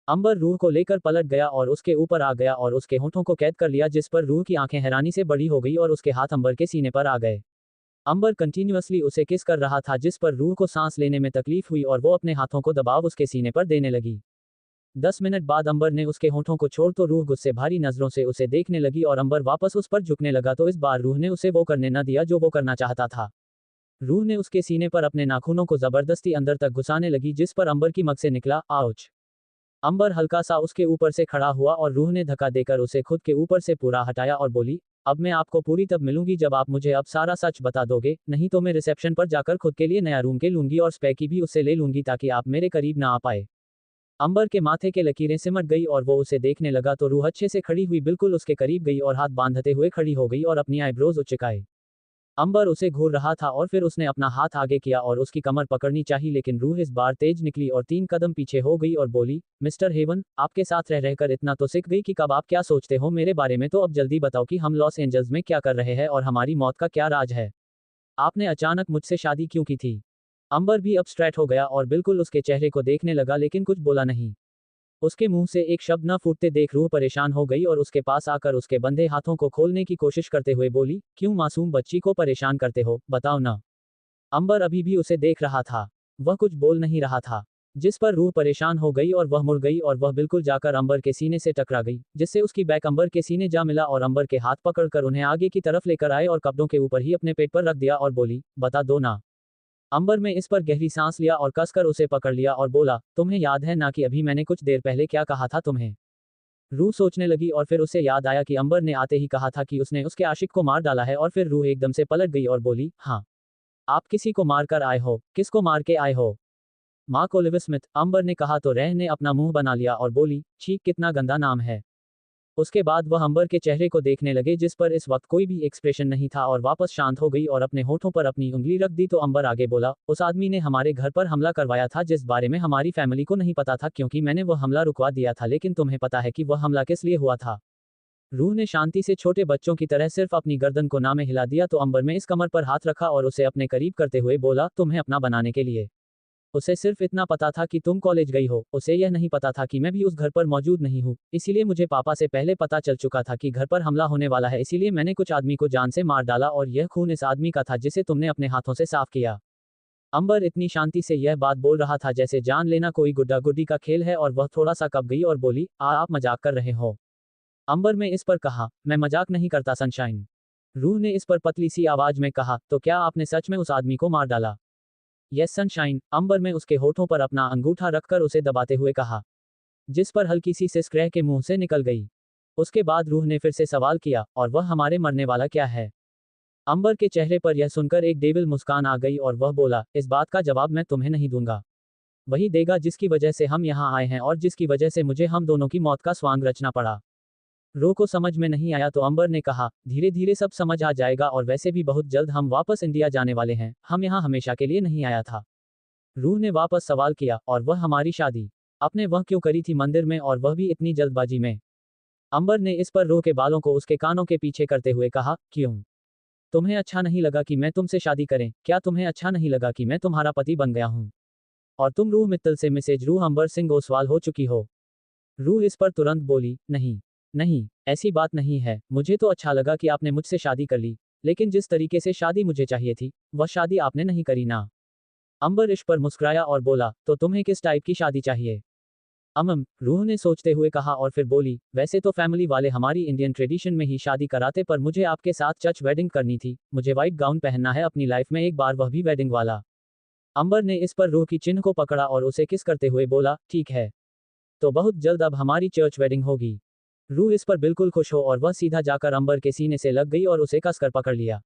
अंबर रूह को लेकर पलट गया और उसके ऊपर आ गया और उसके होठों को कैद कर लिया, जिस पर रूह की आंखें हैरानी से बड़ी हो गई और उसके हाथ अंबर के सीने पर आ गए। अंबर कंटिन्यूअसली उसे किस कर रहा था, जिस पर रूह को सांस लेने में तकलीफ हुई और वो अपने हाथों को दबाव उसके सीने पर देने लगी। 10 मिनट बाद अंबर ने उसके होठों को छोड़ तो रूह गुस्से भारी नजरों से उसे देखने लगी और अंबर वापस उस पर झुकने लगा, तो इस बार रूह ने उसे वो करने न दिया जो वो करना चाहता था। रूह ने उसके सीने पर अपने नाखूनों को जबरदस्ती अंदर तक घुसाने लगी, जिस पर अंबर की मग से निकला आउच। अंबर हल्का सा उसके ऊपर से खड़ा हुआ और रूह ने धक्का देकर उसे खुद के ऊपर से पूरा हटाया और बोली, अब मैं आपको पूरी तब मिलूंगी जब आप मुझे अब सारा सच बता दोगे, नहीं तो मैं रिसेप्शन पर जाकर खुद के लिए नया रूम के लूंगी और स्पैकी भी उससे ले लूंगी ताकि आप मेरे करीब ना आ पाए। अंबर के माथे के लकीरें सिमट गई और वो उसे देखने लगा तो रूह अच्छे से खड़ी हुई बिल्कुल उसके करीब गई और हाथ बांधते हुए खड़ी हो गई और अपनी आईब्रोज उचकाए। अंबर उसे घूर रहा था और फिर उसने अपना हाथ आगे किया और उसकी कमर पकड़नी चाहिए, लेकिन रूह इस बार तेज निकली और 3 कदम पीछे हो गई और बोली, मिस्टर हेवन, आपके साथ रह रहकर इतना तो सीख गई कि कब आप क्या सोचते हो मेरे बारे में, तो अब जल्दी बताओ कि हम लॉस एंजल्स में क्या कर रहे हैं और हमारी मौत का क्या राज है। आपने अचानक मुझसे शादी क्यों की थी? अंबर भी अपस्ट्रेट हो गया और बिल्कुल उसके चेहरे को देखने लगा, लेकिन कुछ बोला नहीं। उसके मुंह से एक शब्द न फूटते देख रूह परेशान हो गई और उसके पास आकर उसके बंधे हाथों को खोलने की कोशिश करते हुए बोली, क्यों मासूम बच्ची को परेशान करते हो, बताओ ना। अंबर अभी भी उसे देख रहा था। वह कुछ बोल नहीं रहा था। जिस पर रूह परेशान हो गई और वह मुड़ गई और वह बिल्कुल जाकर अंबर के सीने से टकरा गई, जिससे उसकी बैक अंबर के सीने जा मिला और अंबर के हाथ पकड़कर उन्हें आगे की तरफ लेकर आए और कपड़ों के ऊपर ही अपने पेट पर रख दिया और बोली, बता दो ना। अंबर में इस पर गहरी सांस लिया और कसकर उसे पकड़ लिया और बोला, तुम्हें याद है ना कि अभी मैंने कुछ देर पहले क्या कहा था तुम्हें? रूह सोचने लगी और फिर उसे याद आया कि अंबर ने आते ही कहा था कि उसने उसके आशिक को मार डाला है और फिर रूह एकदम से पलट गई और बोली, हाँ। आप किसी को मार कर आए हो, किसको मार के आए हो? मार्क ओलिवर स्मिथ, अंबर ने कहा तो रह ने अपना मुंह बना लिया और बोली, छी कितना गंदा नाम है। उसके बाद वह अंबर के चेहरे को देखने लगे, जिस पर इस वक्त कोई भी एक्सप्रेशन नहीं था और वापस शांत हो गई और अपने होठों पर अपनी उंगली रख दी, तो अंबर आगे बोला, उस आदमी ने हमारे घर पर हमला करवाया था जिस बारे में हमारी फैमिली को नहीं पता था, क्योंकि मैंने वह हमला रुकवा दिया था, लेकिन तुम्हें पता है कि वह हमला किस लिए हुआ था? रूह ने शांति से छोटे बच्चों की तरह सिर्फ अपनी गर्दन को नामे हिला दिया, तो अंबर में इस कमर पर हाथ रखा और उसे अपने करीब करते हुए बोला, तुम्हें अपना बनाने के लिए। उसे सिर्फ इतना पता था कि तुम कॉलेज गई हो, उसे यह नहीं पता था कि मैं भी उस घर पर मौजूद नहीं हूँ, इसीलिए मुझे पापा से पहले पता चल चुका था कि घर पर हमला होने वाला है, इसीलिए मैंने कुछ आदमी को जान से मार डाला और यह खून इस आदमी का था जिसे तुमने अपने हाथों से साफ किया। अंबर इतनी शांति से यह बात बोल रहा था जैसे जान लेना कोई गुड्डा गुड्डी का खेल है और वह थोड़ा सा कँप गई और बोली, आप मजाक कर रहे हो? अंबर में इस पर कहा, मैं मजाक नहीं करता सनशाइन। रूह ने इस पर पतली सी आवाज में कहा, तो क्या आपने सच में उस आदमी को मार डाला? यस सनशाइन, अंबर में उसके होठों पर अपना अंगूठा रखकर उसे दबाते हुए कहा, जिस पर हल्की सी सिसक्रह के मुंह से निकल गई। उसके बाद रूह ने फिर से सवाल किया, और वह हमारे मरने वाला क्या है? अंबर के चेहरे पर यह सुनकर एक डेविल मुस्कान आ गई और वह बोला, इस बात का जवाब मैं तुम्हें नहीं दूंगा। वही देगा जिसकी वजह से हम यहाँ आए हैं और जिसकी वजह से मुझे हम दोनों की मौत का स्वांग रचना पड़ा। रो को समझ में नहीं आया तो अंबर ने कहा, धीरे धीरे सब समझ आ जाएगा और वैसे भी बहुत जल्द हम वापस इंडिया जाने वाले हैं, हम यहाँ हमेशा के लिए नहीं आया था। रूह ने वापस सवाल किया, और वह हमारी शादी आपने वह क्यों करी थी मंदिर में, और वह भी इतनी जल्दबाजी में? अंबर ने इस पर रूह के बालों को उसके कानों के पीछे करते हुए कहा, क्यों? तुम्हें अच्छा नहीं लगा कि मैं तुमसे शादी करें? क्या तुम्हें अच्छा नहीं लगा कि मैं तुम्हारा पति बन गया हूँ और तुम रूह मित्तल से मिसेज रूह अंबर सिंह ओसवाल हो चुकी हो? रूह इस पर तुरंत बोली, नहीं, नहीं, ऐसी बात नहीं है, मुझे तो अच्छा लगा कि आपने मुझसे शादी कर ली, लेकिन जिस तरीके से शादी मुझे चाहिए थी, वह शादी आपने नहीं करी ना। अंबर इस पर मुस्कुराया और बोला, तो तुम्हें किस टाइप की शादी चाहिए? रूह ने सोचते हुए कहा और फिर बोली, वैसे तो फैमिली वाले हमारी इंडियन ट्रेडिशन में ही शादी कराते, पर मुझे आपके साथ चर्च वेडिंग करनी थी, मुझे व्हाइट गाउन पहनना है अपनी लाइफ में एक बार, वह भी वेडिंग वाला। अंबर ने इस पर रूह की चिन्ह को पकड़ा और उसे किस करते हुए बोला, ठीक है, तो बहुत जल्द अब हमारी चर्च वेडिंग होगी। रूह इस पर बिल्कुल खुश हो और वह सीधा जाकर अंबर के सीने से लग गई और उसे कसकर पकड़ लिया।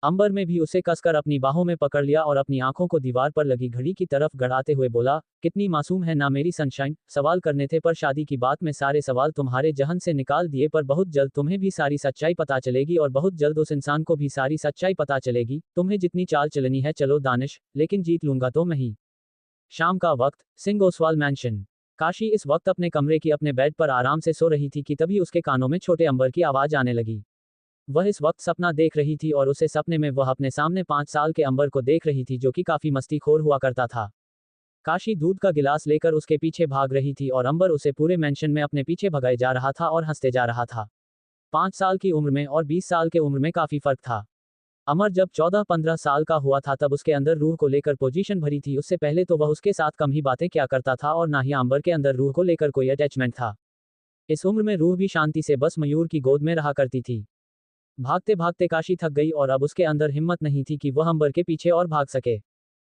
अंबर में भी उसे कसकर अपनी बाहों में पकड़ लिया और अपनी आंखों को दीवार पर लगी घड़ी की तरफ गड़ाते हुए बोला, कितनी मासूम है ना मेरी सनशाइन, सवाल करने थे पर शादी की बात में सारे सवाल तुम्हारे जहन से निकाल दिए, पर बहुत जल्द तुम्हें भी सारी सच्चाई पता चलेगी और बहुत जल्द उस इंसान को भी सारी सच्चाई पता चलेगी, तुम्हें जितनी चाल चलनी है चलो दानिश, लेकिन जीत लूंगा तो मैं ही। शाम का वक्त, सिंह ओसवाल मैंशन। काशी इस वक्त अपने कमरे की अपने बेड पर आराम से सो रही थी कि तभी उसके कानों में छोटे अंबर की आवाज आने लगी। वह इस वक्त सपना देख रही थी और उसे सपने में वह अपने सामने 5 साल के अंबर को देख रही थी जो कि काफी मस्तीखोर हुआ करता था। काशी दूध का गिलास लेकर उसके पीछे भाग रही थी और अंबर उसे पूरे मेंशन में अपने पीछे भगाए जा रहा था और हंसते जा रहा था। 5 साल की उम्र में और 20 साल के उम्र में काफी फर्क था। अमर जब 14-15 साल का हुआ था तब उसके अंदर रूह को लेकर पोजीशन भरी थी। उससे पहले तो वह उसके साथ कम ही बातें क्या करता था और ना ही अंबर के अंदर रूह को लेकर कोई अटैचमेंट था। इस उम्र में रूह भी शांति से बस मयूर की गोद में रहा करती थी। भागते भागते काशी थक गई और अब उसके अंदर हिम्मत नहीं थी कि वह अंबर के पीछे और भाग सके।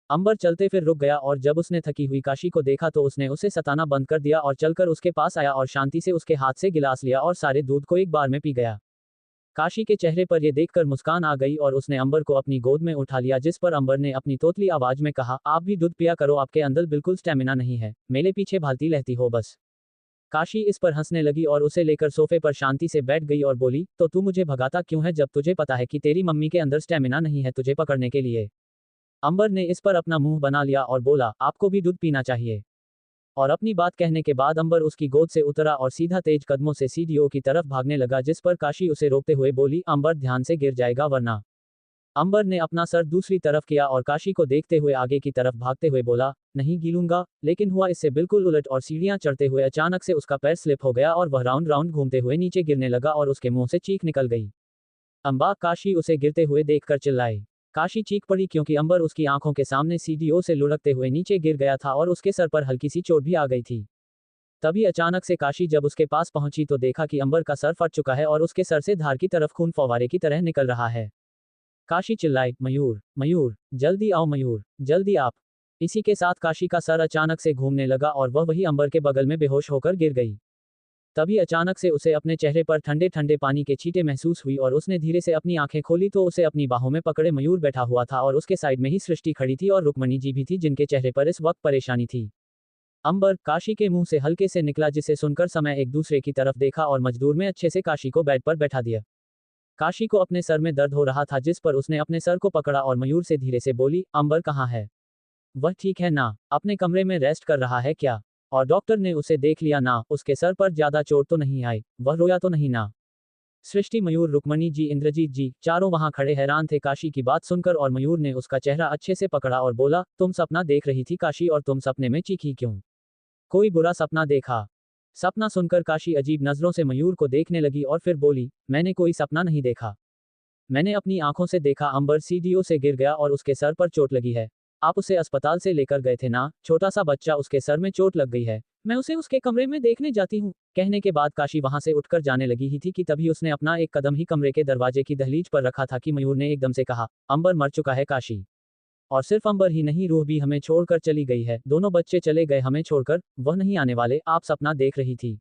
अंबर चलते फिर रुक गया और जब उसने थकी हुई काशी को देखा तो उसने उसे सताना बंद कर दिया और चलकर उसके पास आया और शांति से उसके हाथ से गिलास लिया और सारे दूध को एक बार में पी गया। काशी के चेहरे पर यह देखकर मुस्कान आ गई और उसने अंबर को अपनी गोद में उठा लिया, जिस पर अंबर ने अपनी तोतली आवाज में कहा, आप भी दूध पिया करो, आपके अंदर बिल्कुल स्टेमिना नहीं है, मेरे पीछे भालती रहती हो बस। काशी इस पर हंसने लगी और उसे लेकर सोफे पर शांति से बैठ गई और बोली, तो तू मुझे भगाता क्यों है जब तुझे पता है कि तेरी मम्मी के अंदर स्टेमिना नहीं है तुझे पकड़ने के लिए। अंबर ने इस पर अपना मुंह बना लिया और बोला, आपको भी दूध पीना चाहिए। और अपनी बात कहने के बाद अंबर उसकी गोद से उतरा और सीधा तेज कदमों से सीढ़ियों की तरफ भागने लगा, जिस पर काशी उसे रोकते हुए बोली, अंबर ध्यान से गिर जाएगा वरना। अंबर ने अपना सर दूसरी तरफ किया और काशी को देखते हुए आगे की तरफ भागते हुए बोला, नहीं गिरूंगा। लेकिन हुआ इससे बिल्कुल उलट और सीढ़ियां चढ़ते हुए अचानक से उसका पैर स्लिप हो गया और वह राउंड राउंड घूमते हुए नीचे गिरने लगा और उसके मुंह से चीख निकल गई। अंबा काशी उसे गिरते हुए देखकर चिल्लाई। काशी चीख पड़ी क्योंकि अंबर उसकी आंखों के सामने सीढ़ियों से लुढ़कते हुए नीचे गिर गया था और उसके सर पर हल्की सी चोट भी आ गई थी। तभी अचानक से काशी जब उसके पास पहुंची तो देखा कि अंबर का सर फट चुका है और उसके सर से धार की तरफ खून फव्वारे की तरह निकल रहा है। काशी चिल्लाई, मयूर, मयूर, जल्दी आओ मयूर, जल्दी आप। इसी के साथ काशी का सर अचानक से घूमने लगा और वह वही अंबर के बगल में बेहोश होकर गिर गई। तभी अचानक से उसे अपने चेहरे पर ठंडे ठंडे पानी के छींटे महसूस हुई और उसने धीरे से अपनी आंखें खोली तो उसे अपनी बाहों में पकड़े मयूर बैठा हुआ था और उसके साइड में ही सृष्टि खड़ी थी और रुक्मणी जी भी थी, जिनके चेहरे पर इस वक्त परेशानी थी। अंबर काशी के मुंह से हल्के से निकला, जिसे सुनकर समय एक दूसरे की तरफ देखा और मजदूर में अच्छे से काशी को बेड पर बैठा दिया। काशी को अपने सर में दर्द हो रहा था, जिस पर उसने अपने सर को पकड़ा और मयूर से धीरे से बोली, अंबर कहाँ है? वह ठीक है ना? अपने कमरे में रेस्ट कर रहा है क्या? और डॉक्टर ने उसे देख लिया ना? उसके सर पर ज्यादा चोट तो नहीं आई? वह रोया तो नहीं ना? सृष्टि, मयूर, रुक्मणी जी, इंद्रजीत जी, चारों वहां खड़े हैरान थे काशी की बात सुनकर और मयूर ने उसका चेहरा अच्छे से पकड़ा और बोला, तुम सपना देख रही थी काशी और तुम सपने में चीखी क्यों? कोई बुरा सपना देखा? सपना सुनकर काशी अजीब नजरों से मयूर को देखने लगी और फिर बोली, मैंने कोई सपना नहीं देखा। मैंने अपनी आंखों से देखा अंबर सीढ़ियों से गिर गया और उसके सर पर चोट लगी है। आप उसे अस्पताल से लेकर गए थे ना? छोटा सा बच्चा, उसके सर में चोट लग गई है, मैं उसे उसके कमरे में देखने जाती हूँ। कहने के बाद काशी वहां से उठकर जाने लगी ही थी कि तभी उसने अपना एक कदम ही कमरे के दरवाजे की दहलीज पर रखा था कि मयूर ने एकदम से कहा, अंबर मर चुका है काशी। और सिर्फ अंबर ही नहीं, रूह भी हमें छोड़कर चली गई है, दोनों बच्चे चले गए हमें छोड़कर, वह नहीं आने वाले, आप सपना देख रही थी।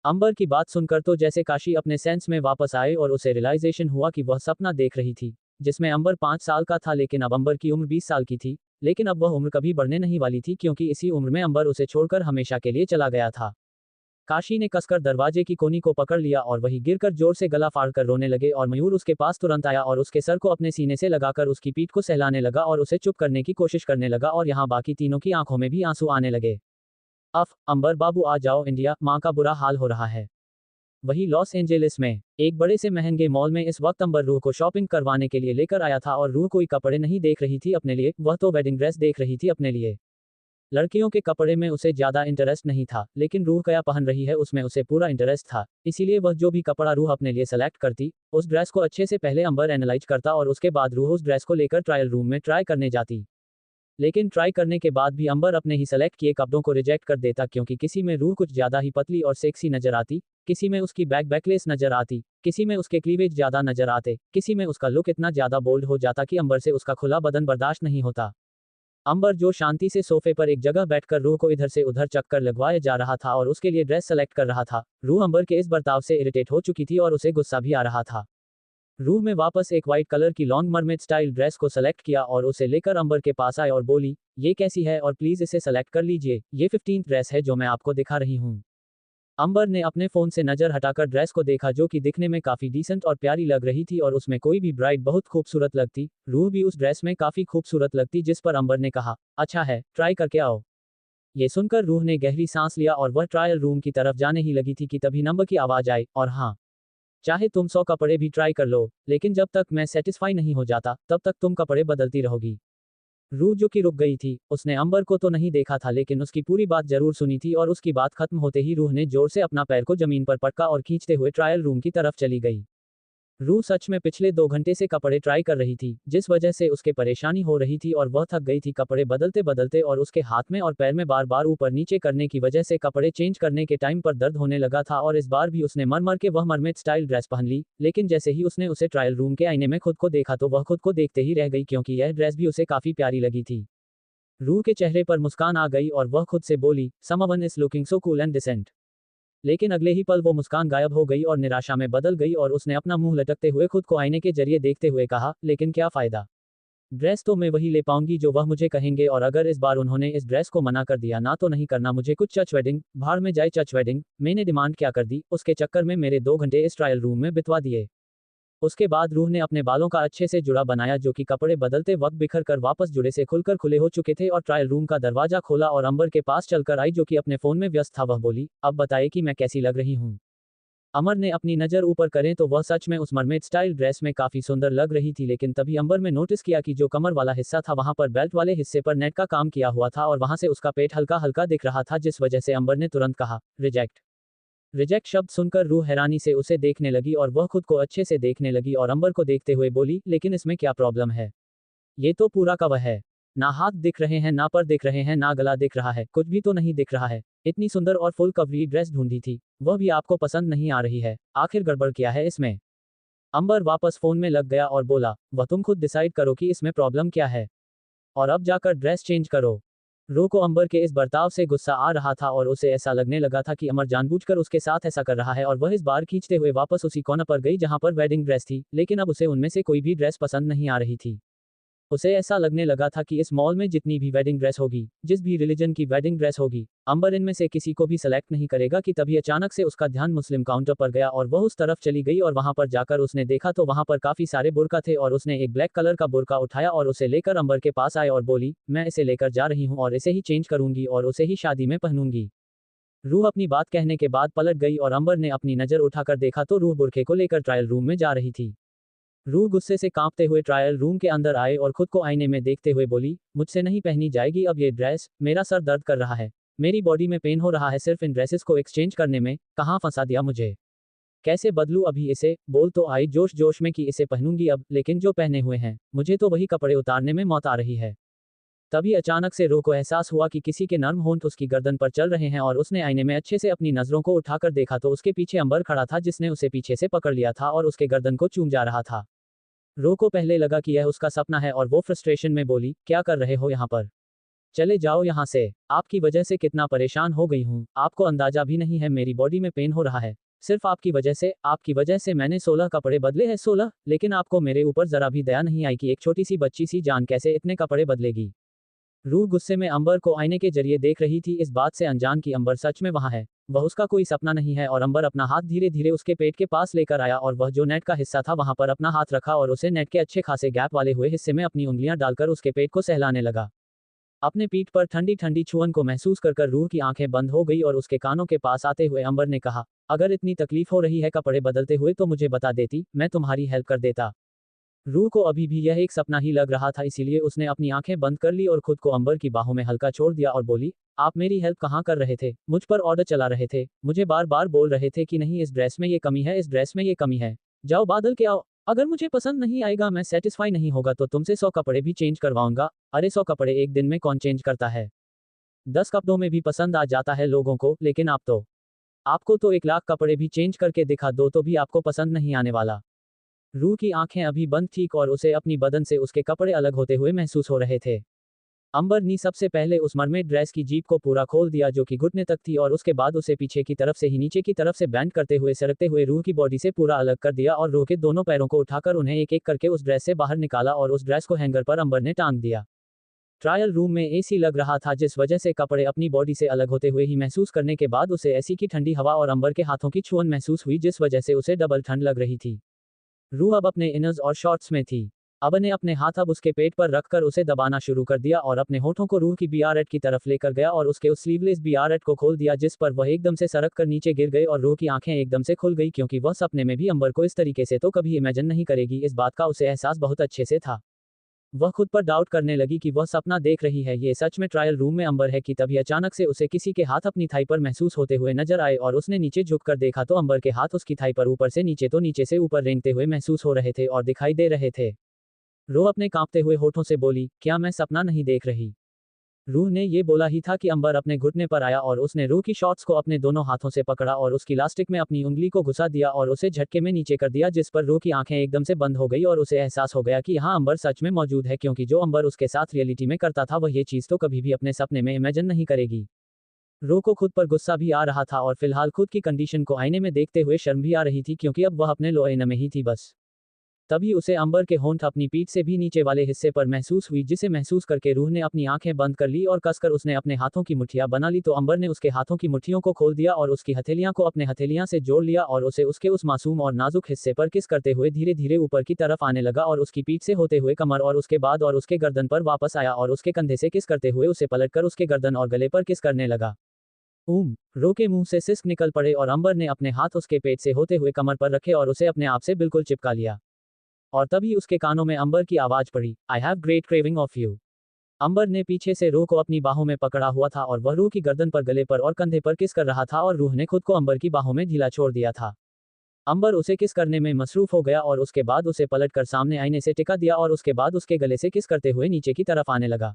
अंबर की बात सुनकर तो जैसे काशी अपने सेंस में वापस आए और उसे रियलाइजेशन हुआ कि वह सपना देख रही थी, जिसमें अंबर 5 साल का था, लेकिन अब अंबर की उम्र 20 साल की थी। लेकिन अब वह उम्र कभी बढ़ने नहीं वाली थी क्योंकि इसी उम्र में अंबर उसे छोड़कर हमेशा के लिए चला गया था। काशी ने कसकर दरवाजे की कोनी को पकड़ लिया और वही गिरकर जोर से गला फाड़कर रोने लगे और मयूर उसके पास तुरंत आया और उसके सर को अपने सीने से लगाकर उसकी पीठ को सहलाने लगा और उसे चुप करने की कोशिश करने लगा और यहाँ बाकी तीनों की आंखों में भी आंसू आने लगे। अंबर बाबू आ जाओ इंडिया, माँ का बुरा हाल हो रहा है। वही लॉस एंजेलिस में एक बड़े से महंगे मॉल में इस वक्त अंबर रूह को शॉपिंग करवाने के लिए लेकर आया था और रूह कोई कपड़े नहीं देख रही थी अपने लिए, वह तो वेडिंग ड्रेस देख रही थी अपने लिए। लड़कियों के कपड़े में उसे ज्यादा इंटरेस्ट नहीं था, लेकिन रूह क्या पहन रही है उसमें उसे पूरा इंटरेस्ट था, इसीलिए वह जो भी कपड़ा रूह अपने लिए सेलेक्ट करती, उस ड्रेस को अच्छे से पहले अंबर एनालाइज करता और उसके बाद रूह उस ड्रेस को लेकर ट्रायल रूम में ट्राई करने जाती। लेकिन ट्राई करने के बाद भी अंबर अपने ही सेलेक्ट किए कपड़ों को रिजेक्ट कर देता, क्योंकि किसी में रूह कुछ ज्यादा ही पतली और सेक्सी नजर आती, किसी में उसकी बैकलेस नजर आती, किसी में उसके क्लीवेज ज्यादा नजर आते, किसी में उसका लुक इतना ज्यादा बोल्ड हो जाता कि अंबर से उसका खुला बदन बर्दाश्त नहीं होता। अंबर जो शांति से सोफे पर एक जगह बैठकर रूह को इधर से उधर चक्कर लगवाया जा रहा था और उसके लिए ड्रेस सेलेक्ट कर रहा था, रूह अंबर के इस बर्ताव से इरिटेट हो चुकी थी और उसे गुस्सा भी आ रहा था। रूह में वापस एक व्हाइट कलर की लॉन्ग मरमेड स्टाइल ड्रेस को सेलेक्ट किया और उसे लेकर अंबर के पास आए और बोली, ये कैसी है और प्लीज इसे सेलेक्ट कर लीजिए, ये 15th ड्रेस है जो मैं आपको दिखा रही हूँ। अंबर ने अपने फोन से नजर हटाकर ड्रेस को देखा, जो कि दिखने में काफी डिसेंट और प्यारी लग रही थी और उसमें कोई भी ब्राइड बहुत खूबसूरत लगती, रूह भी उस ड्रेस में काफी खूबसूरत लगती, जिस पर अंबर ने कहा, अच्छा है, ट्राई करके आओ। ये सुनकर रूह ने गहरी सांस लिया और वह ट्रायल रूम की तरफ जाने ही लगी थी कि तभी नंबर की आवाज आई, और हाँ, चाहे तुम 100 कपड़े भी ट्राई कर लो, लेकिन जब तक मैं सेटिस्फाई नहीं हो जाता तब तक तुम कपड़े बदलती रहोगी। रूह जो कि रुक गई थी, उसने अंबर को तो नहीं देखा था लेकिन उसकी पूरी बात जरूर सुनी थी और उसकी बात खत्म होते ही रूह ने जोर से अपना पैर को जमीन पर पटका और खींचते हुए ट्रायल रूम की तरफ चली गई। रूह सच में पिछले 2 घंटे से कपड़े ट्राई कर रही थी, जिस वजह से उसके परेशानी हो रही थी और वह थक गई थी कपड़े बदलते बदलते और उसके हाथ में और पैर में बार बार ऊपर नीचे करने की वजह से कपड़े चेंज करने के टाइम पर दर्द होने लगा था और इस बार भी उसने मर मर के वह मरमेड स्टाइल ड्रेस पहन ली, लेकिन जैसे ही उसने उसे ट्रायल रूम के आईने में खुद को देखा तो वह खुद को देखते ही रह गई क्योंकि यह ड्रेस भी उसे काफी प्यारी लगी थी। रूह के चेहरे पर मुस्कान आ गई और वह खुद से बोली, someone is looking so cool and decent. लेकिन अगले ही पल वो मुस्कान गायब हो गई और निराशा में बदल गई और उसने अपना मुंह लटकते हुए खुद को आईने के जरिए देखते हुए कहा, लेकिन क्या फायदा। ड्रेस तो मैं वही ले पाऊंगी जो वह मुझे कहेंगे और अगर इस बार उन्होंने इस ड्रेस को मना कर दिया ना तो नहीं करना मुझे कुछ चर्च वेडिंग, भाड़ में जाए चर्च वेडिंग। मैंने डिमांड क्या कर दी, उसके चक्कर में मेरे 2 घंटे इस ट्रायल रूम में बितवा दिए। उसके बाद रूह ने अपने बालों का अच्छे से जुड़ा बनाया जो कि कपड़े बदलते वक्त बिखर कर वापस जुड़े से खुलकर खुले हो चुके थे और ट्रायल रूम का दरवाजा खोला और अंबर के पास चलकर आई जो कि अपने फोन में व्यस्त था। वह बोली, अब बताइए कि मैं कैसी लग रही हूँ। अमर ने अपनी नजर ऊपर करें तो वह सच में उस मरमेड स्टाइल ड्रेस में काफी सुंदर लग रही थी, लेकिन तभी अंबर में नोटिस किया कि जो कमर वाला हिस्सा था वहां पर बेल्ट वाले हिस्से पर नेट का काम किया हुआ था और वहां से उसका पेट हल्का हल्का दिख रहा था, जिस वजह से अंबर ने तुरंत कहा, रिजेक्ट। रिजेक्ट शब्द सुनकर रूह हैरानी से उसे देखने लगी और वह खुद को अच्छे से देखने लगी और अंबर को देखते हुए बोली, लेकिन इसमें क्या प्रॉब्लम है। ये तो पूरा कवर है। ना हाथ दिख रहे हैं, ना पर दिख रहे हैं, ना गला दिख रहा है, कुछ भी तो नहीं दिख रहा है। इतनी सुंदर और फुल कवरी ड्रेस ढूंढी थी, वह भी आपको पसंद नहीं आ रही है, आखिर गड़बड़ क्या है इसमें। अंबर वापस फोन में लग गया और बोला, वह तुम खुद डिसाइड करो कि इसमें प्रॉब्लम क्या है और अब जाकर ड्रेस चेंज करो। रो को अंबर के इस बर्ताव से गुस्सा आ रहा था और उसे ऐसा लगने लगा था कि अमर जानबूझकर उसके साथ ऐसा कर रहा है और वह इस बार खींचते हुए वापस उसी कोने पर गई जहां पर वेडिंग ड्रेस थी, लेकिन अब उसे उनमें से कोई भी ड्रेस पसंद नहीं आ रही थी। उसे ऐसा लगने लगा था कि इस मॉल में जितनी भी वेडिंग ड्रेस होगी, जिस भी रिलीजन की वेडिंग ड्रेस होगी, अंबर इनमें से किसी को भी सेलेक्ट नहीं करेगा कि तभी अचानक से उसका ध्यान मुस्लिम काउंटर पर गया और वह उस तरफ चली गई और वहां पर जाकर उसने देखा तो वहां पर काफी सारे बुर्का थे और उसने एक ब्लैक कलर का बुर्का उठाया और उसे लेकर अंबर के पास आए और बोली, मैं इसे लेकर जा रही हूँ और इसे ही चेंज करूंगी और उसे ही शादी में पहनूंगी। रूह अपनी बात कहने के बाद पलट गई और अंबर ने अपनी नजर उठाकर देखा तो रूह बुर्के को लेकर ट्रायल रूम में जा रही थी। रूह गुस्से से कांपते हुए ट्रायल रूम के अंदर आए और खुद को आईने में देखते हुए बोली, मुझसे नहीं पहनी जाएगी अब ये ड्रेस, मेरा सर दर्द कर रहा है, मेरी बॉडी में पेन हो रहा है सिर्फ इन ड्रेसेस को एक्सचेंज करने में, कहाँ फंसा दिया मुझे। कैसे बदलूं अभी इसे, बोल तो आई जोश जोश में कि इसे पहनूंगी अब, लेकिन जो पहने हुए हैं, मुझे तो वही कपड़े उतारने में मौत आ रही है। तभी अचानक से रूह को एहसास हुआ कि किसी के नर्म होंठ उसकी गर्दन पर चल रहे हैं और उसने आईने में अच्छे से अपनी नजरों को उठाकर देखा तो उसके पीछे अंबर खड़ा था जिसने उसे पीछे से पकड़ लिया था और उसके गर्दन को चूम जा रहा था। रो को पहले लगा कि यह उसका सपना है और वो फ्रस्ट्रेशन में बोली, क्या कर रहे हो यहाँ पर, चले जाओ यहाँ से, आपकी वजह से कितना परेशान हो गई हूँ, आपको अंदाजा भी नहीं है मेरी बॉडी में पेन हो रहा है, सिर्फ आपकी वजह से मैंने 16 कपड़े बदले हैं, 16, लेकिन आपको मेरे ऊपर जरा भी दया नहीं आई कि एक छोटी सी बच्ची सी जान कैसे इतने कपड़े बदलेगी। रूह गुस्से में अंबर को आईने के जरिए देख रही थी, इस बात से अनजान कि अंबर सच में वहां है, वह उसका कोई सपना नहीं है और अंबर अपना हाथ धीरे धीरे उसके पेट के पास लेकर आया और वह जो नेट का हिस्सा था वहां पर अपना हाथ रखा और उसे नेट के अच्छे खासे गैप वाले हुए हिस्से में अपनी उंगलियां डालकर उसके पेट को सहलाने लगा। अपने पीठ पर ठंडी ठंडी छुअन को महसूस कर रूह की आंखें बंद हो गई और उसके कानों के पास आते हुए अंबर ने कहा, अगर इतनी तकलीफ हो रही है कपड़े बदलते हुए तो मुझे बता देती, मैं तुम्हारी हेल्प कर देता। रूह को अभी भी यह एक सपना ही लग रहा था, इसीलिए उसने अपनी आंखें बंद कर ली और खुद को अंबर की बाहों में हल्का छोड़ दिया और बोली, आप मेरी हेल्प कहाँ कर रहे थे, मुझ पर ऑर्डर चला रहे थे, मुझे बार बार बोल रहे थे कि नहीं इस ड्रेस में ये कमी है, इस ड्रेस में ये कमी है, जाओ बादल के आओ, अगर मुझे पसंद नहीं आएगा, मैं सेटिस्फाई नहीं होगा तो तुमसे 100 कपड़े भी चेंज करवाऊंगा। अरे 100 कपड़े एक दिन में कौन चेंज करता है, 10 कपड़ों में भी पसंद आ जाता है लोगों को, लेकिन आपको तो 1 लाख कपड़े भी चेंज करके दिखा दो तो भी आपको पसंद नहीं आने वाला। रूह की आंखें अभी बंद थी और उसे अपनी बदन से उसके कपड़े अलग होते हुए महसूस हो रहे थे। अंबर ने सबसे पहले उस मरमेड ड्रेस की जीप को पूरा खोल दिया जो कि घुटने तक थी और उसके बाद उसे पीछे की तरफ से ही नीचे की तरफ से बैंड करते हुए सरकते हुए रूह की बॉडी से पूरा अलग कर दिया और रूह के दोनों पैरों को उठाकर उन्हें एक एक करके उस ड्रेस से बाहर निकाला और उस ड्रेस को हैंगर पर अंबर ने टांग दिया। ट्रायल रूम में एसी लग रहा था जिस वजह से कपड़े अपनी बॉडी से अलग होते हुए ही महसूस करने के बाद उसे एसी की ठंडी हवा और अंबर के हाथों की छुअन महसूस हुई जिस वजह से उसे डबल ठंड लग रही थी। रूह अब अपने इनर्स और शॉर्ट्स में थी। अब ने अपने हाथ अब उसके पेट पर रखकर उसे दबाना शुरू कर दिया और अपने होठों को रूह की बीआरएट की तरफ लेकर गया और उसके उस स्लीवलेस बीआरएट को खोल दिया जिस पर वह एकदम से सरक कर नीचे गिर गई और रूह की आंखें एकदम से खुल गई क्योंकि वह सपने में भी अंबर को इस तरीके से तो कभी इमेजिन नहीं करेगी, इस बात का उसे एहसास बहुत अच्छे से था। वह खुद पर डाउट करने लगी कि वह सपना देख रही है, ये सच में ट्रायल रूम में अंबर है कि तभी अचानक से उसे किसी के हाथ अपनी थाई पर महसूस होते हुए नजर आए और उसने नीचे झुककर देखा तो अंबर के हाथ उसकी थाई पर ऊपर से नीचे तो नीचे से ऊपर रेंगते हुए महसूस हो रहे थे और दिखाई दे रहे थे। रूह अपने कांपते हुए होठों से बोली, क्या मैं सपना नहीं देख रही? रूह ने ये बोला ही था कि अंबर अपने घुटने पर आया और उसने रूह की शॉर्ट्स को अपने दोनों हाथों से पकड़ा और उसकी लास्टिक में अपनी उंगली को घुसा दिया और उसे झटके में नीचे कर दिया, जिस पर रूह की आंखें एकदम से बंद हो गई और उसे एहसास हो गया कि यहाँ अंबर सच में मौजूद है, क्योंकि जो अंबर उसके साथ रियलिटी में करता था वह ये चीज तो कभी भी अपने सपने में इमेजिन नहीं करेगी। रूह को खुद पर गुस्सा भी आ रहा था और फिलहाल खुद की कंडीशन को आईने में देखते हुए शर्म भी आ रही थी, क्योंकि अब वह अपने लोएन में ही थी बस। तभी उसे अंबर के होंठ अपनी पीठ से भी नीचे वाले हिस्से पर महसूस हुई, जिसे महसूस करके रूह ने अपनी आंखें बंद कर ली और कसकर उसने अपने हाथों की मुट्ठियां बना ली, तो अंबर ने उसके हाथों की मुट्ठियों को खोल दिया और उसकी हथेलियां को अपने हथेलियां से जोड़ लिया और उसे उसके उस मासूम और नाजुक हिस्से पर किस करते हुए धीरे धीरे ऊपर की तरफ आने लगा और उसकी पीठ से होते हुए कमर और उसके बाद और उसके गर्दन पर वापस आया और उसके कंधे से किस करते हुए उसे पलटकर उसके गर्दन और गले पर किस करने लगा। रो के मुंह से सिस्क निकल पड़े और अंबर ने अपने हाथ उसके पेट से होते हुए कमर पर रखे और उसे अपने आप से बिल्कुल चिपका लिया। और तभी उसके कानों में अंबर की आवाज पड़ी, I have great craving of you. Ambar ने पीछे से रूह को अपनी बाहों में पकड़ा हुआ था और वह रूह की गर्दन पर, गले पर और कंधे पर किस कर रहा था और रूह ने खुद को अंबर की बाहों में ढीला छोड़ दिया था। अंबर उसे किस करने में मसरूफ हो गया और उसके बाद उसे पलटकर सामने आईने से टिका दिया और उसके बाद उसके गले से किस करते हुए नीचे की तरफ आने लगा।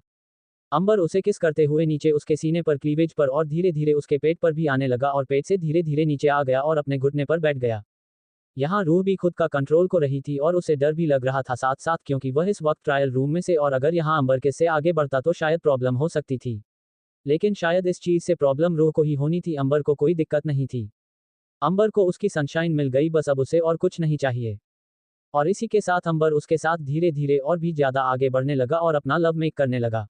अंबर उसे किस करते हुए नीचे उसके सीने पर, क्लीवेज पर और धीरे धीरे उसके पेट पर भी आने लगा और पेट से धीरे धीरे नीचे आ गया और अपने घुटने पर बैठ गया। यहाँ रूह भी खुद का कंट्रोल को रही थी और उसे डर भी लग रहा था साथ साथ, क्योंकि वह इस वक्त ट्रायल रूम में से और अगर यहाँ अंबर के से आगे बढ़ता तो शायद प्रॉब्लम हो सकती थी। लेकिन शायद इस चीज से प्रॉब्लम रूह को ही होनी थी, अंबर को कोई दिक्कत नहीं थी। अंबर को उसकी सनशाइन मिल गई, बस अब उसे और कुछ नहीं चाहिए। और इसी के साथ अंबर उसके साथ धीरे धीरे और भी ज्यादा आगे बढ़ने लगा और अपना लव मेक करने लगा।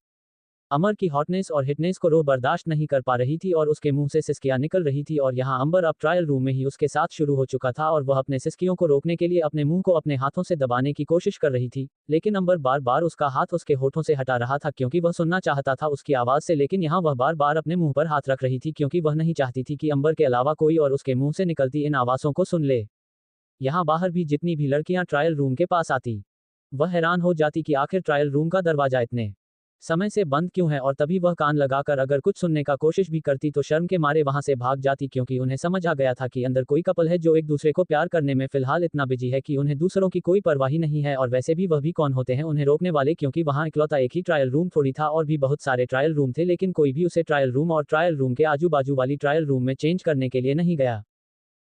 अमर की हॉटनेस और हिटनेस को रूह बर्दाश्त नहीं कर पा रही थी और उसके मुंह से सिसकियां निकल रही थी और यहाँ अंबर अब ट्रायल रूम में ही उसके साथ शुरू हो चुका था और वह अपने सिसकियों को रोकने के लिए अपने मुंह को अपने हाथों से दबाने की कोशिश कर रही थी, लेकिन अंबर बार बार उसका हाथ उसके होठों से हटा रहा था क्योंकि वह सुनना चाहता था उसकी आवाज से, लेकिन यहाँ वह बार बार अपने मुंह पर हाथ रख रही थी क्योंकि वह नहीं चाहती थी कि अंबर के अलावा कोई और उसके मुंह से निकलती इन आवाज़ों को सुन ले। यहाँ बाहर भी जितनी भी लड़कियां ट्रायल रूम के पास आती, वह हैरान हो जाती कि आखिर ट्रायल रूम का दरवाजा इतने समय से बंद क्यों है, और तभी वह कान लगाकर अगर कुछ सुनने का कोशिश भी करती तो शर्म के मारे वहां से भाग जाती, क्योंकि उन्हें समझ आ गया था कि अंदर कोई कपल है जो एक दूसरे को प्यार करने में फिलहाल इतना बिजी है कि उन्हें दूसरों की कोई परवाह ही नहीं है, और वैसे भी वह भी कौन होते हैं उन्हें रोकने वाले, क्योंकि वहां इकलौता एक ही ट्रायल रूम थोड़ी था और भी बहुत सारे ट्रायल रूम थे, लेकिन कोई भी उसे ट्रायल रूम और ट्रायल रूम के आजू बाजू वाली ट्रायल रूम में चेंज करने के लिए नहीं गया।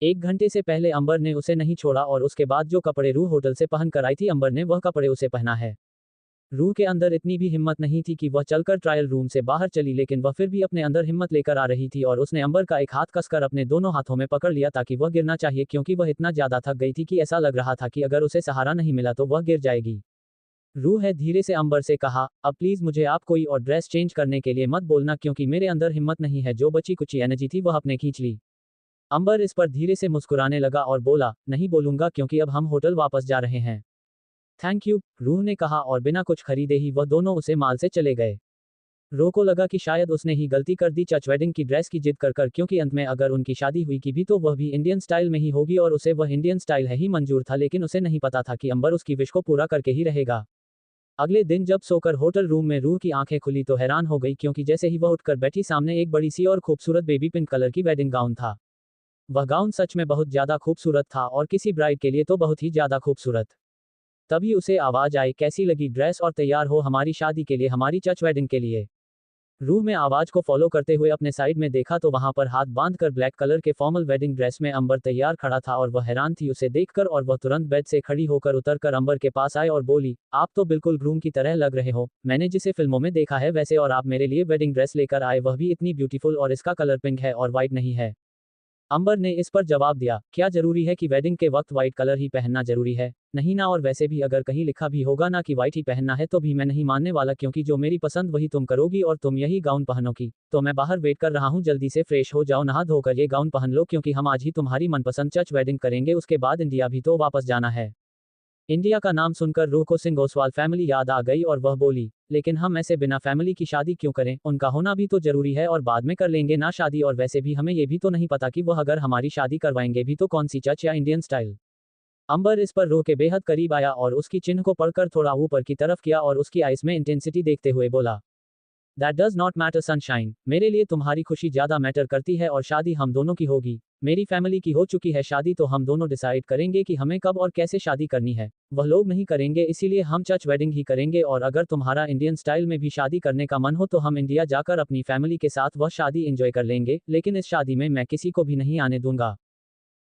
1 घंटे से पहले अंबर ने उसे नहीं छोड़ा और उसके बाद जो कपड़े रूह होटल से पहन कर आई थी अंबर ने वह कपड़े उसे पहना है। रूह के अंदर इतनी भी हिम्मत नहीं थी कि वह चलकर ट्रायल रूम से बाहर चली, लेकिन वह फिर भी अपने अंदर हिम्मत लेकर आ रही थी और उसने अंबर का एक हाथ कसकर अपने दोनों हाथों में पकड़ लिया ताकि वह गिरना चाहिए, क्योंकि वह इतना ज्यादा थक गई थी कि ऐसा लग रहा था कि अगर उसे सहारा नहीं मिला तो वह गिर जाएगी। रूह है धीरे से अंबर से कहा, अब प्लीज मुझे आप कोई और ड्रेस चेंज करने के लिए मत बोलना, क्योंकि मेरे अंदर हिम्मत नहीं है। जो बची कुची एनर्जी थी वह अपने खींच ली। अंबर इस पर धीरे से मुस्कुराने लगा और बोला, नहीं बोलूंगा क्योंकि अब हम होटल वापस जा रहे हैं। थैंक यू, रूह ने कहा और बिना कुछ खरीदे ही वह दोनों उसे माल से चले गए। रूह को लगा कि शायद उसने ही गलती कर दी चर्च वेडिंग की ड्रेस की जिद कर, क्योंकि अंत में अगर उनकी शादी हुई की भी तो वह भी इंडियन स्टाइल में ही होगी और उसे वह इंडियन स्टाइल है ही मंजूर था, लेकिन उसे नहीं पता था कि अंबर उसकी विश को पूरा करके ही रहेगा। अगले दिन जब सोकर होटल रूम में रूह की आंखें खुली तो हैरान हो गई, क्योंकि जैसे ही वह उठकर बैठी सामने एक बड़ी सी और खूबसूरत बेबी पिंक कलर की वेडिंग गाउन था। वह गाउन सच में बहुत ज्यादा खूबसूरत था और किसी ब्राइड के लिए तो बहुत ही ज्यादा खूबसूरत। तभी उसे आवाज आई, कैसी लगी ड्रेस और तैयार हो हमारी शादी के लिए, हमारी चर्च वेडिंग के लिए। रूह में आवाज को फॉलो करते हुए अपने साइड में देखा तो वहां पर हाथ बांधकर ब्लैक कलर के फॉर्मल वेडिंग ड्रेस में अंबर तैयार खड़ा था और वह हैरान थी उसे देखकर, और वह तुरंत बेड से खड़ी होकर उतरकर अंबर के पास आए और बोली, आप तो बिल्कुल ग्रूम की तरह लग रहे हो, मैंने जिसे फिल्मों में देखा है वैसे, और आप मेरे लिए वेडिंग ड्रेस लेकर आए, वह भी इतनी ब्यूटीफुल, और इसका कलर पिंक है और व्हाइट नहीं है। अंबर ने इस पर जवाब दिया, क्या जरूरी है कि वेडिंग के वक्त व्हाइट कलर ही पहनना जरूरी है? नहीं ना, और वैसे भी अगर कहीं लिखा भी होगा ना कि व्हाइट ही पहनना है तो भी मैं नहीं मानने वाला, क्योंकि जो मेरी पसंद वही तुम करोगी और तुम यही गाउन पहनोगी। तो मैं बाहर वेट कर रहा हूँ, जल्दी से फ्रेश हो जाओ, नहा धोकर ये गाउन पहन लो, क्योंकि हम आज ही तुम्हारी मनपसंद चर्च वेडिंग करेंगे, उसके बाद इंडिया भी तो वापस जाना है। इंडिया का नाम सुनकर रूह को सिंह ओसवाल फैमिली याद आ गई और वह बोली, लेकिन हम ऐसे बिना फैमिली की शादी क्यों करें, उनका होना भी तो जरूरी है, और बाद में कर लेंगे ना शादी, और वैसे भी हमें ये भी तो नहीं पता कि वह अगर हमारी शादी करवाएंगे भी तो कौन सी चर्च या इंडियन स्टाइल। अंबर इस पर रो के बेहद करीब आया और उसकी चिन्ह को पढ़कर थोड़ा ऊपर की तरफ किया और उसकी आइस में इंटेंसिटी देखते हुए बोला, that does not matter sunshine, मेरे लिए तुम्हारी खुशी ज्यादा मैटर करती है और शादी हम दोनों की होगी। मेरी फैमिली की हो चुकी है शादी तो हम दोनों डिसाइड करेंगे कि हमें कब और कैसे शादी करनी है। वह लोग नहीं करेंगे इसीलिए हम चर्च वेडिंग ही करेंगे और अगर तुम्हारा इंडियन स्टाइल में भी शादी करने का मन हो तो हम इंडिया जाकर अपनी फैमिली के साथ वह शादी एंजॉय कर लेंगे, लेकिन इस शादी में मैं किसी को भी नहीं आने दूंगा।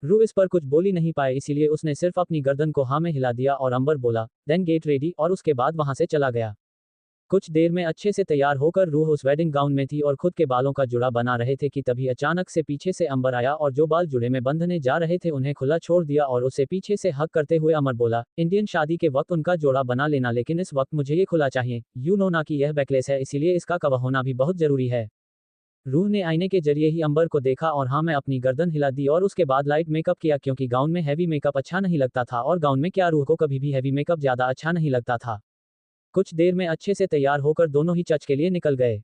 रू इस पर कुछ बोली नहीं पाए इसीलिए उसने सिर्फ अपनी गर्दन को हाँ में हिला दिया और अंबर बोला, देन गेट रेडी, और उसके बाद वहां से चला गया। कुछ देर में अच्छे से तैयार होकर रूह उस वेडिंग गाउन में थी और खुद के बालों का जुड़ा बना रहे थे कि तभी अचानक से पीछे से अंबर आया और जो बाल जुड़े में बंधने जा रहे थे उन्हें खुला छोड़ दिया और उसे पीछे से हक करते हुए अमर बोला, इंडियन शादी के वक्त उनका जोड़ा बना लेना लेकिन इस वक्त मुझे ये खुला चाहिए, यू नो ना कि यह बैकलेस है इसीलिए इसका कवर होना भी बहुत जरूरी है। रूह ने आईने के जरिए ही अंबर को देखा और हाँ मैं अपनी गर्दन हिला दी और उसके बाद लाइट मेकअप किया क्योंकि गाउन में हैवी मेकअप अच्छा नहीं लगता था और गाउन में क्या रूह को कभी भी हैवी मेकअप ज्यादा अच्छा नहीं लगता था। कुछ देर में अच्छे से तैयार होकर दोनों ही चर्च के लिए निकल गए।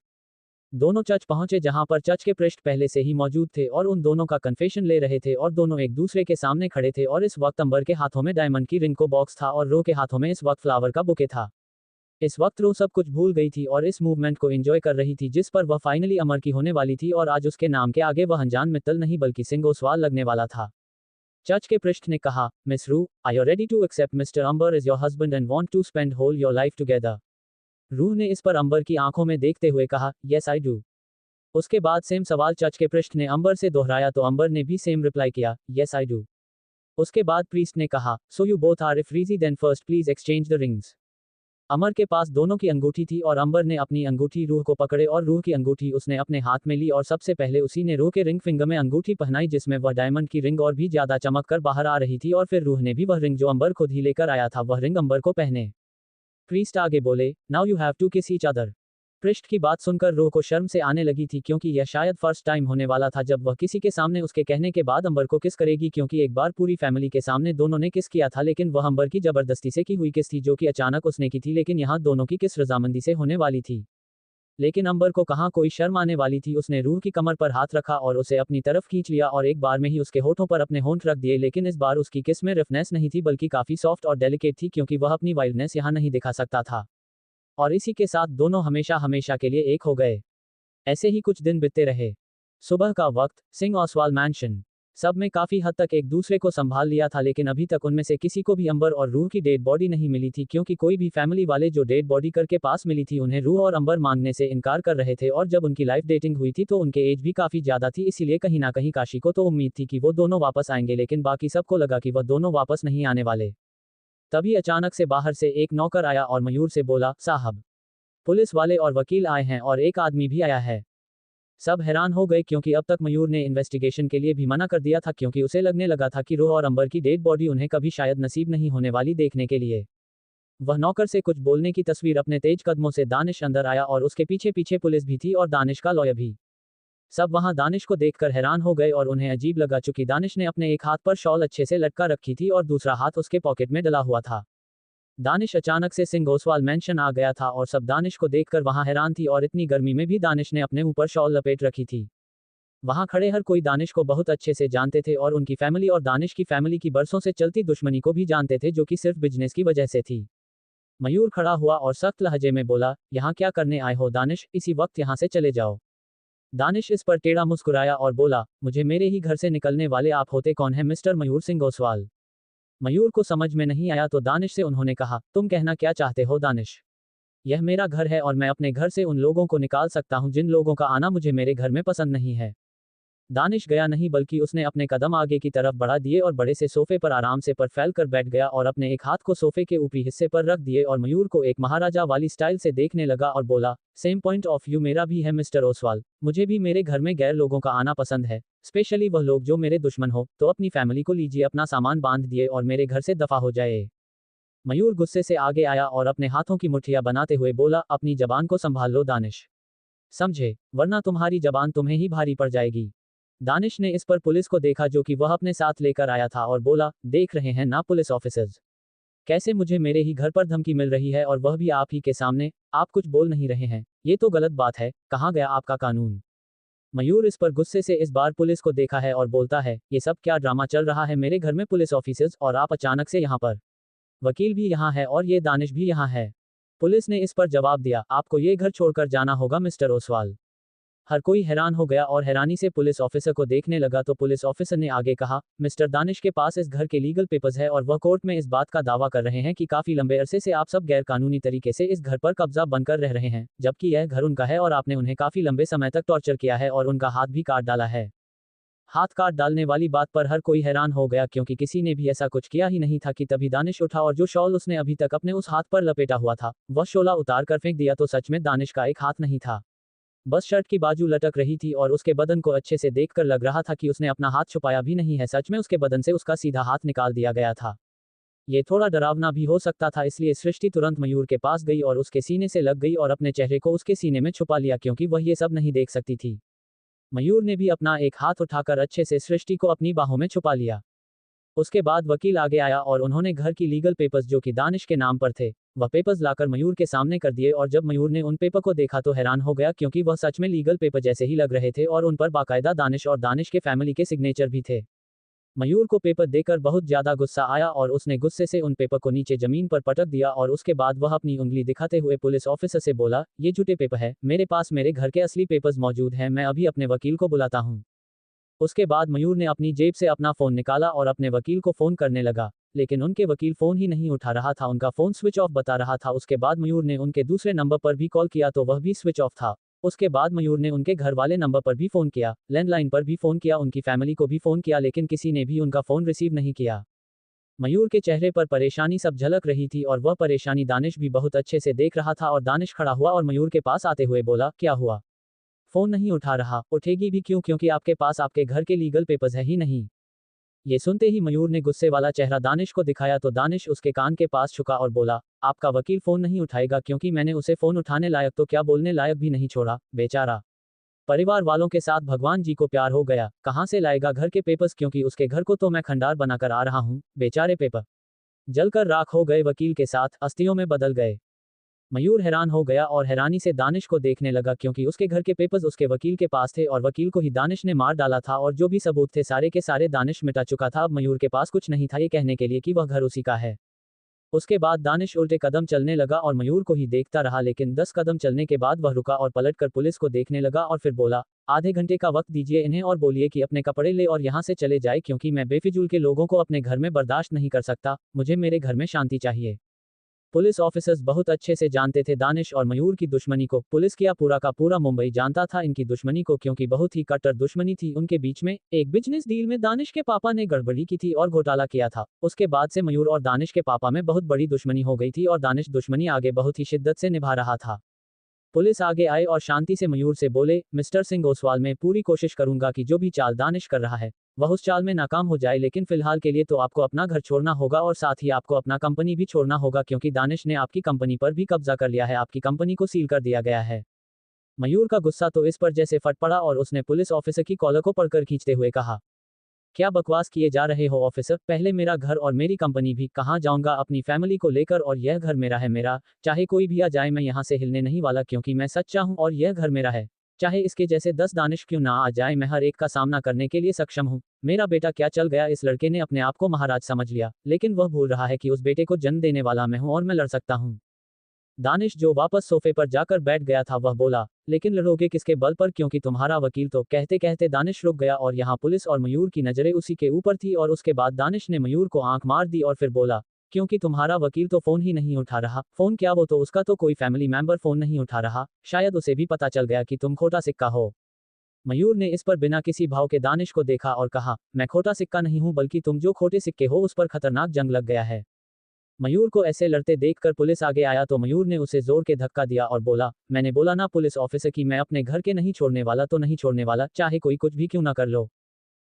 दोनों चर्च पहुंचे जहां पर चर्च के पृष्ठ पहले से ही मौजूद थे और उन दोनों का कन्फेशन ले रहे थे और दोनों एक दूसरे के सामने खड़े थे और इस वक्त अंबर के हाथों में डायमंड की रिंग को बॉक्स था और रो के हाथों में इस वक्त फ्लावर का बुके था। इस वक्त रो सब कुछ भूल गई थी और इस मूवमेंट को एंजॉय कर रही थी जिस पर वह फाइनली अमर की होने वाली थी और आज उसके नाम के आगे वह अनजान मित्तल नहीं बल्कि सिंह ओसवाल लगने वाला था। चर्च के पृष्ठ ने कहा, Miss Rooh, are you ready to accept Mister Ambar is your husband and want to spend whole your life together. Rooh ने इस पर अंबर की आंखों में देखते हुए कहा, यस आई डू। उसके बाद सेम सवाल चर्च के पृष्ठ ने अंबर से दोहराया तो अंबर ने भी सेम रिप्लाई किया, यस आई डू। उसके बाद प्रीस्ट ने कहा, so you both are if freezy then first please exchange the rings. Amar के पास दोनों की अंगूठी थी और अंबर ने अपनी अंगूठी रूह को पकड़े और रूह की अंगूठी उसने अपने हाथ में ली और सबसे पहले उसी ने रूह के रिंग फिंगर में अंगूठी पहनाई जिसमें वह डायमंड की रिंग और भी ज्यादा चमक कर बाहर आ रही थी और फिर रूह ने भी वह रिंग जो अंबर खुद ही लेकर आया था वह रिंग अंबर को पहने। प्रीस्ट आगे बोले, now you have to kiss each other. पृष्ठ की बात सुनकर रूह को शर्म से आने लगी थी क्योंकि यह शायद फर्स्ट टाइम होने वाला था जब वह किसी के सामने उसके कहने के बाद अंबर को किस करेगी क्योंकि एक बार पूरी फैमिली के सामने दोनों ने किस किया था लेकिन वह अंबर की जबरदस्ती से की हुई किस थी जो कि अचानक उसने की थी लेकिन यहाँ दोनों की किस रजामंदी से होने वाली थी। लेकिन अंबर को कहाँ कोई शर्म आने वाली थी। उसने रूह की कमर पर हाथ रखा और उसे अपनी तरफ खींच लिया और एक बार में ही उसके होठों पर अपने होंठ रख दिए लेकिन इस बार उसकी किस में रफनेस नहीं थी बल्कि काफी सॉफ्ट और डेलिकेट थी क्योंकि वह अपनी वाइल्डनेस यहाँ नहीं दिखा सकता था। और इसी के साथ दोनों हमेशा हमेशा के लिए एक हो गए। ऐसे ही कुछ दिन बीतते रहे। सुबह का वक्त, सिंह ओसवाल मैंशन। सब में काफी हद तक एक दूसरे को संभाल लिया था लेकिन अभी तक उनमें से किसी को भी अंबर और रूह की डेड बॉडी नहीं मिली थी क्योंकि कोई भी फैमिली वाले जो डेड बॉडी करके पास मिली थी उन्हें रूह और अंबर मांगने से इनकार कर रहे थे और जब उनकी लाइफ डेटिंग हुई थी तो उनके एज भी काफी ज्यादा थी इसीलिए कहीं ना कहीं काशी को तो उम्मीद थी कि वो दोनों वापस आएंगे लेकिन बाकी सबको लगा कि वह दोनों वापस नहीं आने वाले। तभी अचानक से बाहर से एक नौकर आया और मयूर से बोला, साहब, पुलिस वाले और वकील आए हैं और एक आदमी भी आया है। सब हैरान हो गए क्योंकि अब तक मयूर ने इन्वेस्टिगेशन के लिए भी मना कर दिया था क्योंकि उसे लगने लगा था कि रूह और अंबर की डेड बॉडी उन्हें कभी शायद नसीब नहीं होने वाली देखने के लिए। वह नौकर से कुछ बोलने की तस्वीर अपने तेज कदमों से दानिश अंदर आया और उसके पीछे पीछे पुलिस भी थी और दानिश का लॉयर भी। सब वहां दानिश को देखकर हैरान हो गए और उन्हें अजीब लगा चूंकि दानिश ने अपने एक हाथ पर शॉल अच्छे से लटका रखी थी और दूसरा हाथ उसके पॉकेट में डला हुआ था। दानिश अचानक से सिंह ओसवाल मैंशन आ गया था और सब दानिश को देखकर वहां हैरान थी और इतनी गर्मी में भी दानिश ने अपने ऊपर शॉल लपेट रखी थी। वहां खड़े हर कोई दानिश को बहुत अच्छे से जानते थे और उनकी फैमिली और दानिश की फैमिली की बरसों से चलती दुश्मनी को भी जानते थे जो कि सिर्फ बिजनेस की वजह से थी। मयूर खड़ा हुआ और सख्त लहजे में बोला, यहाँ क्या करने आए हो दानिश, इसी वक्त यहाँ से चले जाओ। दानिश इस पर टेढ़ा मुस्कुराया और बोला, मुझे मेरे ही घर से निकलने वाले आप होते कौन है मिस्टर मयूर सिंह ओसवाल। मयूर को समझ में नहीं आया तो दानिश से उन्होंने कहा, तुम कहना क्या चाहते हो दानिश। यह मेरा घर है और मैं अपने घर से उन लोगों को निकाल सकता हूं जिन लोगों का आना मुझे मेरे घर में पसंद नहीं है। दानिश गया नहीं बल्कि उसने अपने कदम आगे की तरफ बढ़ा दिए और बड़े से सोफे पर आराम से पर फैल कर बैठ गया और अपने एक हाथ को सोफे के ऊपरी हिस्से पर रख दिए और मयूर को एक महाराजा वाली स्टाइल से देखने लगा और बोला, सेम पॉइंट ऑफ व्यू मेरा भी है मिस्टर ओसवाल, मुझे भी मेरे घर में गैर लोगों का आना पसंद है, स्पेशली वह लोग जो मेरे दुश्मन हो, तो अपनी फैमिली को लीजिए, अपना सामान बांध दिए और मेरे घर से दफा हो जाए। मयूर गुस्से से आगे आया और अपने हाथों की मुठ्ठियां बनाते हुए बोला, अपनी जबान को संभाल लो दानिश, समझे, वरना तुम्हारी जबान तुम्हें ही भारी पड़ जाएगी। दानिश ने इस पर पुलिस को देखा जो कि वह अपने साथ लेकर आया था और बोला, देख रहे हैं ना पुलिस ऑफिसर्स, कैसे मुझे मेरे ही घर पर धमकी मिल रही है और वह भी आप ही के सामने, आप कुछ बोल नहीं रहे हैं, ये तो गलत बात है, कहाँ गया आपका कानून। मयूर इस पर गुस्से से इस बार पुलिस को देखा है और बोलता है, ये सब क्या ड्रामा चल रहा है, मेरे घर में पुलिस ऑफिसर्स और आप अचानक से यहाँ पर। वकील भी यहाँ है और ये दानिश भी यहाँ है। पुलिस ने इस पर जवाब दिया, आपको ये घर छोड़कर जाना होगा मिस्टर ओसवाल। हर कोई हैरान हो गया और हैरानी से पुलिस ऑफिसर को देखने लगा तो पुलिस ऑफिसर ने आगे कहा, मिस्टर दानिश के पास इस घर के लीगल पेपर्स है और वह कोर्ट में इस बात का दावा कर रहे हैं कि काफी लंबे अरसे से आप सब गैर कानूनी तरीके से इस घर पर कब्जा बनकर रह रहे हैं, जबकि यह घर उनका है और आपने उन्हें काफी लंबे समय तक टॉर्चर किया है और उनका हाथ भी काट डाला है। हाथ काट डालने वाली बात पर हर कोई हैरान हो गया क्योंकि किसी ने भी ऐसा कुछ किया ही नहीं था कि तभी दानिश उठा और जो शॉल उसने अभी तक अपने उस हाथ पर लपेटा हुआ था वह शोला उतार कर फेंक दिया तो सच में दानिश का एक हाथ नहीं था। बस शर्ट की बाजू लटक रही थी और उसके बदन को अच्छे से देखकर लग रहा था कि उसने अपना हाथ छुपाया भी नहीं है, सच में उसके बदन से उसका सीधा हाथ निकाल दिया गया था। ये थोड़ा डरावना भी हो सकता था, इसलिए सृष्टि तुरंत मयूर के पास गई और उसके सीने से लग गई और अपने चेहरे को उसके सीने में छुपा लिया क्योंकि वह ये सब नहीं देख सकती थी। मयूर ने भी अपना एक हाथ उठाकर अच्छे से सृष्टि को अपनी बाहों में छुपा लिया। उसके बाद वकील आगे आया और उन्होंने घर की लीगल पेपर्स जो कि दानिश के नाम पर थे वह पेपर्स लाकर मयूर के सामने कर दिए और जब मयूर ने उन पेपर को देखा तो हैरान हो गया क्योंकि वह सच में लीगल पेपर जैसे ही लग रहे थे और उन पर बाकायदा दानिश और दानिश के फैमिली के सिग्नेचर भी थे। मयूर को पेपर देकर बहुत ज्यादा गुस्सा आया और उसने गुस्से से उन पेपर को नीचे जमीन पर पटक दिया और उसके बाद वह अपनी उंगली दिखाते हुए पुलिस ऑफिसर से बोला, ये झूठे पेपर है, मेरे पास मेरे घर के असली पेपर्स मौजूद हैं, मैं अभी अपने वकील को बुलाता हूँ। उसके बाद मयूर ने अपनी जेब से अपना फोन निकाला और अपने वकील को फोन करने लगा, लेकिन उनके वकील फोन ही नहीं उठा रहा था, उनका फोन स्विच ऑफ बता रहा था। उसके बाद मयूर ने उनके दूसरे नंबर पर भी कॉल किया तो वह भी स्विच ऑफ था। उसके बाद मयूर ने उनके घर वाले नंबर पर भी फोन किया, लैंडलाइन पर भी फोन किया, उनकी फैमिली को भी फोन किया, लेकिन किसी ने भी उनका फोन रिसीव नहीं किया। मयूर के चेहरे पर परेशानी सब झलक रही थी और वह परेशानी दानिश भी बहुत अच्छे से देख रहा था और दानिश खड़ा हुआ और मयूर के पास आते हुए बोला, क्या हुआ, फोन नहीं उठा रहा, उठेगी भी क्यों, क्योंकि आपके पास आपके घर के लीगल पेपर्स है ही नहीं। ये सुनते ही मयूर ने गुस्से वाला चेहरा दानिश को दिखाया तो दानिश उसके कान के पास झुका और बोला, आपका वकील फोन नहीं उठाएगा क्योंकि मैंने उसे फोन उठाने लायक तो क्या बोलने लायक भी नहीं छोड़ा, बेचारा। परिवार वालों के साथ भगवान जी को प्यार हो गया, कहाँ से लाएगा घर के पेपर्स, क्योंकि उसके घर को तो मैं खंडार बनाकर आ रहा हूँ, बेचारे पेपर जलकर राख हो गए, वकील के साथ अस्थियों में बदल गए। मयूर हैरान हो गया और हैरानी से दानिश को देखने लगा क्योंकि उसके घर के पेपर्स उसके वकील के पास थे और वकील को ही दानिश ने मार डाला था और जो भी सबूत थे सारे के सारे दानिश मिटा चुका था। अब मयूर के पास कुछ नहीं था ये कहने के लिए कि वह घर उसी का है। उसके बाद दानिश उल्टे कदम चलने लगा और मयूर को ही देखता रहा, लेकिन 10 कदम चलने के बाद वह रुका और पलटकर पुलिस को देखने लगा और फिर बोला, आधे घंटे का वक्त दीजिए इन्हें और बोलिए कि अपने कपड़े ले और यहाँ से चले जाए क्योंकि मैं बेफिजूल के लोगों को अपने घर में बर्दाश्त नहीं कर सकता, मुझे मेरे घर में शांति चाहिए। पुलिस ऑफिसर्स बहुत अच्छे से जानते थे दानिश और मयूर की दुश्मनी को। पुलिस क्या पूरा का पूरा मुंबई जानता था इनकी दुश्मनी को क्योंकि बहुत ही कट्टर दुश्मनी थी उनके बीच में। एक बिजनेस डील में दानिश के पापा ने गड़बड़ी की थी और घोटाला किया था। उसके बाद से मयूर और दानिश के पापा में बहुत बड़ी दुश्मनी हो गई थी और दानिश दुश्मनी आगे बहुत ही शिद्दत से निभा रहा था। पुलिस आगे आए और शांति से मयूर से बोले, मिस्टर सिंह ओसवाल, मैं पूरी कोशिश करूंगा कि जो भी चाल दानिश कर रहा है वह उस चाल में नाकाम हो जाए, लेकिन फिलहाल के लिए तो आपको अपना घर छोड़ना होगा और साथ ही आपको अपना कंपनी भी छोड़ना होगा क्योंकि दानिश ने आपकी कंपनी पर भी कब्जा कर लिया है, आपकी कंपनी को सील कर दिया गया है। मयूर का गुस्सा तो इस पर जैसे फट पड़ा और उसने पुलिस ऑफिसर की कॉलर को पकड़कर खींचते हुए कहा, क्या बकवास किए जा रहे हो ऑफिसर, पहले मेरा घर और मेरी कंपनी भी, कहाँ जाऊंगा अपनी फैमिली को लेकर, और यह घर मेरा है, मेरा, चाहे कोई भी आ जाए मैं यहाँ से हिलने नहीं वाला क्योंकि मैं सच्चा हूँ और यह घर मेरा है। चाहे इसके जैसे 10 दानिश क्यों ना आ जाए, मैं हर एक का सामना करने के लिए सक्षम हूँ। मेरा बेटा क्या चल गया, इस लड़के ने अपने आप को महाराज समझ लिया, लेकिन वह भूल रहा है कि उस बेटे को जन्म देने वाला मैं हूँ और मैं लड़ सकता हूँ। दानिश जो वापस सोफे पर जाकर बैठ गया था वह बोला, लेकिन लड़ोगे किसके बल पर, क्योंकि तुम्हारा वकील तो, कहते कहते दानिश रुक गया और यहाँ पुलिस और मयूर की नजरें उसी के ऊपर थी और उसके बाद दानिश ने मयूर को आंख मार दी और फिर बोला, क्योंकि तुम्हारा वकील तो फोन ही नहीं उठा रहा। फोन क्या, वो तो उसका तो कोई फैमिली मेंबर फोन नहीं उठा रहा, शायद उसे भी पता चल गया कि तुम खोटा सिक्का हो। मयूर ने इस पर बिना किसी भाव के दानिश को देखा और कहा, मैं खोटा सिक्का नहीं हूं, बल्कि तुम जो खोटे सिक्के हो उस पर खतरनाक जंग लग गया है। मयूर को ऐसे लड़ते देखकर पुलिस आगे आया तो मयूर ने उसे जोर के धक्का दिया और बोला, मैंने बोला ना पुलिस ऑफिसर कि मैं अपने घर के नहीं छोड़ने वाला तो नहीं छोड़ने वाला, चाहे कोई कुछ भी क्यों ना कर लो।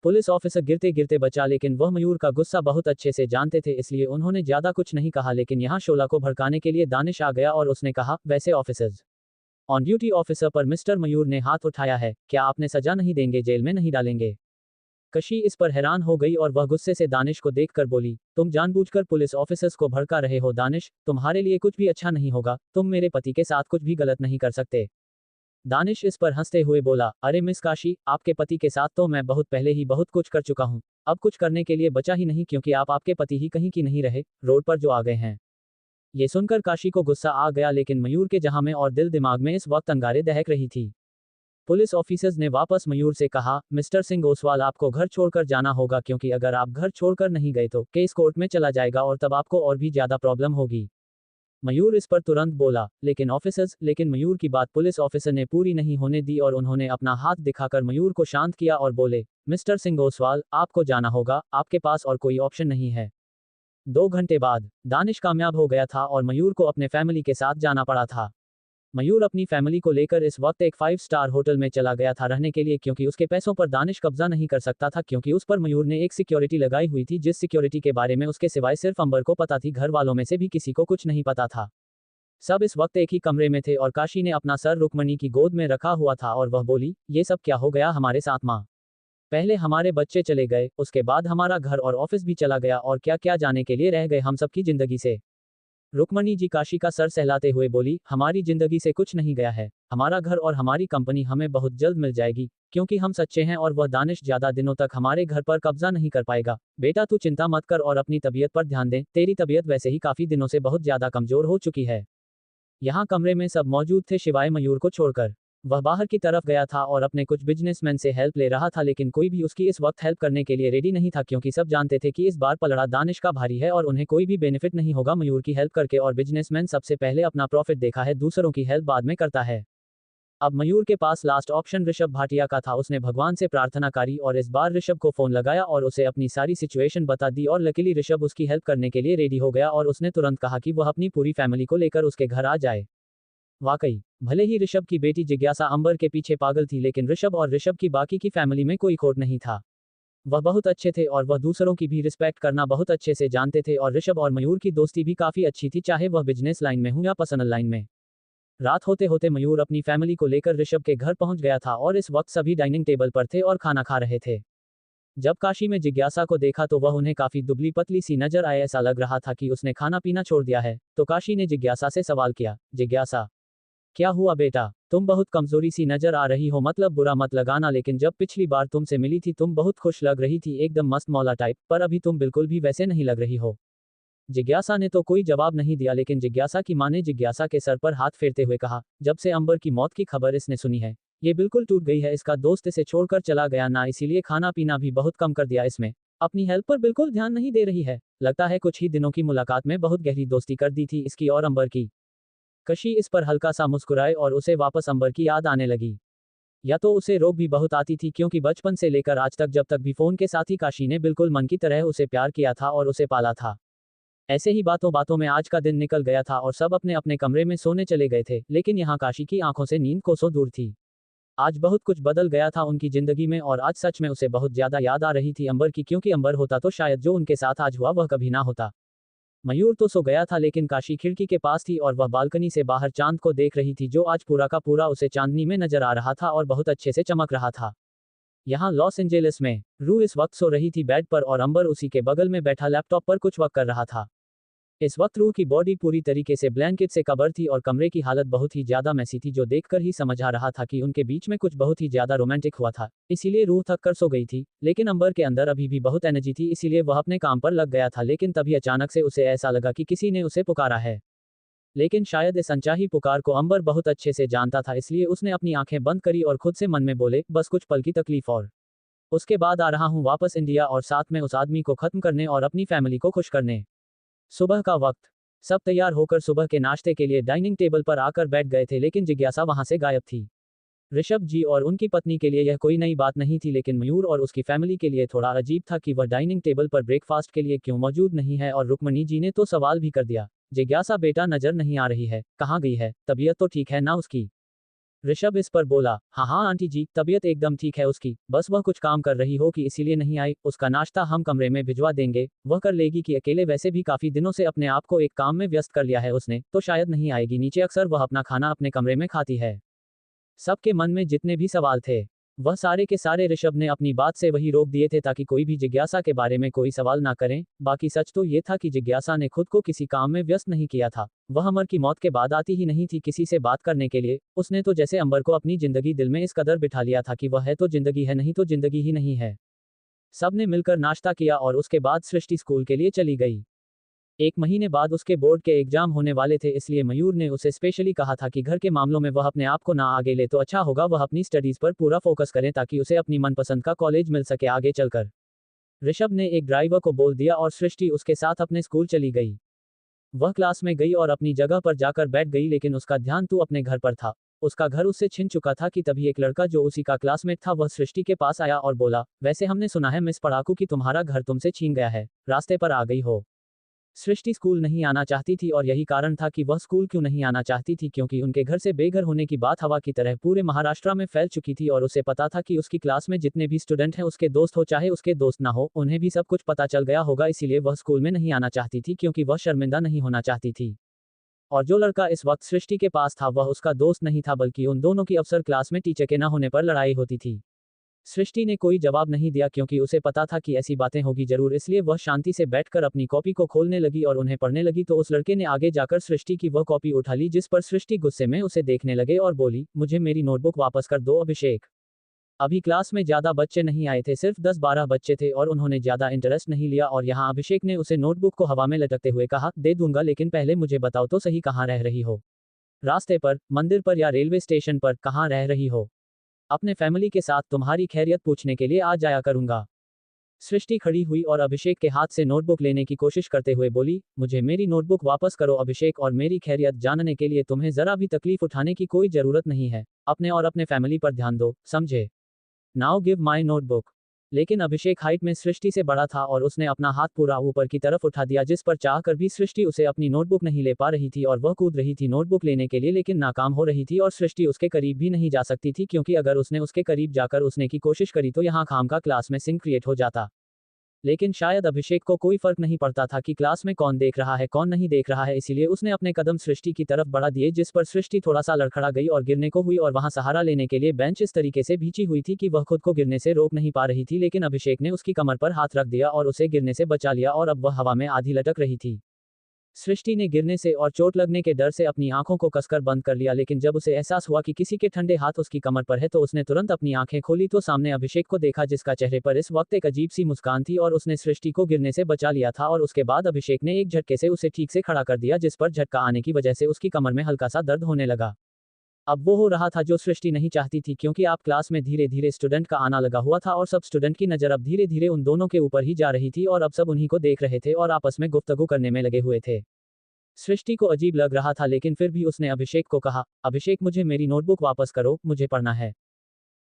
पुलिस ऑफिसर गिरते गिरते बचा, लेकिन वह मयूर का गुस्सा बहुत अच्छे से जानते थे इसलिए उन्होंने ज्यादा कुछ नहीं कहा, लेकिन यहाँ शोला को भड़काने के लिए दानिश आ गया और उसने कहा, वैसे ऑफिसर्स ऑन ड्यूटी ऑफिसर पर मिस्टर मयूर ने हाथ उठाया है, क्या आपने सजा नहीं देंगे, जेल में नहीं डालेंगे? कशी इस पर हैरान हो गई और वह गुस्से से दानिश को देखकर बोली, तुम जानबूझकर पुलिस ऑफिसर्स को भड़का रहे हो दानिश, तुम्हारे लिए कुछ भी अच्छा नहीं होगा, तुम मेरे पति के साथ कुछ भी गलत नहीं कर सकते। दानिश इस पर हंसते हुए बोला, अरे मिस काशी, आपके पति के साथ तो मैं बहुत पहले ही बहुत कुछ कर चुका हूँ। अब कुछ करने के लिए बचा ही नहीं क्योंकि आप आपके पति ही कहीं की नहीं रहे, रोड पर जो आ गए हैं। ये सुनकर काशी को गुस्सा आ गया लेकिन मयूर के जहां में और दिल दिमाग में इस वक्त अंगारे दहक रही थी। पुलिस ऑफिसर्स ने वापस मयूर से कहा, मिस्टर सिंह ओसवाल आपको घर छोड़कर जाना होगा क्योंकि अगर आप घर छोड़कर नहीं गए तो केस कोर्ट में चला जाएगा और तब आपको और भी ज्यादा प्रॉब्लम होगी। मयूर इस पर तुरंत बोला, लेकिन मयूर की बात पुलिस ऑफिसर ने पूरी नहीं होने दी और उन्होंने अपना हाथ दिखाकर मयूर को शांत किया और बोले, मिस्टर सिंह ओसवाल, आपको जाना होगा, आपके पास और कोई ऑप्शन नहीं है। 2 घंटे बाद दानिश कामयाब हो गया था और मयूर को अपने फैमिली के साथ जाना पड़ा था। मयूर अपनी फैमिली को लेकर इस वक्त एक 5 स्टार होटल में चला गया था रहने के लिए क्योंकि उसके पैसों पर दानिश कब्जा नहीं कर सकता था क्योंकि उस पर मयूर ने एक सिक्योरिटी लगाई हुई थी जिस सिक्योरिटी के बारे में उसके सिवाय सिर्फ अंबर को पता थी, घर वालों में से भी किसी को कुछ नहीं पता था। सब इस वक्त एक ही कमरे में थे और काशी ने अपना सर रुक्मणी की गोद में रखा हुआ था और वह बोली, ये सब क्या हो गया हमारे साथ माँ? पहले हमारे बच्चे चले गए, उसके बाद हमारा घर और ऑफिस भी चला गया और क्या क्या जाने के लिए रह गए हम सबकी जिंदगी से। रुक्मणी जी काशी का सर सहलाते हुए बोली, हमारी जिंदगी से कुछ नहीं गया है, हमारा घर और हमारी कंपनी हमें बहुत जल्द मिल जाएगी क्योंकि हम सच्चे हैं और वह दानिश ज्यादा दिनों तक हमारे घर पर कब्जा नहीं कर पाएगा। बेटा तू चिंता मत कर और अपनी तबीयत पर ध्यान दे, तेरी तबीयत वैसे ही काफी दिनों से बहुत ज्यादा कमजोर हो चुकी है। यहाँ कमरे में सब मौजूद थे शिवाय मयूर को छोड़कर। वह बाहर की तरफ गया था और अपने कुछ बिजनेसमैन से हेल्प ले रहा था लेकिन कोई भी उसकी इस वक्त हेल्प करने के लिए रेडी नहीं था क्योंकि सब जानते थे कि इस बार पलड़ा दानिश का भारी है और उन्हें कोई भी बेनिफिट नहीं होगा मयूर की हेल्प करके और बिजनेसमैन सबसे पहले अपना प्रॉफिट देखा है, दूसरों की हेल्प बाद में करता है। अब मयूर के पास लास्ट ऑप्शन ऋषभ भाटिया का था। उसने भगवान से प्रार्थना करी और इस बार ऋषभ को फोन लगाया और उसे अपनी सारी सिचुएशन बता दी और लकीली ऋषभ उसकी हेल्प करने के लिए रेडी हो गया और उसने तुरंत कहा कि वह अपनी पूरी फैमिली को लेकर उसके घर आ जाए। वाकई भले ही ऋषभ की बेटी जिज्ञासा अंबर के पीछे पागल थी लेकिन ऋषभ और ऋषभ की बाकी की फैमिली में कोई खोट नहीं था। वह बहुत अच्छे थे और वह दूसरों की भी रिस्पेक्ट करना बहुत अच्छे से जानते थे और ऋषभ और मयूर की दोस्ती भी काफी अच्छी थी, चाहे वह बिजनेस लाइन में हो या पर्सनल लाइन में। रात होते होते मयूर अपनी फैमिली को लेकर ऋषभ के घर पहुंच गया था और इस वक्त सभी डाइनिंग टेबल पर थे और खाना खा रहे थे। जब काशी में जिज्ञासा को देखा तो वह उन्हें काफी दुबली पतली सी नजर आए, ऐसा लग रहा था कि उसने खाना पीना छोड़ दिया है। तो काशी ने जिज्ञासा से सवाल किया, जिज्ञासा क्या हुआ बेटा, तुम बहुत कमजोरी सी नजर आ रही हो, मतलब बुरा मत लगाना लेकिन जब पिछली बार तुमसे मिली थी तुम बहुत खुश लग रही थी, एकदम मस्त मौला टाइप, पर अभी तुम बिल्कुल भी वैसे नहीं लग रही हो। जिज्ञासा ने तो कोई जवाब नहीं दिया लेकिन जिज्ञासा की मां ने जिज्ञासा के सर पर हाथ फेरते हुए कहा, जब से अंबर की मौत की खबर इसने सुनी है ये बिल्कुल टूट गई है, इसका दोस्त इसे छोड़कर चला गया ना, इसीलिए खाना पीना भी बहुत कम कर दिया इसमें, अपनी हेल्थ पर बिल्कुल ध्यान नहीं दे रही है। लगता है कुछ ही दिनों की मुलाकात में बहुत गहरी दोस्ती कर दी थी इसकी और अंबर की। कशी इस पर हल्का सा मुस्कुराए और उसे वापस अंबर की याद आने लगी। या तो उसे रोक भी बहुत आती थी क्योंकि बचपन से लेकर आज तक जब तक भी फोन के साथ ही काशी ने बिल्कुल मन की तरह उसे प्यार किया था और उसे पाला था। ऐसे ही बातों बातों में आज का दिन निकल गया था और सब अपने अपने कमरे में सोने चले गए थे लेकिन यहाँ काशी की आंखों से नींद कोसों दूर थी। आज बहुत कुछ बदल गया था उनकी जिंदगी में और आज सच में उसे बहुत ज्यादा याद आ रही थी अंबर की, क्योंकि अंबर होता तो शायद जो उनके साथ आज हुआ वह कभी ना होता। मयूर तो सो गया था लेकिन काशी खिड़की के पास थी और वह बालकनी से बाहर चांद को देख रही थी जो आज पूरा का पूरा उसे चांदनी में नजर आ रहा था और बहुत अच्छे से चमक रहा था। यहाँ लॉस एंजेलिस में रू इस वक्त सो रही थी बेड पर और अंबर उसी के बगल में बैठा लैपटॉप पर कुछ वर्क कर रहा था। इस वक्त रू की बॉडी पूरी तरीके से ब्लैंकेट से कवर थी और कमरे की हालत बहुत ही ज्यादा मैसी थी जो देखकर ही समझ आ रहा था कि उनके बीच में कुछ बहुत ही ज्यादा रोमांटिक हुआ था, इसीलिए रूह थक कर सो गई थी। लेकिन अंबर के अंदर अभी भी बहुत एनर्जी थी इसीलिए वह अपने काम पर लग गया था लेकिन तभी अचानक से उसे ऐसा लगा कि किसी ने उसे पुकारा है। लेकिन शायद इस अनचाही पुकार को अंबर बहुत अच्छे से जानता था इसलिए उसने अपनी आंखें बंद करी और खुद से मन में बोले, बस कुछ पल की तकलीफ और उसके बाद आ रहा हूँ वापस इंडिया और साथ में उस आदमी को खत्म करने और अपनी फैमिली को खुश करने। सुबह का वक्त, सब तैयार होकर सुबह के नाश्ते के लिए डाइनिंग टेबल पर आकर बैठ गए थे लेकिन जिज्ञासा वहां से गायब थी। ऋषभ जी और उनकी पत्नी के लिए यह कोई नई बात नहीं थी लेकिन मयूर और उसकी फैमिली के लिए थोड़ा अजीब था कि वह डाइनिंग टेबल पर ब्रेकफास्ट के लिए क्यों मौजूद नहीं है। और रुक्मणी जी ने तो सवाल भी कर दिया, जिज्ञासा बेटा नजर नहीं आ रही है, कहाँ गई है, तबीयत तो ठीक है ना उसकी? ऋषभ इस पर बोला, हाँ हाँ आंटी जी, तबीयत एकदम ठीक है उसकी, बस वह कुछ काम कर रही हो कि इसीलिए नहीं आई, उसका नाश्ता हम कमरे में भिजवा देंगे, वह कर लेगी कि अकेले वैसे भी काफी दिनों से अपने आप को एक काम में व्यस्त कर लिया है उसने, तो शायद नहीं आएगी नीचे, अक्सर वह अपना खाना अपने कमरे में खाती है। सबके मन में जितने भी सवाल थे वह सारे के सारे ऋषभ ने अपनी बात से वही रोक दिए थे ताकि कोई भी जिज्ञासा के बारे में कोई सवाल ना करें। बाकी सच तो ये था कि जिज्ञासा ने खुद को किसी काम में व्यस्त नहीं किया था। वह अमर की मौत के बाद आती ही नहीं थी किसी से बात करने के लिए। उसने तो जैसे अंबर को अपनी जिंदगी दिल में इस कदर बिठा लिया था कि वह है तो जिंदगी है, नहीं तो जिंदगी ही नहीं है। सबने मिलकर नाश्ता किया और उसके बाद सृष्टि स्कूल के लिए चली गई। 1 महीने बाद उसके बोर्ड के एग्जाम होने वाले थे, इसलिए मयूर ने उसे स्पेशली कहा था कि घर के मामलों में वह अपने आप को ना आगे ले तो अच्छा होगा, वह अपनी स्टडीज पर पूरा फोकस करें ताकि उसे अपनी मनपसंद का कॉलेज मिल सके आगे चलकर। ऋषभ ने एक ड्राइवर को बोल दिया और सृष्टि उसके साथ अपने स्कूल चली गई। वह क्लास में गई और अपनी जगह पर जाकर बैठ गई, लेकिन उसका ध्यान तो अपने घर पर था। उसका घर उससे छिन चुका था कि तभी एक लड़का जो उसी का क्लासमेट था वह सृष्टि के पास आया और बोला, वैसे हमने सुना है मिस पढ़ाकू कि तुम्हारा घर तुमसे छीन गया है, रास्ते पर आ गई हो। सृष्टि स्कूल नहीं आना चाहती थी और यही कारण था कि वह स्कूल क्यों नहीं आना चाहती थी, क्योंकि उनके घर से बेघर होने की बात हवा की तरह पूरे महाराष्ट्र में फैल चुकी थी और उसे पता था कि उसकी क्लास में जितने भी स्टूडेंट हैं उसके दोस्त हो चाहे उसके दोस्त ना हो, उन्हें भी सब कुछ पता चल गया होगा। इसीलिए वह स्कूल में नहीं आना चाहती थी क्योंकि वह शर्मिंदा नहीं होना चाहती थी। और जो लड़का इस वक्त सृष्टि के पास था वह उसका दोस्त नहीं था, बल्कि उन दोनों की अक्सर क्लास में टीचर के न होने पर लड़ाई होती थी। सृष्टि ने कोई जवाब नहीं दिया क्योंकि उसे पता था कि ऐसी बातें होगी जरूर, इसलिए वह शांति से बैठकर अपनी कॉपी को खोलने लगी और उन्हें पढ़ने लगी। तो उस लड़के ने आगे जाकर सृष्टि की वह कॉपी उठा ली, जिस पर सृष्टि गुस्से में उसे देखने लगे और बोली, मुझे मेरी नोटबुक वापस कर दो अभिषेक। अभी क्लास में ज्यादा बच्चे नहीं आए थे, सिर्फ 10-12 बच्चे थे और उन्होंने ज्यादा इंटरेस्ट नहीं लिया। और यहाँ अभिषेक ने उसे नोटबुक को हवा में लटकते हुए कहा, दे दूंगा, लेकिन पहले मुझे बताओ तो सही कहाँ रह रही हो? रास्ते पर, मंदिर पर या रेलवे स्टेशन पर, कहाँ रह रही हो? अपने फैमिली के साथ तुम्हारी खैरियत पूछने के लिए आ जाया करूंगा। सृष्टि खड़ी हुई और अभिषेक के हाथ से नोटबुक लेने की कोशिश करते हुए बोली, मुझे मेरी नोटबुक वापस करो अभिषेक, और मेरी खैरियत जानने के लिए तुम्हें जरा भी तकलीफ उठाने की कोई जरूरत नहीं है। अपने और अपने फैमिली पर ध्यान दो, समझे? Now give my notebook. लेकिन अभिषेक हाइट में सृष्टि से बड़ा था और उसने अपना हाथ पूरा ऊपर की तरफ उठा दिया, जिस पर चाहकर भी सृष्टि उसे अपनी नोटबुक नहीं ले पा रही थी और वह कूद रही थी नोटबुक लेने के लिए, लेकिन नाकाम हो रही थी और सृष्टि उसके करीब भी नहीं जा सकती थी, क्योंकि अगर उसने उसके करीब जाकर उसने की कोशिश करी तो यहाँ खामखा क्लास में सीन क्रिएट हो जाता। लेकिन शायद अभिषेक को कोई फर्क नहीं पड़ता था कि क्लास में कौन देख रहा है कौन नहीं देख रहा है, इसीलिए उसने अपने कदम सृष्टि की तरफ बढ़ा दिए, जिस पर सृष्टि थोड़ा सा लड़खड़ा गई और गिरने को हुई और वहां सहारा लेने के लिए बेंच इस तरीके से भींची हुई थी कि वह खुद को गिरने से रोक नहीं पा रही थी। लेकिन अभिषेक ने उसकी कमर पर हाथ रख दिया और उसे गिरने से बचा लिया और अब वह हवा में आधी लटक रही थी। सृष्टि ने गिरने से और चोट लगने के डर से अपनी आंखों को कसकर बंद कर लिया, लेकिन जब उसे एहसास हुआ कि किसी के ठंडे हाथ उसकी कमर पर है तो उसने तुरंत अपनी आंखें खोली तो सामने अभिषेक को देखा, जिसका चेहरे पर इस वक्त एक अजीब सी मुस्कान थी और उसने सृष्टि को गिरने से बचा लिया था। और उसके बाद अभिषेक ने एक झटके से उसे ठीक से खड़ा कर दिया, जिस पर झटका आने की वजह से उसकी कमर में हल्का सा दर्द होने लगा। अब वो हो रहा था जो सृष्टि नहीं चाहती थी, क्योंकि आप क्लास में धीरे धीरे स्टूडेंट का आना लगा हुआ था और सब स्टूडेंट की नजर अब धीरे धीरे उन दोनों के ऊपर ही जा रही थी और अब सब उन्हीं को देख रहे थे और आपस में गुफ्तगू करने में लगे हुए थे। सृष्टि को अजीब लग रहा था, लेकिन फिर भी उसने अभिषेक को कहा, अभिषेक मुझे मेरी नोटबुक वापस करो, मुझे पढ़ना है।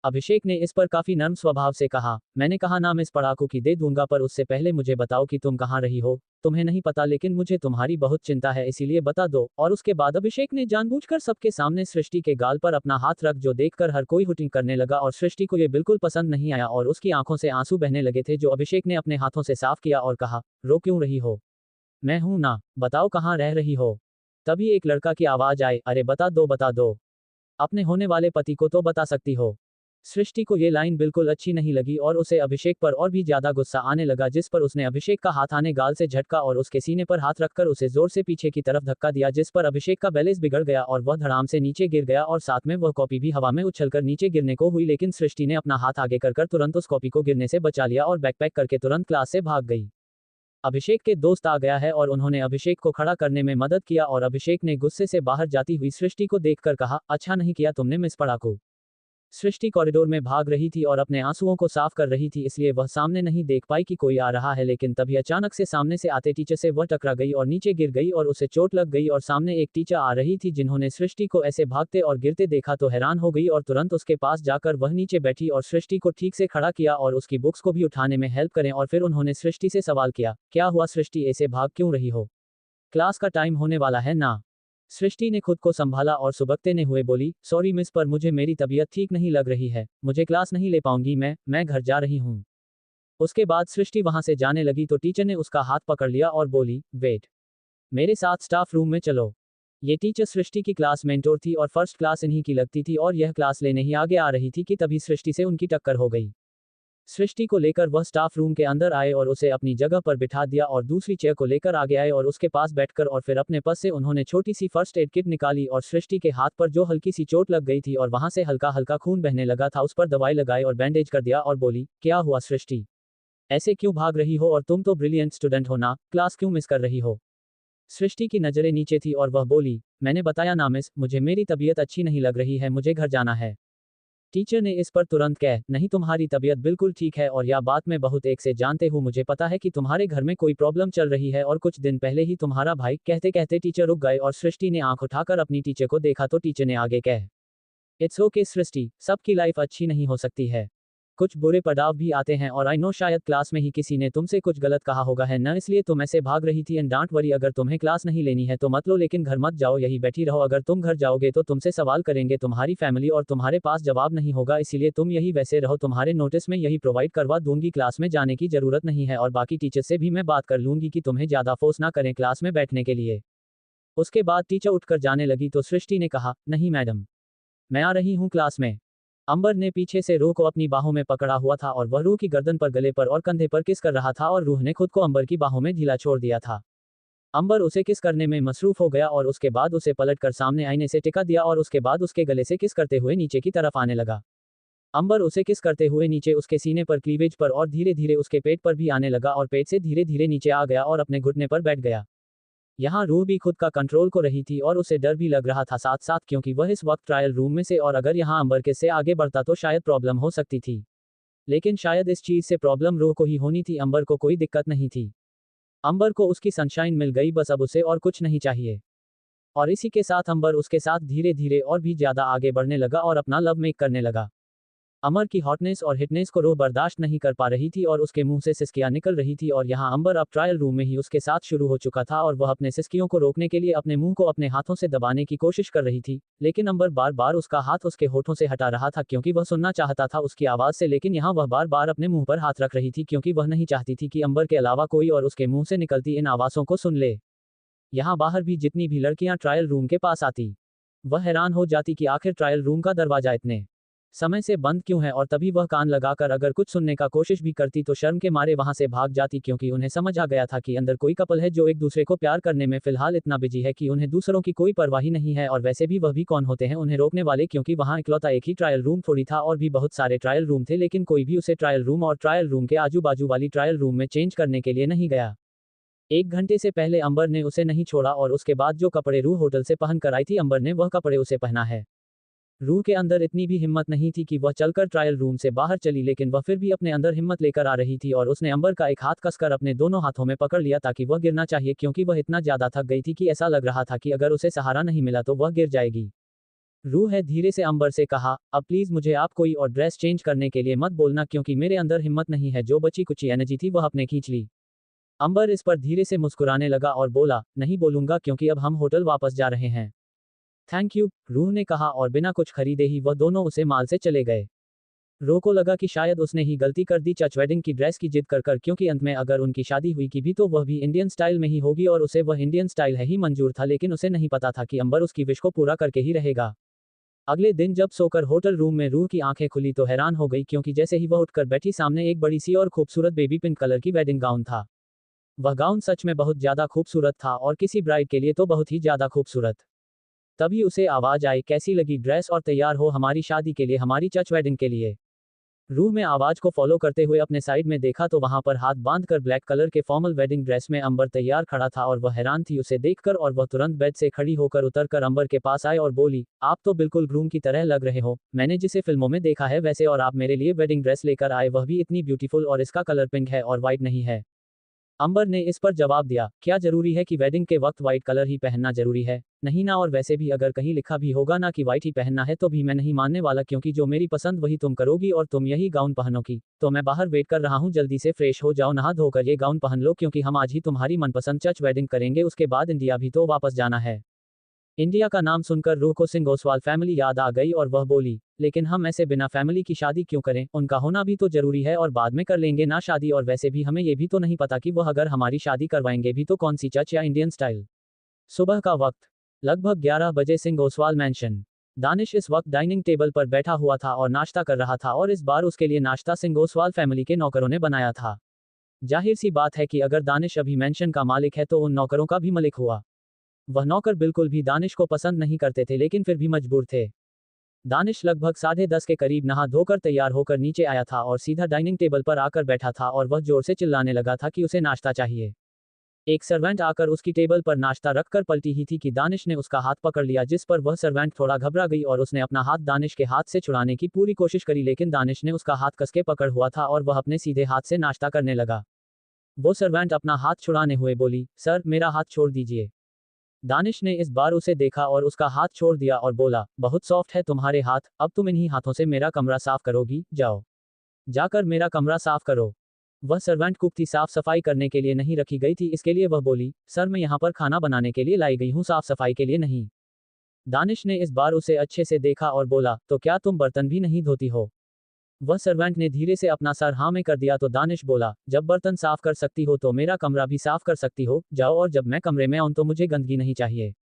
अभिषेक ने इस पर काफी नर्म स्वभाव से कहा, मैंने कहा ना मिस पढ़ाकू की दे दूंगा, पर उससे पहले मुझे बताओ कि तुम कहाँ रही हो? तुम्हें नहीं पता, लेकिन मुझे तुम्हारी बहुत चिंता है, इसीलिए बता दो। और उसके बाद अभिषेक ने जानबूझकर सबके सामने सृष्टि के गाल पर अपना हाथ रख, जो देखकर हर कोई हुटिंग करने लगा और सृष्टि को ये बिल्कुल पसंद नहीं आया और उसकी आंखों से आंसू बहने लगे थे, जो अभिषेक ने अपने हाथों से साफ किया और कहा, रो क्यों रही हो? मैं हूं ना, बताओ कहाँ रह रही हो? तभी एक लड़का की आवाज आई, अरे बता दो बता दो, अपने होने वाले पति को तो बता सकती हो। सृष्टि को ये लाइन बिल्कुल अच्छी नहीं लगी और उसे अभिषेक पर और भी ज्यादा गुस्सा आने लगा, जिस पर उसने अभिषेक का हाथ आने गाल से झटका और उसके सीने पर हाथ रखकर उसे जोर से पीछे की तरफ धक्का दिया, जिस पर अभिषेक का बैलेंस बिगड़ गया और वह धड़ाम से नीचे गिर गया और साथ में वह कॉपी भी हवा में उछलकर नीचे गिरने को हुई। लेकिन सृष्टि ने अपना हाथ आगे कर तुरंत उस कॉपी को गिरने से बचा लिया और बैकपैक करके तुरंत क्लास से भाग गई। अभिषेक के दोस्त आ गया है और उन्होंने अभिषेक को खड़ा करने में मदद किया और अभिषेक ने गुस्से से बाहर जाती हुई सृष्टि को देखकर कहा, अच्छा नहीं किया तुमने मिस पढ़ाकू। सृष्टि कॉरिडोर में भाग रही थी और अपने आंसुओं को साफ कर रही थी, इसलिए वह सामने नहीं देख पाई कि कोई आ रहा है, लेकिन तभी अचानक से सामने से आते टीचर से वह टकरा गई और नीचे गिर गई और उसे चोट लग गई। और सामने एक टीचर आ रही थी, जिन्होंने सृष्टि को ऐसे भागते और गिरते देखा तो हैरान हो गई और तुरंत उसके पास जाकर वह नीचे बैठी और सृष्टि को ठीक से खड़ा किया और उसकी बुक्स को भी उठाने में हेल्प करें। और फिर उन्होंने सृष्टि से सवाल किया, क्या हुआ सृष्टि, ऐसे भाग क्यों रही हो? क्लास का टाइम होने वाला है ना? सृष्टि ने खुद को संभाला और सुबकते हुए बोली, सॉरी मिस, पर मुझे मेरी तबीयत ठीक नहीं लग रही है, मुझे क्लास नहीं ले पाऊंगी, मैं घर जा रही हूँ। उसके बाद सृष्टि वहां से जाने लगी तो टीचर ने उसका हाथ पकड़ लिया और बोली, वेट, मेरे साथ स्टाफ रूम में चलो। ये टीचर सृष्टि की क्लास मेंटोर थी और फर्स्ट क्लास इन्हीं की लगती थी और यह क्लास लेने ही आगे आ रही थी कि तभी सृष्टि से उनकी टक्कर हो गई। सृष्टि को लेकर वह स्टाफ रूम के अंदर आए और उसे अपनी जगह पर बिठा दिया और दूसरी चेयर को लेकर आगे आए और उसके पास बैठकर और फिर अपने पर्स से उन्होंने छोटी सी फर्स्ट एड किट निकाली और सृष्टि के हाथ पर जो हल्की सी चोट लग गई थी और वहां से हल्का हल्का खून बहने लगा था उस पर दवाई लगाई और बैंडेज कर दिया और बोली, क्या हुआ सृष्टि? ऐसे क्यों भाग रही हो और तुम तो ब्रिलियंट स्टूडेंट हो ना, क्लास क्यों मिस कर रही हो? सृष्टि की नजरें नीचे थी और वह बोली, मैंने बताया ना मिस, मुझे मेरी तबीयत अच्छी नहीं लग रही है, मुझे घर जाना है। टीचर ने इस पर तुरंत कह, नहीं तुम्हारी तबीयत बिल्कुल ठीक है और यह बात मैं बहुत एक से जानते हूँ, मुझे पता है कि तुम्हारे घर में कोई प्रॉब्लम चल रही है और कुछ दिन पहले ही तुम्हारा भाई। कहते कहते टीचर रुक गए और सृष्टि ने आंख उठाकर अपनी टीचर को देखा तो टीचर ने आगे कह, इट्स ओके सृष्टि, सबकी लाइफ अच्छी नहीं हो सकती है, कुछ बुरे पड़ाव भी आते हैं और आई नो शायद क्लास में ही किसी ने तुमसे कुछ गलत कहा होगा है न, इसलिए तुम ऐसे भाग रही थी। एंड डोंट वरी, अगर तुम्हें क्लास नहीं लेनी है तो मत लो, लेकिन घर मत जाओ, यही बैठी रहो, अगर तुम घर जाओगे तो तुमसे सवाल करेंगे तुम्हारी फैमिली और तुम्हारे पास जवाब नहीं होगा, इसीलिए तुम यही वैसे रहो, तुम्हारे नोटिस में यही प्रोवाइड करवा दूंगी, क्लास में जाने की जरूरत नहीं है और बाकी टीचर से भी मैं बात कर लूंगी कि तुम्हें ज्यादा फोर्स ना करें क्लास में बैठने के लिए। उसके बाद टीचर उठकर जाने लगी तो सृष्टि ने कहा, नहीं मैडम, मैं आ रही हूँ क्लास में। अंबर ने पीछे से रूह को अपनी बाहों में पकड़ा हुआ था और वह रूह की गर्दन पर, गले पर और कंधे पर किस कर रहा था और रूह ने खुद को अंबर की बाहों में ढीला छोड़ दिया था। अंबर उसे किस करने में मसरूफ हो गया और उसके बाद उसे पलटकर सामने आईने से टिका दिया और उसके बाद उसके गले से किस करते हुए नीचे की तरफ आने लगा। अंबर उसे किस करते हुए नीचे उसके सीने पर, क्लीवेज पर और धीरे धीरे उसके पेट पर भी आने लगा और पेट से धीरे धीरे नीचे आ गया और अपने घुटने पर बैठ गया। यहाँ रूह भी खुद का कंट्रोल को रही थी और उसे डर भी लग रहा था साथ साथ, क्योंकि वह इस वक्त ट्रायल रूम में से और अगर यहाँ अंबर के से आगे बढ़ता तो शायद प्रॉब्लम हो सकती थी। लेकिन शायद इस चीज से प्रॉब्लम रूह को ही होनी थी, अंबर को कोई दिक्कत नहीं थी। अंबर को उसकी सनशाइन मिल गई, बस अब उसे और कुछ नहीं चाहिए। और इसी के साथ अंबर उसके साथ धीरे धीरे और भी ज्यादा आगे बढ़ने लगा और अपना लव मेक करने लगा। अमर की हॉटनेस और हिटनेस को रूह बर्दाश्त नहीं कर पा रही थी और उसके मुंह से सिसकियां निकल रही थी और यहाँ अंबर अब ट्रायल रूम में ही उसके साथ शुरू हो चुका था और वह अपने सिसकियों को रोकने के लिए अपने मुंह को अपने हाथों से दबाने की कोशिश कर रही थी, लेकिन अंबर बार बार उसका हाथ उसके होठों से हटा रहा था क्योंकि वह सुनना चाहता था उसकी आवाज से, लेकिन यहाँ वह बार बार अपने मुंह पर हाथ रख रही थी क्योंकि वह नहीं चाहती थी कि अंबर के अलावा कोई और उसके मुंह से निकलती इन आवाज़ों को सुन ले। यहाँ बाहर भी जितनी भी लड़कियां ट्रायल रूम के पास आती, वह हैरान हो जाती कि आखिर ट्रायल रूम का दरवाजा इतने समय से बंद क्यों है, और तभी वह कान लगाकर अगर कुछ सुनने का कोशिश भी करती तो शर्म के मारे वहां से भाग जाती, क्योंकि उन्हें समझ आ गया था कि अंदर कोई कपल है जो एक दूसरे को प्यार करने में फिलहाल इतना बिजी है कि उन्हें दूसरों की कोई परवाह नहीं है, और वैसे भी वह भी कौन होते हैं उन्हें रोकने वाले, क्योंकि वहां इकलौता एक ही ट्रायल रूम थोड़ी था और भी बहुत सारे ट्रायल रूम थे, लेकिन कोई भी उसे ट्रायल रूम और ट्रायल रूम के आजू बाजू वाली ट्रायल रूम में चेंज करने के लिए नहीं गया। 1 घंटे से पहले अंबर ने उसे नहीं छोड़ा और उसके बाद जो कपड़े रूह होटल से पहन कर आई थी अंबर ने वह कपड़े उसे पहना है। रूह के अंदर इतनी भी हिम्मत नहीं थी कि वह चलकर ट्रायल रूम से बाहर चली, लेकिन वह फिर भी अपने अंदर हिम्मत लेकर आ रही थी और उसने अंबर का एक हाथ कसकर अपने दोनों हाथों में पकड़ लिया ताकि वह गिरना चाहिए, क्योंकि वह इतना ज्यादा थक गई थी कि ऐसा लग रहा था कि अगर उसे सहारा नहीं मिला तो वह गिर जाएगी। रूह है धीरे से अंबर से कहा, अब प्लीज मुझे आप कोई और ड्रेस चेंज करने के लिए मत बोलना, क्योंकि मेरे अंदर हिम्मत नहीं है। जो बची कुची एनर्जी थी वह अपने खींच ली। अंबर इस पर धीरे से मुस्कुराने लगा और बोला, नहीं बोलूंगा क्योंकि अब हम होटल वापस जा रहे हैं। थैंक यू, रूह ने कहा और बिना कुछ खरीदे ही वह दोनों उसे माल से चले गए। रूह को लगा कि शायद उसने ही गलती कर दी चर्च वेडिंग की ड्रेस की जिद कर, क्योंकि अंत में अगर उनकी शादी हुई की भी तो वह भी इंडियन स्टाइल में ही होगी और उसे वह इंडियन स्टाइल है ही मंजूर था, लेकिन उसे नहीं पता था कि अंबर उसकी विश को पूरा करके ही रहेगा। अगले दिन जब सोकर होटल रूम में रूह की आंखें खुली तो हैरान हो गई, क्योंकि जैसे ही वह उठकर बैठी सामने एक बड़ी सी और खूबसूरत बेबी पिंक कलर की वेडिंग गाउन था। वह गाउन सच में बहुत ज्यादा खूबसूरत था और किसी ब्राइड के लिए तो बहुत ही ज्यादा खूबसूरत। तभी उसे आवाज आई, कैसी लगी ड्रेस और तैयार हो हमारी शादी के लिए, हमारी चर्च वेडिंग के लिए। रूह में आवाज को फॉलो करते हुए अपने साइड में देखा तो वहां पर हाथ बांधकर ब्लैक कलर के फॉर्मल वेडिंग ड्रेस में अंबर तैयार खड़ा था और वह हैरान थी उसे देखकर, और वह तुरंत बेड से खड़ी होकर उतरकर अंबर के पास आए और बोली, आप तो बिल्कुल ग्रूम की तरह लग रहे हो, मैंने जिसे फिल्मों में देखा है वैसे, और आप मेरे लिए वेडिंग ड्रेस लेकर आए, वह भी इतनी ब्यूटीफुल, और इसका कलर पिंक है और व्हाइट नहीं है। अंबर ने इस पर जवाब दिया, क्या जरूरी है कि वेडिंग के वक्त व्हाइट कलर ही पहनना जरूरी है? नहीं ना, और वैसे भी अगर कहीं लिखा भी होगा ना कि व्हाइट ही पहनना है तो भी मैं नहीं मानने वाला, क्योंकि जो मेरी पसंद वही तुम करोगी और तुम यही गाउन पहनोगी। तो मैं बाहर वेट कर रहा हूँ, जल्दी से फ्रेश हो जाओ, नहा धोकर ये गाउन पहन लो, क्योंकि हम आज ही तुम्हारी मनपसंद चर्च वेडिंग करेंगे, उसके बाद इंडिया भी तो वापस जाना है। इंडिया का नाम सुनकर रूह को सिंह ओसवाल फैमिली याद आ गई और वह बोली, लेकिन हम ऐसे बिना फैमिली की शादी क्यों करें, उनका होना भी तो जरूरी है, और बाद में कर लेंगे ना शादी, और वैसे भी हमें ये भी तो नहीं पता कि वह अगर हमारी शादी करवाएंगे भी तो कौन सी चर्च या इंडियन स्टाइल। सुबह का वक्त लगभग 11 बजे सिंह ओसवाल मैंशन। दानिश इस वक्त डाइनिंग टेबल पर बैठा हुआ था और नाश्ता कर रहा था और इस बार उसके लिए नाश्ता सिंह ओसवाल फैमिली के नौकरों ने बनाया था। जाहिर सी बात है कि अगर दानिश अभी मैंशन का मालिक है तो उन नौकरों का भी मालिक हुआ। वह नौकर बिल्कुल भी दानिश को पसंद नहीं करते थे लेकिन फिर भी मजबूर थे। दानिश लगभग 10:30 के करीब नहा धोकर तैयार होकर नीचे आया था और सीधा डाइनिंग टेबल पर आकर बैठा था और वह जोर से चिल्लाने लगा था कि उसे नाश्ता चाहिए। एक सर्वेंट आकर उसकी टेबल पर नाश्ता रखकर पलटी ही थी कि दानिश ने उसका हाथ पकड़ लिया, जिस पर वह सर्वेंट थोड़ा घबरा गई और उसने अपना हाथ दानिश के हाथ से छुड़ाने की पूरी कोशिश करी, लेकिन दानिश ने उसका हाथ कसके पकड़ हुआ था और वह अपने सीधे हाथ से नाश्ता करने लगा। वो सर्वेंट अपना हाथ छुड़ाने हुए बोली, सर मेरा हाथ छोड़ दीजिए। दानिश ने इस बार उसे देखा और उसका हाथ छोड़ दिया और बोला, बहुत सॉफ्ट है तुम्हारे हाथ, अब तुम इन्हीं हाथों से मेरा कमरा साफ करोगी, जाओ जाकर मेरा कमरा साफ करो। वह सर्वेंट कुक थी, साफ सफाई करने के लिए नहीं रखी गई थी, इसके लिए वह बोली, सर मैं यहाँ पर खाना बनाने के लिए लाई गई हूँ, साफ सफाई के लिए नहीं। दानिश ने इस बार उसे अच्छे से देखा और बोला, तो क्या तुम बर्तन भी नहीं धोती हो? वह सर्वेंट ने धीरे से अपना सर हाँ में कर दिया तो दानिश बोला, जब बर्तन साफ कर सकती हो तो मेरा कमरा भी साफ कर सकती हो, जाओ, और जब मैं कमरे में आऊं तो मुझे गंदगी नहीं चाहिए।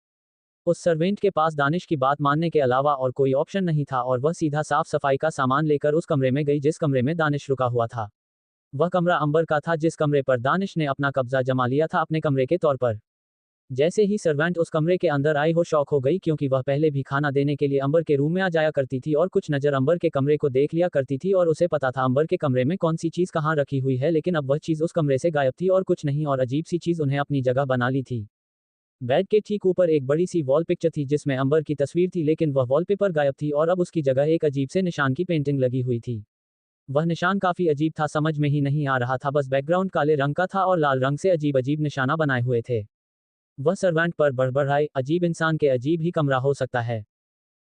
उस सर्वेंट के पास दानिश की बात मानने के अलावा और कोई ऑप्शन नहीं था और वह सीधा साफ सफाई का सामान लेकर उस कमरे में गई जिस कमरे में दानिश रुका हुआ था। वह कमरा अंबर का था, जिस कमरे पर दानिश ने अपना कब्जा जमा लिया था अपने कमरे के तौर पर। जैसे ही सर्वेंट उस कमरे के अंदर आई हो शौक हो गई, क्योंकि वह पहले भी खाना देने के लिए अंबर के रूम में आ जाया करती थी और कुछ नजर अंबर के कमरे को देख लिया करती थी और उसे पता था अंबर के कमरे में कौन सी चीज कहाँ रखी हुई है, लेकिन अब वह चीज उस कमरे से गायब थी और कुछ नहीं और अजीब सी चीज उन्हें अपनी जगह बना ली थी। बेड के ठीक ऊपर एक बड़ी सी वॉल पिक्चर थी जिसमें अंबर की तस्वीर थी, लेकिन वह वॉलपेपर गायब थी और अब उसकी जगह एक अजीब से निशान की पेंटिंग लगी हुई थी। वह निशान काफी अजीब था, समझ में ही नहीं आ रहा था, बस बैकग्राउंड काले रंग का था और लाल रंग से अजीब अजीब निशाना बनाए हुए थे। वह सर्वेंट पर बड़बड़ाई, अजीब इंसान के अजीब ही कमरा हो सकता है।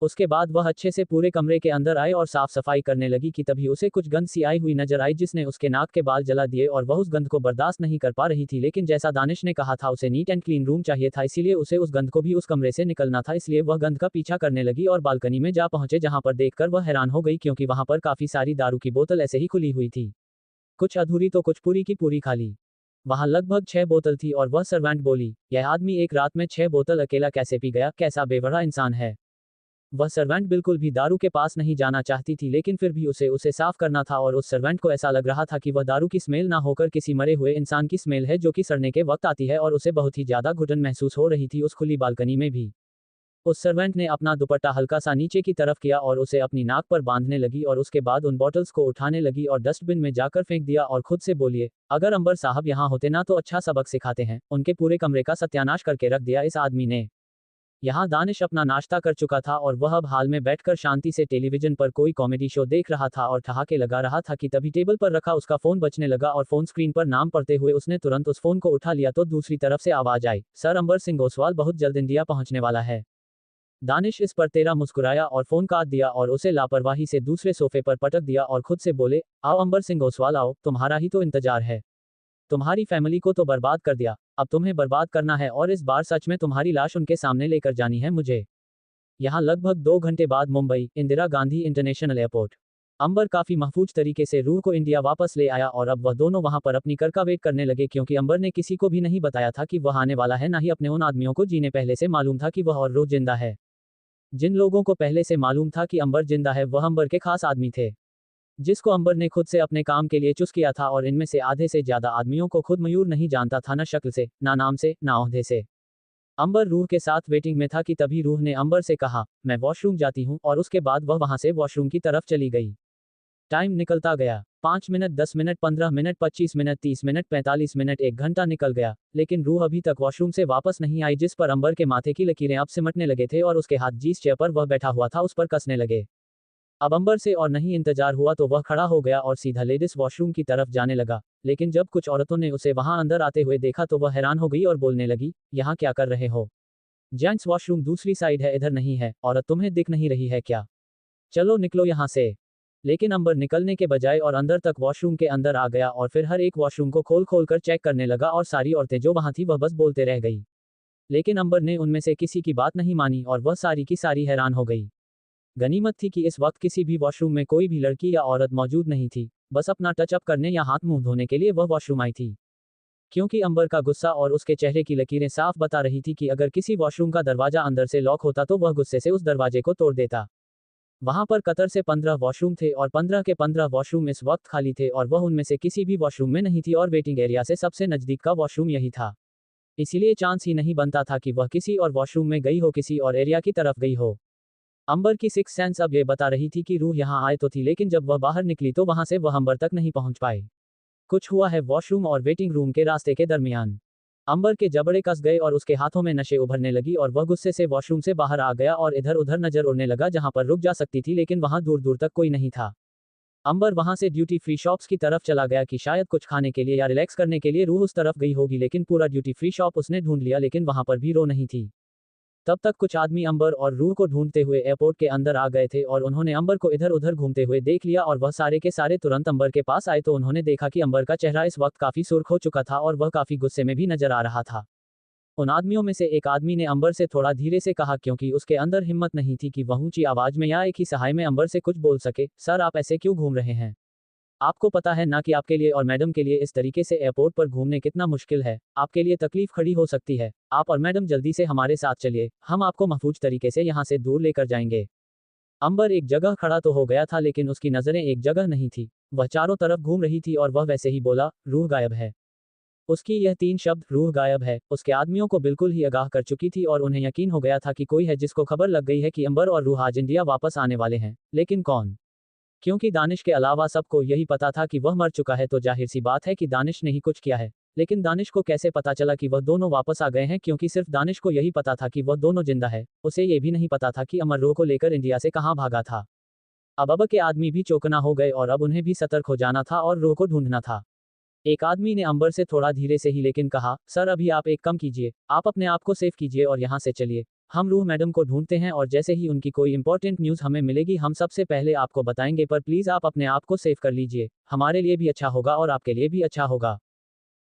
उसके बाद वह अच्छे से पूरे कमरे के अंदर आए और साफ सफाई करने लगी कि तभी उसे कुछ गंध सी आई हुई नजर आई जिसने उसके नाक के बाल जला दिए और वह उस गंध को बर्दाश्त नहीं कर पा रही थी, लेकिन जैसा दानिश ने कहा था उसे नीट एंड क्लीन रूम चाहिए था, इसीलिए उसे उस गंध को भी उस कमरे से निकलना था, इसलिए वह गंध का पीछा करने लगी और बालकनी में जा पहुंचे, जहां पर देखकर वह हैरान हो गई क्योंकि वहां पर काफी सारी दारू की बोतल ऐसे ही खुली हुई थी, कुछ अधूरी तो कुछ पूरी की पूरी खाली। वहां लगभग 6 बोतल थी और वह सर्वेंट बोली, यह आदमी एक रात में 6 बोतल अकेला कैसे पी गया, कैसा बेवड़ा इंसान है। वह सर्वेंट बिल्कुल भी दारू के पास नहीं जाना चाहती थी, लेकिन फिर भी उसे साफ करना था और उस सर्वेंट को ऐसा लग रहा था कि वह दारू की स्मेल ना होकर किसी मरे हुए इंसान की स्मेल है जो कि सड़ने के वक्त आती है, और उसे बहुत ही ज्यादा घुटन महसूस हो रही थी उस खुली बालकनी में भी। उस सर्वेंट ने अपना दुपट्टा हल्का सा नीचे की तरफ किया और उसे अपनी नाक पर बांधने लगी और उसके बाद उन बॉटल्स को उठाने लगी और डस्टबिन में जाकर फेंक दिया और खुद से बोलिए, अगर अंबर साहब यहाँ होते ना तो अच्छा सबक सिखाते हैं, उनके पूरे कमरे का सत्यानाश करके रख दिया इस आदमी ने। यहाँ दानिश अपना नाश्ता कर चुका था और वह अब हाल में बैठकर शांति से टेलीविजन पर कोई कॉमेडी शो देख रहा था और ठहाके लगा रहा था कि तभी टेबल पर रखा उसका फोन बजने लगा और फोन स्क्रीन पर नाम पढ़ते हुए उसने तुरंत उस फोन को उठा लिया तो दूसरी तरफ से आवाज आई, सर अंबर सिंह ओसवाल बहुत जल्द इंडिया पहुंचने वाला है। दानिश इस पर तेरा मुस्कुराया और फोन काट दिया और उसे लापरवाही से दूसरे सोफे पर पटक दिया और खुद से बोले, आओ अंबर सिंह ओसवाल आओ, तुम्हारा ही तो इंतजार है। तुम्हारी फैमिली को तो बर्बाद कर दिया, अब तुम्हें बर्बाद करना है और इस बार सच में तुम्हारी लाश उनके सामने लेकर जानी है मुझे। यहाँ लगभग 2 घंटे बाद मुंबई इंदिरा गांधी इंटरनेशनल एयरपोर्ट। अंबर काफी महफूज तरीके से रूह को इंडिया वापस ले आया और अब वह दोनों वहां पर अपनी कर का वेट करने लगे, क्योंकि अंबर ने किसी को भी नहीं बताया था कि वह आने वाला है, ना ही अपने उन आदमियों को जिन्हें पहले से मालूम था कि वह और रूह जिंदा है। जिन लोगों को पहले से मालूम था कि अंबर जिंदा है वह अंबर के खास आदमी थे, जिसको अंबर ने खुद से अपने काम के लिए चूज किया था, और इनमें से आधे से ज्यादा आदमियों को खुद मयूर नहीं जानता था, न शक्ल से, ना नाम से, ना ओहदे से। अंबर रूह के साथ वेटिंग में था कि तभी रूह ने अंबर से कहा, मैं वॉशरूम जाती हूँ, और उसके बाद वह वहां से वॉशरूम की तरफ चली गई। टाइम निकलता गया, 5 minute, 10 minute, 15 minute, 25 minute, 30 minute, 45 minute, 1 घंटा निकल गया, लेकिन रूह अभी तक वॉशरूम से वापस नहीं आई, जिस पर अंबर के माथे की लकीरें अब सिमटने लगे थे और उसके हाथ जिस चेयर पर वह बैठा हुआ था उस पर कसने लगे। अब अंबर से और नहीं इंतजार हुआ तो वह खड़ा हो गया और सीधा लेडीज वॉशरूम की तरफ जाने लगा, लेकिन जब कुछ औरतों ने उसे वहां अंदर आते हुए देखा तो वह हैरान हो गई और बोलने लगी, यहाँ क्या कर रहे हो? जेंट्स वॉशरूम दूसरी साइड है, इधर नहीं है, औरत तुम्हें दिख नहीं रही है क्या? चलो निकलो यहाँ से। लेकिन अंबर निकलने के बजाय और अंदर तक वॉशरूम के अंदर आ गया और फिर हर एक वॉशरूम को खोल खोल कर चेक करने लगा और सारी औरतें जो वहां थी वह बस बोलते रह गई, लेकिन अंबर ने उनमें से किसी की बात नहीं मानी और वह सारी की सारी हैरान हो गई। गनीमत थी कि इस वक्त किसी भी वॉशरूम में कोई भी लड़की या औरत मौजूद नहीं थी, बस अपना टचअप करने या हाथ मुंह धोने के लिए वह वॉशरूम आई थी। क्योंकि अंबर का गुस्सा और उसके चेहरे की लकीरें साफ बता रही थी कि अगर किसी वॉशरूम का दरवाजा अंदर से लॉक होता तो वह गुस्से से उस दरवाजे को तोड़ देता। वहां पर कतर से 15 वॉशरूम थे और 15 के 15 वॉशरूम इस वक्त खाली थे और वह उनमें से किसी भी वॉशरूम में नहीं थी और वेटिंग एरिया से सबसे नजदीक का वॉशरूम यही था। इसीलिए चांस ही नहीं बनता था कि वह किसी और वॉशरूम में गई हो, किसी और एरिया की तरफ गई हो। अंबर की सिक्स सेंस अब ये बता रही थी कि रूह यहाँ आए तो थी, लेकिन जब वह बाहर निकली तो वहां से वह अंबर तक नहीं पहुंच पाए। कुछ हुआ है वॉशरूम और वेटिंग रूम के रास्ते के दरमियान। अंबर के जबड़े कस गए और उसके हाथों में नशे उभरने लगी और वह गुस्से से वॉशरूम से बाहर आ गया और इधर उधर नजर उड़ने लगा जहां पर रुक जा सकती थी, लेकिन वहां दूर दूर तक कोई नहीं था। अंबर वहां से ड्यूटी फ्री शॉप्स की तरफ चला गया कि शायद कुछ खाने के लिए या रिलैक्स करने के लिए रूह उस तरफ गई होगी, लेकिन पूरा ड्यूटी फ्री शॉप उसने ढूंढ लिया लेकिन वहां पर भी रो नहीं थी। तब तक कुछ आदमी अंबर और रूह को ढूंढते हुए एयरपोर्ट के अंदर आ गए थे और उन्होंने अंबर को इधर उधर घूमते हुए देख लिया और वह सारे के सारे तुरंत अंबर के पास आए तो उन्होंने देखा कि अंबर का चेहरा इस वक्त काफी सुर्ख हो चुका था और वह काफी गुस्से में भी नजर आ रहा था। उन आदमियों में से एक आदमी ने अंबर से थोड़ा धीरे से कहा, क्योंकि उसके अंदर हिम्मत नहीं थी कि वह ऊंची आवाज में या एक ही सहाय में अंबर से कुछ बोल सके, सर आप ऐसे क्यों घूम रहे हैं? आपको पता है ना कि आपके लिए और मैडम के लिए इस तरीके से एयरपोर्ट पर घूमने कितना मुश्किल है। आपके लिए तकलीफ खड़ी हो सकती है। आप और मैडम जल्दी से हमारे साथ चलिए, हम आपको महफूज तरीके से यहाँ से दूर लेकर जाएंगे। अंबर एक जगह खड़ा तो हो गया था लेकिन उसकी नजरें एक जगह नहीं थी। वह चारों तरफ घूम रही थी और वह वैसे ही बोला, रूह गायब है। उसकी यह 3 शब्द, रूह गायब है, उसके आदमियों को बिल्कुल ही आगाह कर चुकी थी और उन्हें यकीन हो गया था कि कोई है जिसको खबर लग गई है कि अंबर और रूह आज इंडिया वापस आने वाले हैं। लेकिन कौन? क्योंकि दानिश के अलावा सबको यही पता था कि वह मर चुका है, तो जाहिर सी बात है कि दानिश ने ही कुछ किया है। लेकिन दानिश को कैसे पता चला कि वह दोनों वापस आ गए हैं? क्योंकि सिर्फ दानिश को यही पता था कि वह दोनों जिंदा है। उसे ये भी नहीं पता था कि अमर रूह को लेकर इंडिया से कहाँ भागा था। अब के आदमी भी चौकना हो गए और अब उन्हें भी सतर्क हो जाना था और रूह को ढूंढना था। एक आदमी ने अंबर से थोड़ा धीरे से ही लेकिन कहा, सर अभी आप एक कम कीजिए, आप अपने आप को सेफ कीजिए और यहाँ से चलिए। हम रूह मैडम को ढूंढते हैं और जैसे ही उनकी कोई इंपॉर्टेंट न्यूज़ हमें मिलेगी हम सबसे पहले आपको बताएंगे, पर प्लीज़ आप अपने आप को सेफ कर लीजिए, हमारे लिए भी अच्छा होगा और आपके लिए भी अच्छा होगा।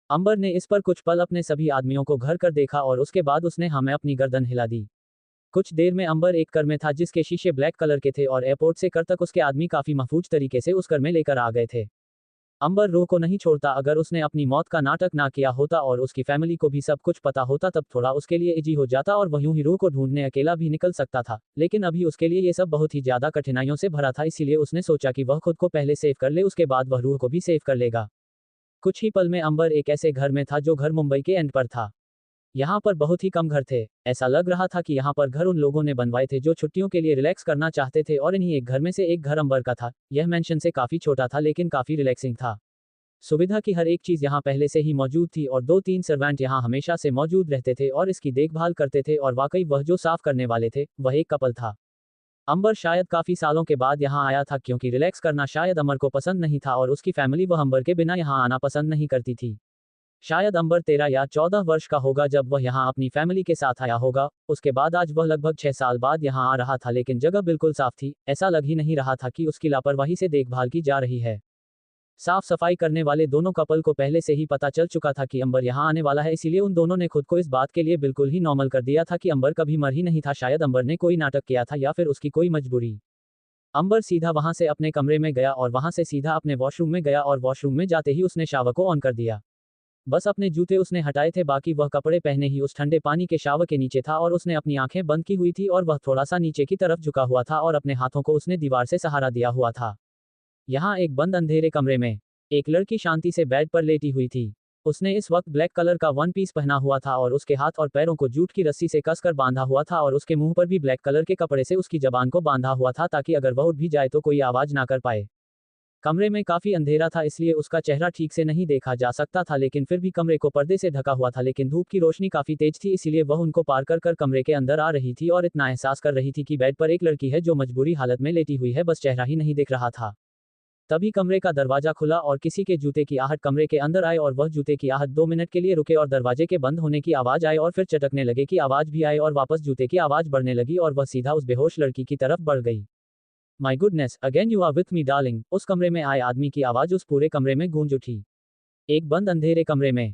अंबर ने इस पर कुछ पल अपने सभी आदमियों को घर कर देखा और उसके बाद उसने हमें अपनी गर्दन हिला दी। कुछ देर में अंबर एक कर में था जिसके शीशे ब्लैक कलर के थे और एयरपोर्ट से कर तक उसके आदमी काफी महफूज तरीके से उस कर में लेकर आ गए थे। अंबर रूह को नहीं छोड़ता। अगर उसने अपनी मौत का नाटक ना किया होता और उसकी फैमिली को भी सब कुछ पता होता तब थोड़ा उसके लिए इजी हो जाता और वह यूं ही रूह को ढूंढने अकेला भी निकल सकता था, लेकिन अभी उसके लिए ये सब बहुत ही ज्यादा कठिनाइयों से भरा था। इसीलिए उसने सोचा कि वह खुद को पहले सेव कर ले, उसके बाद वह रूह को भी सेव कर लेगा। कुछ ही पल में अंबर एक ऐसे घर में था जो घर मुंबई के एंड पर था। यहाँ पर बहुत ही कम घर थे। ऐसा लग रहा था कि यहाँ पर घर उन लोगों ने बनवाए थे जो छुट्टियों के लिए रिलैक्स करना चाहते थे और इन्हीं एक घर में से एक घर अंबर का था। यह मेंशन से काफी छोटा था लेकिन काफी रिलैक्सिंग था। सुविधा की हर एक चीज यहाँ पहले से ही मौजूद थी और 2-3 सर्वेंट यहाँ हमेशा से मौजूद रहते थे और इसकी देखभाल करते थे और वाकई वह जो साफ करने वाले थे वह एक कपल था। अंबर शायद काफी सालों के बाद यहाँ आया था क्योंकि रिलैक्स करना शायद अमर को पसंद नहीं था और उसकी फैमिली वह अंबर के बिना यहाँ आना पसंद नहीं करती थी। शायद अंबर 13 या 14 वर्ष का होगा जब वह यहाँ अपनी फैमिली के साथ आया होगा। उसके बाद आज वह लगभग 6 साल बाद यहाँ आ रहा था लेकिन जगह बिल्कुल साफ थी। ऐसा लग ही नहीं रहा था कि उसकी लापरवाही से देखभाल की जा रही है। साफ सफाई करने वाले दोनों कपल को पहले से ही पता चल चुका था कि अंबर यहाँ आने वाला है, इसीलिए उन दोनों ने खुद को इस बात के लिए बिल्कुल ही नॉर्मल कर दिया था कि अंबर कभी मर ही नहीं था। शायद अंबर ने कोई नाटक किया था या फिर उसकी कोई मजबूरी। अंबर सीधा वहां से अपने कमरे में गया और वहां से सीधा अपने वॉशरूम में गया और वॉशरूम में जाते ही उसने शावर को ऑन कर दिया। बस अपने जूते उसने हटाए थे, बाकी वह कपड़े पहने ही उस ठंडे पानी के शावर के नीचे था और उसने अपनी आंखें बंद की हुई थी और वह थोड़ा सा नीचे की तरफ झुका हुआ था और अपने हाथों को उसने दीवार से सहारा दिया हुआ था। यहाँ एक बंद अंधेरे कमरे में एक लड़की शांति से बेड पर लेटी हुई थी। उसने इस वक्त ब्लैक कलर का वन पीस पहना हुआ था और उसके हाथ और पैरों को जूट की रस्सी से कसकर बांधा हुआ था और उसके मुंह पर भी ब्लैक कलर के कपड़े से उसकी जबान को बांधा हुआ था ताकि अगर वह उठ भी जाए तो कोई आवाज ना कर पाए। कमरे में काफी अंधेरा था इसलिए उसका चेहरा ठीक से नहीं देखा जा सकता था, लेकिन फिर भी कमरे को पर्दे से ढका हुआ था। लेकिन धूप की रोशनी काफी तेज थी इसीलिए वह उनको पार कर कर कमरे के अंदर आ रही थी और इतना एहसास कर रही थी कि बेड पर एक लड़की है जो मजबूरी हालत में लेटी हुई है, बस चेहरा ही नहीं दिख रहा था। तभी कमरे का दरवाजा खुला और किसी के जूते की आहट कमरे के अंदर आए और वह जूते की आहट 2 मिनट के लिए रुके और दरवाजे के बंद होने की आवाज आए और फिर चटकने लगे की आवाज भी आए और वापस जूते की आवाज बढ़ने लगी और वह सीधा उस बेहोश लड़की की तरफ बढ़ गई। My goodness, again you are with me darling, उस कमरे में आए आदमी की आवाज उस पूरे कमरे में गूंज उठी। एक बंद अंधेरे कमरे में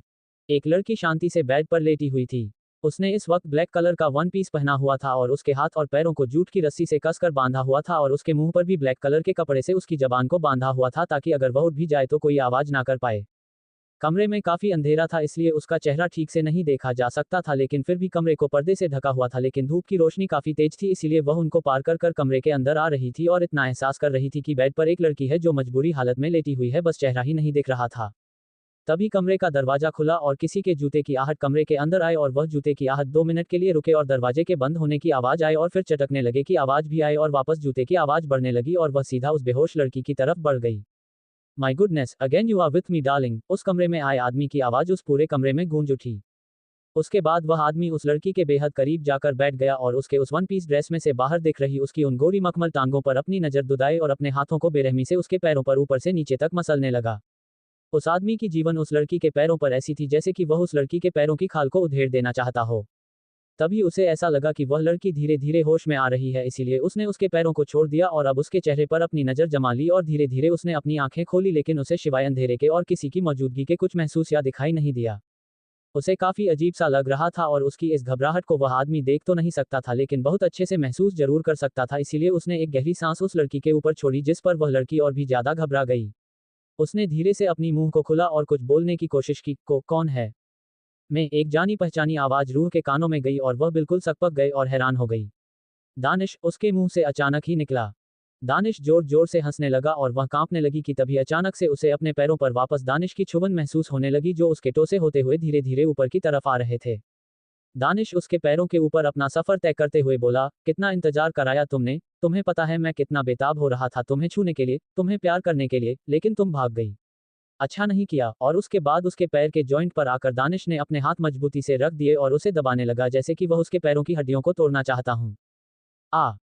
एक लड़की शांति से बेड पर लेटी हुई थी। उसने इस वक्त ब्लैक कलर का वन पीस पहना हुआ था और उसके हाथ और पैरों को जूट की रस्सी से कसकर बांधा हुआ था और उसके मुंह पर भी ब्लैक कलर के कपड़े से उसकी जबान को बांधा हुआ था ताकि अगर वह उठ भी जाए तो कोई आवाज ना कर पाए। कमरे में काफी अंधेरा था इसलिए उसका चेहरा ठीक से नहीं देखा जा सकता था, लेकिन फिर भी कमरे को पर्दे से ढका हुआ था। लेकिन धूप की रोशनी काफी तेज थी इसीलिए वह उनको पार कर कर कमरे के अंदर आ रही थी और इतना एहसास कर रही थी कि बेड पर एक लड़की है जो मजबूरी हालत में लेटी हुई है, बस चेहरा ही नहीं दिख रहा था। तभी कमरे का दरवाजा खुला और किसी के जूते की आहट कमरे के अंदर आए और वह जूते की आहट 2 मिनट के लिए रुके और दरवाजे के बंद होने की आवाज आए और फिर चटकने लगे की आवाज भी आए और वापस जूते की आवाज बढ़ने लगी और वह सीधा उस बेहोश लड़की की तरफ बढ़ गई। My goodness, again you are with me darling, उस कमरे में आए आदमी की आवाज उस पूरे कमरे में गूंज उठी। उसके बाद वह आदमी उस लड़की के बेहद करीब जाकर बैठ गया और उसके उस वन पीस ड्रेस में से बाहर दिख रही उसकी उन गोरी मखमल टांगों पर अपनी नजर दुदाए और अपने हाथों को बेरहमी से उसके पैरों पर ऊपर से नीचे तक मसलने लगा। उस आदमी की जीवन उस लड़की के पैरों पर ऐसी थी जैसे कि वह उस लड़की के पैरों की खाल को उधेड़ देना चाहता हो। तभी उसे ऐसा लगा कि वह लड़की धीरे धीरे होश में आ रही है, इसीलिए उसने उसके पैरों को छोड़ दिया और अब उसके चेहरे पर अपनी नजर जमा ली और धीरे धीरे उसने अपनी आंखें खोली, लेकिन उसे सिवाय अंधेरे के और किसी की मौजूदगी के कुछ महसूस या दिखाई नहीं दिया। उसे काफी अजीब सा लग रहा था और उसकी इस घबराहट को वह आदमी देख तो नहीं सकता था लेकिन बहुत अच्छे से महसूस जरूर कर सकता था, इसीलिए उसने एक गहरी सांस उस लड़की के ऊपर छोड़ी जिस पर वह लड़की और भी ज्यादा घबरा गई। उसने धीरे से अपनी मुंह को खुला और कुछ बोलने की कोशिश की। कौन है? मैं, एक जानी पहचानी आवाज रूह के कानों में गई और वह बिल्कुल सकपक गए और हैरान हो गई। दानिश, उसके मुंह से अचानक ही निकला। दानिश जोर जोर से हंसने लगा और वह कांपने लगी कि तभी अचानक से उसे अपने पैरों पर वापस दानिश की छुबन महसूस होने लगी जो उसके टो से होते हुए धीरे धीरे ऊपर की तरफ आ रहे थे। दानिश उसके पैरों के ऊपर अपना सफर तय करते हुए बोला, कितना इंतजार कराया तुमने, तुम्हें पता है मैं कितना बेताब हो रहा था तुम्हें छूने के लिए, तुम्हें प्यार करने के लिए, लेकिन तुम भाग गई। अच्छा नहीं किया। और उसके बाद उसके पैर के जॉइंट पर आकर दानिश ने अपने हाथ मजबूती से रख दिए और उसे दबाने लगा जैसे कि वह उसके पैरों की हड्डियों को तोड़ना चाहता हूं।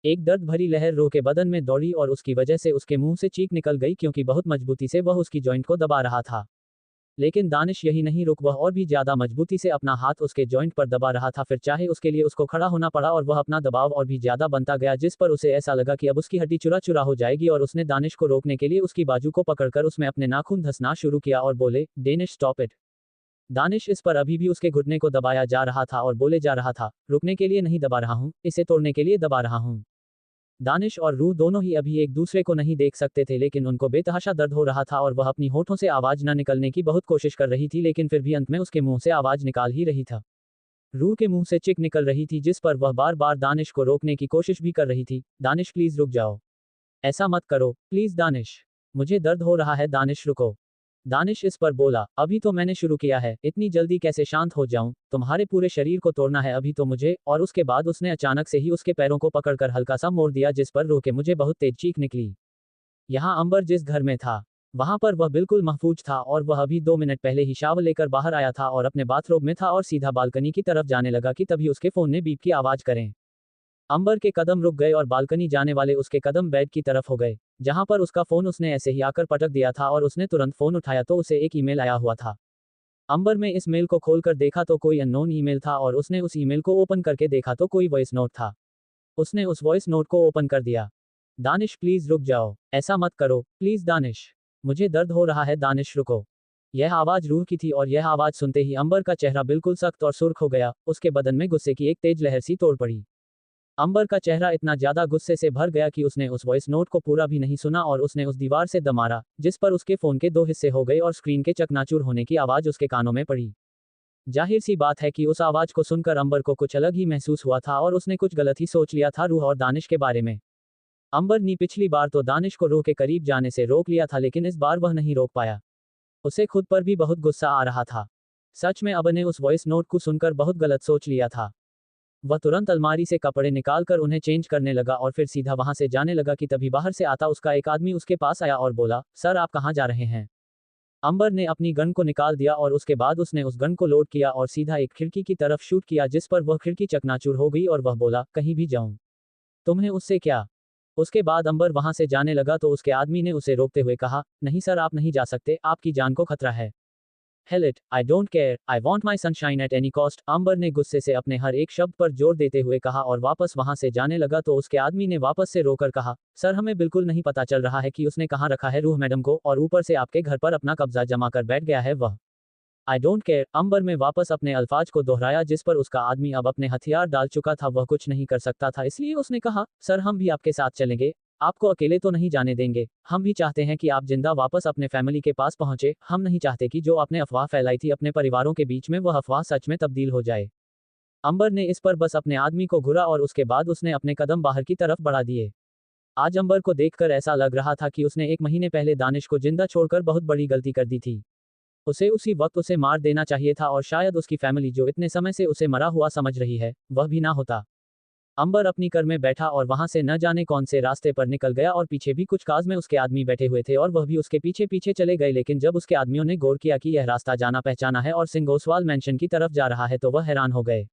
एक दर्द भरी लहर रूह के बदन में दौड़ी और उसकी वजह से उसके मुंह से चीख निकल गई क्योंकि बहुत मजबूती से वह उसकी जॉइंट को दबा रहा था। लेकिन दानिश यही नहीं रुक, वह और भी ज्यादा मजबूती से अपना हाथ उसके जॉइंट पर दबा रहा था, फिर चाहे उसके लिए उसको खड़ा होना पड़ा और वह अपना दबाव और भी ज्यादा बनता गया जिस पर उसे ऐसा लगा कि अब उसकी हड्डी चुरा चुरा हो जाएगी और उसने दानिश को रोकने के लिए उसकी बाजू को पकड़कर उसमें अपने नाखून धंसना शुरू किया और बोले, डेनिश स्टॉप इट। दानिश इस पर अभी भी उसके घुटने को दबाया जा रहा था और बोले जा रहा था, रुकने के लिए नहीं दबा रहा हूं, इसे तोड़ने के लिए दबा रहा हूं। दानिश और रूह दोनों ही अभी एक दूसरे को नहीं देख सकते थे लेकिन उनको बेतहाशा दर्द हो रहा था और वह अपनी होठों से आवाज न निकलने की बहुत कोशिश कर रही थी लेकिन फिर भी अंत में उसके मुंह से आवाज निकाल ही रही था। रूह के मुंह से चिक निकल रही थी जिस पर वह बार बार दानिश को रोकने की कोशिश भी कर रही थी। दानिश प्लीज रुक जाओ, ऐसा मत करो, प्लीज दानिश, मुझे दर्द हो रहा है, दानिश रुको। दानिश इस पर बोला, अभी तो मैंने शुरू किया है, इतनी जल्दी कैसे शांत हो जाऊं, तुम्हारे पूरे शरीर को तोड़ना है अभी तो मुझे। और उसके बाद उसने अचानक से ही उसके पैरों को पकड़कर हल्का सा मोड़ दिया जिस पर रूह के मुझे बहुत तेज चीख निकली। यहाँ अंबर जिस घर में था वहां पर वह बिल्कुल महफूज था और वह अभी 2 मिनट पहले ही शावर लेकर बाहर आया था और अपने बाथरूम में था और सीधा बालकनी की तरफ जाने लगा कि तभी उसके फोन ने बीप की आवाज करें। अंबर के कदम रुक गए और बालकनी जाने वाले उसके कदम बेड की तरफ हो गए जहां पर उसका फोन उसने ऐसे ही आकर पटक दिया था और उसने तुरंत फोन उठाया तो उसे एक ईमेल आया हुआ था। अंबर में इस मेल को खोलकर देखा तो कोई अननोन ईमेल था और उसने उस ईमेल को ओपन करके देखा तो कोई वॉइस नोट था। उसने उस वॉइस नोट को ओपन कर दिया। दानिश प्लीज रुक जाओ, ऐसा मत करो, प्लीज दानिश, मुझे दर्द हो रहा है, दानिश रुको। यह आवाज रूह की थी और यह आवाज सुनते ही अंबर का चेहरा बिल्कुल सख्त और सुर्ख हो गया, उसके बदन में गुस्से की एक तेज लहर सी तोड़ पड़ी। अंबर का चेहरा इतना ज्यादा गुस्से से भर गया कि उसने उस वॉइस नोट को पूरा भी नहीं सुना और उसने उस दीवार से दम मारा जिस पर उसके फोन के 2 हिस्से हो गए और स्क्रीन के चकनाचूर होने की आवाज उसके कानों में पड़ी। जाहिर सी बात है कि उस आवाज को सुनकर अंबर को कुछ अलग ही महसूस हुआ था और उसने कुछ गलत ही सोच लिया था रूह और दानिश के बारे में। अंबर ने पिछली बार तो दानिश को रूह के करीब जाने से रोक लिया था लेकिन इस बार वह नहीं रोक पाया। उसे खुद पर भी बहुत गुस्सा आ रहा था। सच में अंबर ने उस वॉइस नोट को सुनकर बहुत गलत सोच लिया था। वह तुरंत अलमारी से कपड़े निकालकर उन्हें चेंज करने लगा और फिर सीधा वहां से जाने लगा कि तभी बाहर से आता उसका एक आदमी उसके पास आया और बोला, सर आप कहाँ जा रहे हैं? अंबर ने अपनी गन को निकाल दिया और उसके बाद उसने उस गन को लोड किया और सीधा एक खिड़की की तरफ शूट किया जिस पर वह खिड़की चकनाचूर हो गई और वह बोला, कहीं भी जाऊं, तुम्हें उससे क्या? उसके बाद अंबर वहां से जाने लगा तो उसके आदमी ने उसे रोकते हुए कहा, नहीं सर आप नहीं जा सकते, आपकी जान को खतरा है। Hell it, I don't care, I want my sunshine at any cost, अंबर ने गुस्से से अपने हर एक शब्द पर जोर देते हुए कहा और वापस वहां से जाने लगा तो उसके आदमी ने वापस से रोकर कहा, सर हमें बिल्कुल नहीं पता चल रहा है कि उसने कहाँ रखा है रूह मैडम को और ऊपर से आपके घर पर अपना कब्जा जमा कर बैठ गया है वह। आई डोंट केयर, अंबर में वापस अपने अल्फाज को दोहराया जिस पर उसका आदमी अब अपने हथियार डाल चुका था, वह कुछ नहीं कर सकता था इसलिए उसने कहा, सर हम भी आपके साथ चलेंगे, आपको अकेले तो नहीं जाने देंगे। हम भी चाहते हैं कि आप जिंदा वापस अपने फैमिली के पास पहुंचे। हम नहीं चाहते कि जो आपने अफवाह फैलाई थी अपने परिवारों के बीच में वह अफवाह सच में तब्दील हो जाए। अंबर ने इस पर बस अपने आदमी को घुरा और उसके बाद उसने अपने कदम बाहर की तरफ बढ़ा दिए। आज अंबर को देखकर ऐसा लग रहा था कि उसने 1 महीने पहले दानिश को जिंदा छोड़कर बहुत बड़ी गलती कर दी थी। उसे उसी वक्त उसे मार देना चाहिए था और शायद उसकी फैमिली जो इतने समय से उसे मरा हुआ समझ रही है, वह भी ना होता। अंबर अपनी कार में बैठा और वहां से न जाने कौन से रास्ते पर निकल गया और पीछे भी कुछ काज में उसके आदमी बैठे हुए थे और वह भी उसके पीछे पीछे चले गए। लेकिन जब उसके आदमियों ने गौर किया कि यह रास्ता जाना पहचाना है और सिंह ओसवाल मैंशन की तरफ जा रहा है तो वह हैरान हो गए।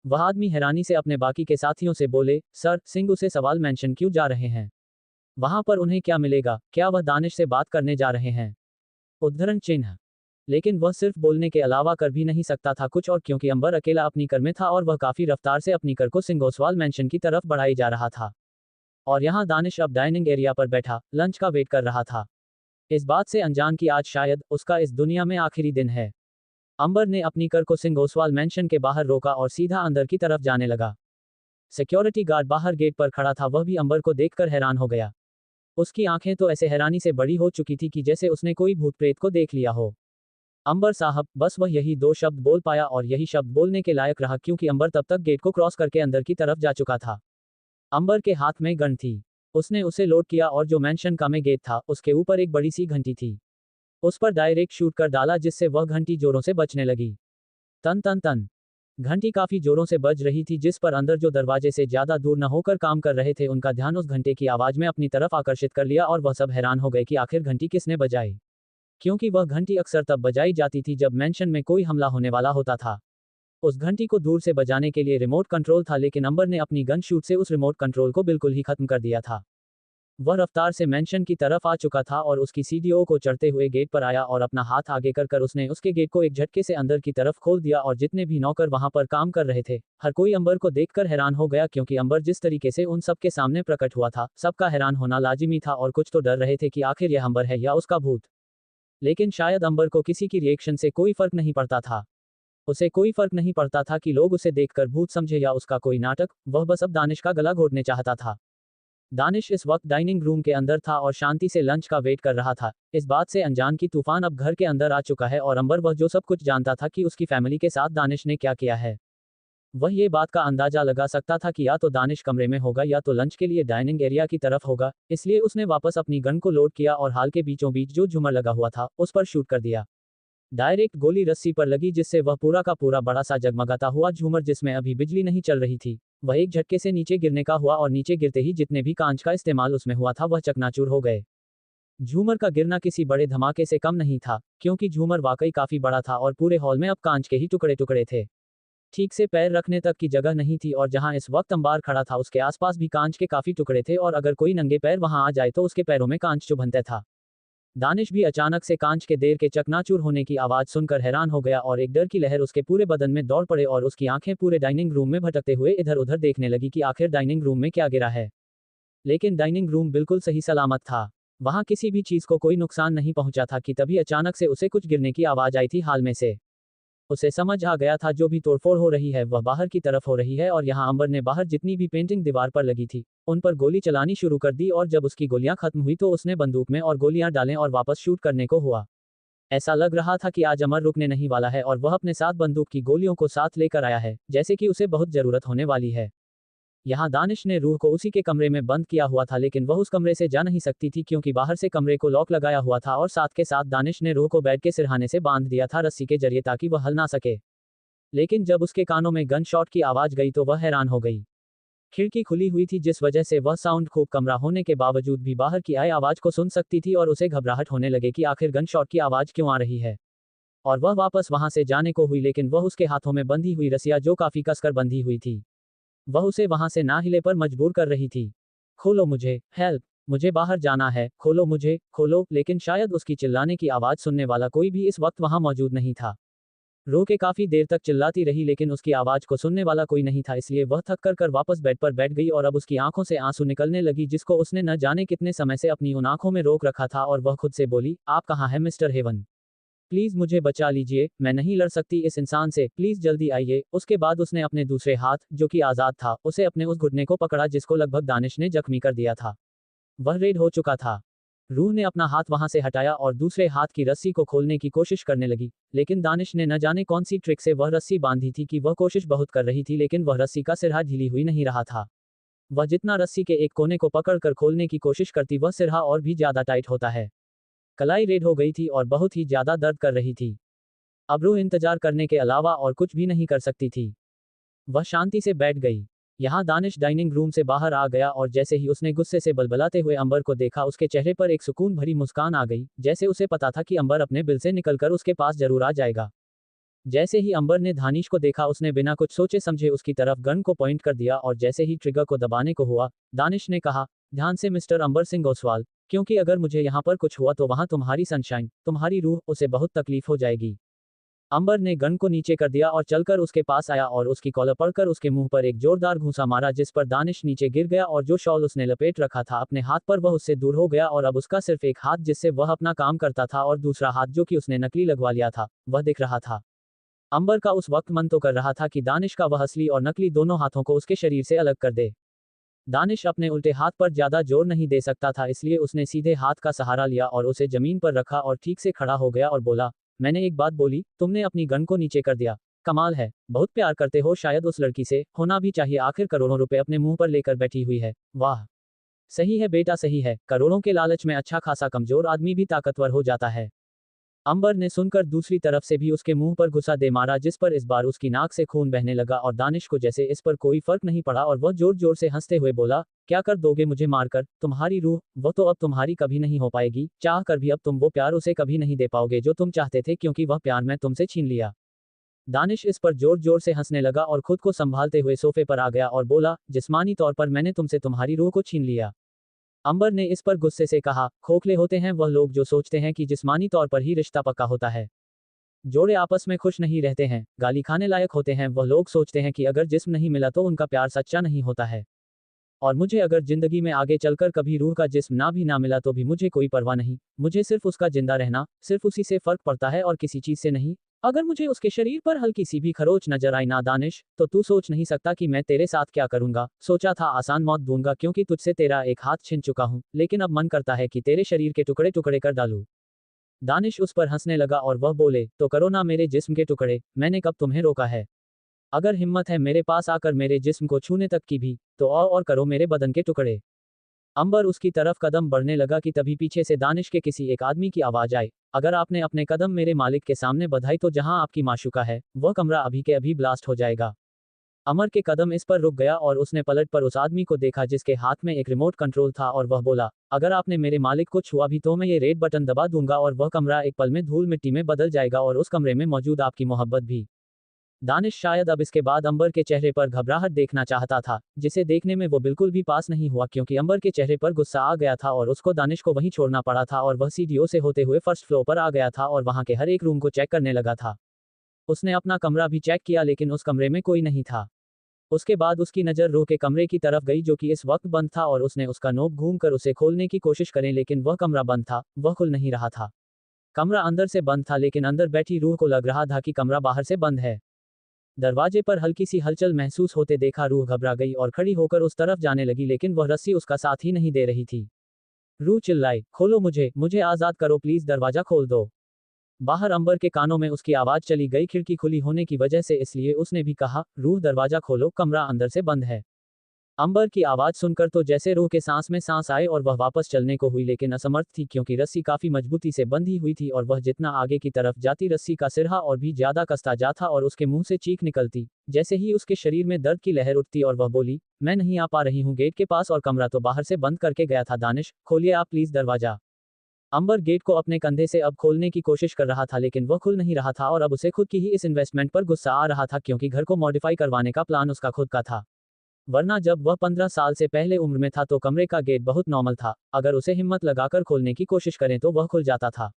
वह आदमी हैरानी से अपने बाकी के साथियों से बोले, सर, सिंह उसे सवाल मैंशन क्यों जा रहे हैं? वहां पर उन्हें क्या मिलेगा? क्या वह दानिश से बात करने जा रहे हैं? उद्धरण चिन्ह। लेकिन वह सिर्फ बोलने के अलावा कर भी नहीं सकता था कुछ और क्योंकि अंबर अकेला अपनी कार में था और वह काफी रफ्तार से अपनी कार को सिंह ओसवाल मैंशन की तरफ बढ़ाई जा रहा था। और यहाँ दानिश अब डाइनिंग एरिया पर बैठा लंच का वेट कर रहा था, इस बात से अनजान कि आज शायद उसका इस दुनिया में आखिरी दिन है। अंबर ने अपनी कार को सिंह ओसवाल मैंशन के बाहर रोका और सीधा अंदर की तरफ जाने लगा। सिक्योरिटी गार्ड बाहर गेट पर खड़ा था, वह भी अंबर को देखकर हैरान हो गया। उसकी आंखें तो ऐसे हैरानी से बड़ी हो चुकी थी कि जैसे उसने कोई भूत प्रेत को देख लिया हो। अंबर साहब, बस वह यही 2 शब्द बोल पाया और यही शब्द बोलने के लायक रहा क्योंकि अंबर तब तक गेट को क्रॉस करके अंदर की तरफ जा चुका था। अंबर के हाथ में गन थी। उसने उसे लोड किया और जो मैंशन का में गेट था उसके ऊपर एक बड़ी सी घंटी थी। उस पर डायरेक्ट शूट कर डाला जिससे वह घंटी जोरों से बजने लगी। तन तन तन। घंटी काफी जोरों से बज रही थी जिस पर अंदर जो दरवाजे से ज्यादा दूर न होकर काम कर रहे थे उनका ध्यान उस घंटे की आवाज में अपनी तरफ आकर्षित कर लिया और वह सब हैरान हो गए कि आखिर घंटी किसने बजाई, क्योंकि वह घंटी अक्सर तब बजाई जाती थी जब मैंशन में कोई हमला होने वाला होता था। उस घंटी को दूर से बजाने के लिए रिमोट कंट्रोल था लेकिन अंबर ने अपनी गन शूट से उस रिमोट कंट्रोल को बिल्कुल ही खत्म कर दिया था। वह रफ्तार से मैंशन की तरफ आ चुका था और उसकी सीढ़ियों को चढ़ते हुए गेट पर आया और अपना हाथ आगे कर उसने उसके गेट को एक झटके से अंदर की तरफ खोल दिया और जितने भी नौकर वहां पर काम कर रहे थे हर कोई अंबर को देखकर हैरान हो गया क्योंकि अंबर जिस तरीके से उन सबके सामने प्रकट हुआ था सबका हैरान होना लाजिमी था और कुछ तो डर रहे थे कि आखिर यह अंबर है या उसका भूत। लेकिन शायद अंबर को किसी की रिएक्शन से कोई फर्क नहीं पड़ता था। उसे कोई फर्क नहीं पड़ता था कि लोग उसे देखकर भूत समझे या उसका कोई नाटक, वह बस अब दानिश का गला घोटने चाहता था। दानिश इस वक्त डाइनिंग रूम के अंदर था और शांति से लंच का वेट कर रहा था, इस बात से अनजान कि तूफान अब घर के अंदर आ चुका है और अंबर वह जो सब कुछ जानता था कि उसकी फैमिली के साथ दानिश ने क्या किया है। वह ये बात का अंदाजा लगा सकता था कि या तो दानिश कमरे में होगा या तो लंच के लिए डाइनिंग एरिया की तरफ होगा, इसलिए उसने वापस अपनी गन को लोड किया और हाल के बीचों बीच जो झूमर लगा हुआ था उस पर शूट कर दिया। डायरेक्ट गोली रस्सी पर लगी जिससे वह पूरा का पूरा बड़ा सा जगमगाता हुआ झूमर जिसमें अभी बिजली नहीं चल रही थी वह एक झटके से नीचे गिरने का हुआ और नीचे गिरते ही जितने भी कांच का इस्तेमाल उसमें हुआ था वह चकनाचूर हो गए। झूमर का गिरना किसी बड़े धमाके से कम नहीं था क्योंकि झूमर वाकई काफी बड़ा था और पूरे हॉल में अब कांच के ही टुकड़े टुकड़े थे। ठीक से पैर रखने तक की जगह नहीं थी और जहां इस वक्त अंबार खड़ा था उसके आसपास भी कांच के काफी टुकड़े थे और अगर कोई नंगे पैर वहां आ जाए तो उसके पैरों में कांच चुभनता था। दानिश भी अचानक से कांच के देर के चकनाचूर होने की आवाज सुनकर हैरान हो गया और एक डर की लहर उसके पूरे बदन में दौड़ पड़े और उसकी आंखें पूरे डाइनिंग रूम में भटकते हुए इधर उधर देखने लगी कि आखिर डाइनिंग रूम में क्या गिरा है। लेकिन डाइनिंग रूम बिल्कुल सही सलामत था, वहां किसी भी चीज को कोई नुकसान नहीं पहुंचा था कि तभी अचानक से उसे कुछ गिरने की आवाज आई थी हाल में से। उसे समझ आ गया था जो भी तोड़फोड़ हो रही है वह बाहर की तरफ हो रही है और यहाँ अंबर ने बाहर जितनी भी पेंटिंग दीवार पर लगी थी उन पर गोली चलानी शुरू कर दी और जब उसकी गोलियां खत्म हुई तो उसने बंदूक में और गोलियां डालें और वापस शूट करने को हुआ। ऐसा लग रहा था कि आज अमर रुकने नहीं वाला है और वह अपने साथ बंदूक की गोलियों को साथ लेकर आया है जैसे कि उसे बहुत जरूरत होने वाली है। यहाँ दानिश ने रूह को उसी के कमरे में बंद किया हुआ था लेकिन वह उस कमरे से जा नहीं सकती थी क्योंकि बाहर से कमरे को लॉक लगाया हुआ था और साथ के साथ दानिश ने रूह को बेड के सिरहाने से बांध दिया था रस्सी के जरिए ताकि वह हल ना सके। लेकिन जब उसके कानों में गन शॉट की आवाज गई तो वह हैरान हो गई। खिड़की खुली हुई थी जिस वजह से वह साउंड खूब कमरा होने के बावजूद भी बाहर की आए आवाज को सुन सकती थी और उसे घबराहट होने लगे कि आखिर गन शॉट की आवाज क्यों आ रही है। और वह वापस वहां से जाने को हुई लेकिन वह उसके हाथों में बंधी हुई रस्सियां जो काफी कसकर बंधी हुई थी वह उसे वहां से ना हिले पर मजबूर कर रही थी। खोलो मुझे, हेल्प, मुझे बाहर जाना है, खोलो मुझे, खोलो। लेकिन शायद उसकी चिल्लाने की आवाज सुनने वाला कोई भी इस वक्त वहां मौजूद नहीं था। रो के काफी देर तक चिल्लाती रही लेकिन उसकी आवाज को सुनने वाला कोई नहीं था, इसलिए वह थक कर वापस बेड पर बैठ गई और अब उसकी आंखों से आंसू निकलने लगी जिसको उसने न जाने कितने समय से अपनी उन आंखों में रोक रखा था और वह खुद से बोली, आप कहाँ हैं मिस्टर हेवन? प्लीज मुझे बचा लीजिए, मैं नहीं लड़ सकती इस इंसान से, प्लीज जल्दी आइए। उसके बाद उसने अपने दूसरे हाथ, जो कि आजाद था, उसे अपने उस घुटने को पकड़ा जिसको लगभग दानिश ने जख्मी कर दिया था। वह रेड हो चुका था। रूह ने अपना हाथ वहां से हटाया और दूसरे हाथ की रस्सी को खोलने की कोशिश करने लगी, लेकिन दानिश ने न जाने कौन सी ट्रिक से वह रस्सी बांधी थी कि वह कोशिश बहुत कर रही थी, लेकिन वह रस्सी का सिरहा ढीली हुई नहीं रहा था। वह जितना रस्सी के एक कोने को पकड़कर खोलने की कोशिश करती, वह सिरहा और भी ज्यादा टाइट होता है। कलाई रेड हो गई थी और बहुत ही ज्यादा दर्द कर रही थी। अब रूह इंतजार करने के अलावा और कुछ भी नहीं कर सकती थी। वह शांति से बैठ गई। यहाँ दानिश डाइनिंग रूम से बाहर आ गया और जैसे ही उसने गुस्से से बलबलाते हुए अंबर को देखा, उसके चेहरे पर एक सुकून भरी मुस्कान आ गई, जैसे उसे पता था कि अंबर अपने बिल से निकलकर उसके पास जरूर आ जाएगा। जैसे ही अंबर ने दानिश को देखा, उसने बिना कुछ सोचे समझे उसकी तरफ गन को पॉइंट कर दिया और जैसे ही ट्रिगर को दबाने को हुआ, दानिश ने कहा, ध्यान से मिस्टर अंबर सिंह ओसवाल, क्योंकि अगर मुझे यहाँ पर कुछ हुआ तो वहाँ तुम्हारी सनशाइन, तुम्हारी रूह, उसे बहुत तकलीफ हो जाएगी। अंबर ने गन को नीचे कर दिया और चलकर उसके पास आया और उसकी कॉलर पकड़कर उसके मुंह पर एक जोरदार घूंसा मारा, जिस पर दानिश नीचे गिर गया और जो शॉल उसने लपेट रखा था अपने हाथ पर, वह उससे दूर हो गया और अब उसका सिर्फ एक हाथ जिससे वह अपना काम करता था और दूसरा हाथ जो कि उसने नकली लगवा लिया था, वह दिख रहा था। अंबर का उस वक्त मन तो कर रहा था कि दानिश का वह असली और नकली दोनों हाथों को उसके शरीर से अलग कर दे। दानिश अपने उल्टे हाथ पर ज्यादा जोर नहीं दे सकता था, इसलिए उसने सीधे हाथ का सहारा लिया और उसे जमीन पर रखा और ठीक से खड़ा हो गया और बोला, मैंने एक बात बोली, तुमने अपनी गन को नीचे कर दिया। कमाल है, बहुत प्यार करते हो शायद उस लड़की से, होना भी चाहिए, आखिर करोड़ों रुपए अपने मुंह पर लेकर बैठी हुई है। वाह, सही है बेटा, सही है, करोड़ों के लालच में अच्छा खासा कमजोर आदमी भी ताकतवर हो जाता है। अंबर ने सुनकर दूसरी तरफ से भी उसके मुंह पर घुसा दे मारा, जिस पर इस बार उसकी नाक से खून बहने लगा और दानिश को जैसे इस पर कोई फर्क नहीं पड़ा और वह जोर जोर से हंसते हुए बोला, क्या कर दोगे मुझे मारकर, तुम्हारी रूह, वो तो अब तुम्हारी कभी नहीं हो पाएगी, चाह कर भी अब तुम वो प्यार उसे कभी नहीं दे पाओगे जो तुम चाहते थे, क्योंकि वह प्यार मैं तुमसे छीन लिया। दानिश इस पर जोर जोर से हंसने लगा और खुद को संभालते हुए सोफे पर आ गया और बोला, जिस्मानी तौर पर मैंने तुमसे तुम्हारी रूह को छीन लिया। अंबर ने इस पर गुस्से से कहा, खोखले होते हैं वह लोग जो सोचते हैं कि जिस्मानी तौर पर ही रिश्ता पक्का होता है। जोड़े आपस में खुश नहीं रहते हैं, गाली खाने लायक होते हैं वह लोग सोचते हैं कि अगर जिस्म नहीं मिला तो उनका प्यार सच्चा नहीं होता है। और मुझे अगर जिंदगी में आगे चलकर कभी रूह का जिस्म ना भी ना मिला तो भी मुझे कोई परवाह नहीं, मुझे सिर्फ उसका जिंदा रहना, सिर्फ उसी से फर्क पड़ता है और किसी चीज से नहीं। अगर मुझे उसके शरीर पर हल्की सी भी खरोच नजर आई ना दानिश, तो तू सोच नहीं सकता कि मैं तेरे साथ क्या करूंगा। सोचा था आसान मौत दूंगा क्योंकि तुझसे तेरा एक हाथ छिन चुका हूं, लेकिन अब मन करता है कि तेरे शरीर के टुकड़े टुकड़े कर डालूं। दानिश उस पर हंसने लगा और वह बोले, तो करो ना मेरे जिस्म के टुकड़े, मैंने कब तुम्हें रोका है। अगर हिम्मत है मेरे पास आकर मेरे जिस्म को छूने तक की भी, तो आओ और करो मेरे बदन के टुकड़े। अंबर उसकी तरफ कदम बढ़ने लगा कि तभी पीछे से दानिश के किसी एक आदमी की आवाज आई, अगर आपने अपने कदम मेरे मालिक के सामने बढ़ाई तो जहां आपकी माशूका है, वह कमरा अभी के अभी ब्लास्ट हो जाएगा। अमर के कदम इस पर रुक गया और उसने पलट पर उस आदमी को देखा जिसके हाथ में एक रिमोट कंट्रोल था और वह बोला, अगर आपने मेरे मालिक को छुआ भी तो मैं ये रेड बटन दबा दूंगा और वह कमरा एक पल में धूल मिट्टी में बदल जाएगा और उस कमरे में मौजूद आपकी मोहब्बत भी। दानिश शायद अब इसके बाद अंबर के चेहरे पर घबराहट देखना चाहता था, जिसे देखने में वो बिल्कुल भी पास नहीं हुआ क्योंकि अंबर के चेहरे पर गुस्सा आ गया था और उसको दानिश को वहीं छोड़ना पड़ा था और वह सीढ़ियों से होते हुए फर्स्ट फ्लोर पर आ गया था और वहां के हर एक रूम को चेक करने लगा था। उसने अपना कमरा भी चेक किया लेकिन उस कमरे में कोई नहीं था। उसके बाद उसकी नज़र रूह के कमरे की तरफ गई जो कि इस वक्त बंद था और उसने उसका नोक घूमकर उसे खोलने की कोशिश करें, लेकिन वह कमरा बंद था, वह खुल नहीं रहा था। कमरा अंदर से बंद था लेकिन अंदर बैठी रूह को लग रहा था कि कमरा बाहर से बंद है। दरवाजे पर हल्की सी हलचल महसूस होते देखा रूह घबरा गई और खड़ी होकर उस तरफ जाने लगी, लेकिन वह रस्सी उसका साथ ही नहीं दे रही थी। रूह चिल्लाई, खोलो मुझे, मुझे आज़ाद करो प्लीज, दरवाजा खोल दो। बाहर अंबर के कानों में उसकी आवाज चली गई, खिड़की खुली होने की वजह से, इसलिए उसने भी कहा, रूह दरवाजा खोलो, कमरा अंदर से बंद है। अंबर की आवाज सुनकर तो जैसे रूह के सांस में सांस आए और वह वापस चलने को हुई, लेकिन असमर्थ थी क्योंकि रस्सी काफी मजबूती से बंधी हुई थी और वह जितना आगे की तरफ जाती रस्सी का सिरहा और भी ज्यादा कसता जाता और उसके मुंह से चीख निकलती। जैसे ही उसके शरीर में दर्द की लहर उठती और वह बोली, मैं नहीं आ पा रही हूँ गेट के पास और कमरा तो बाहर से बंद करके गया था, दानिश खोलिए आप प्लीज दरवाजा। अंबर गेट को अपने कंधे से अब खोलने की कोशिश कर रहा था लेकिन वह खुल नहीं रहा था और अब उसे खुद की ही इस इन्वेस्टमेंट पर गुस्सा आ रहा था क्योंकि घर को मॉडिफाई करवाने का प्लान उसका खुद का था। वरना जब वह 15 साल से पहले उम्र में था तो कमरे का गेट बहुत नॉर्मल था, अगर उसे हिम्मत लगाकर खोलने की कोशिश करें तो वह खुल जाता था।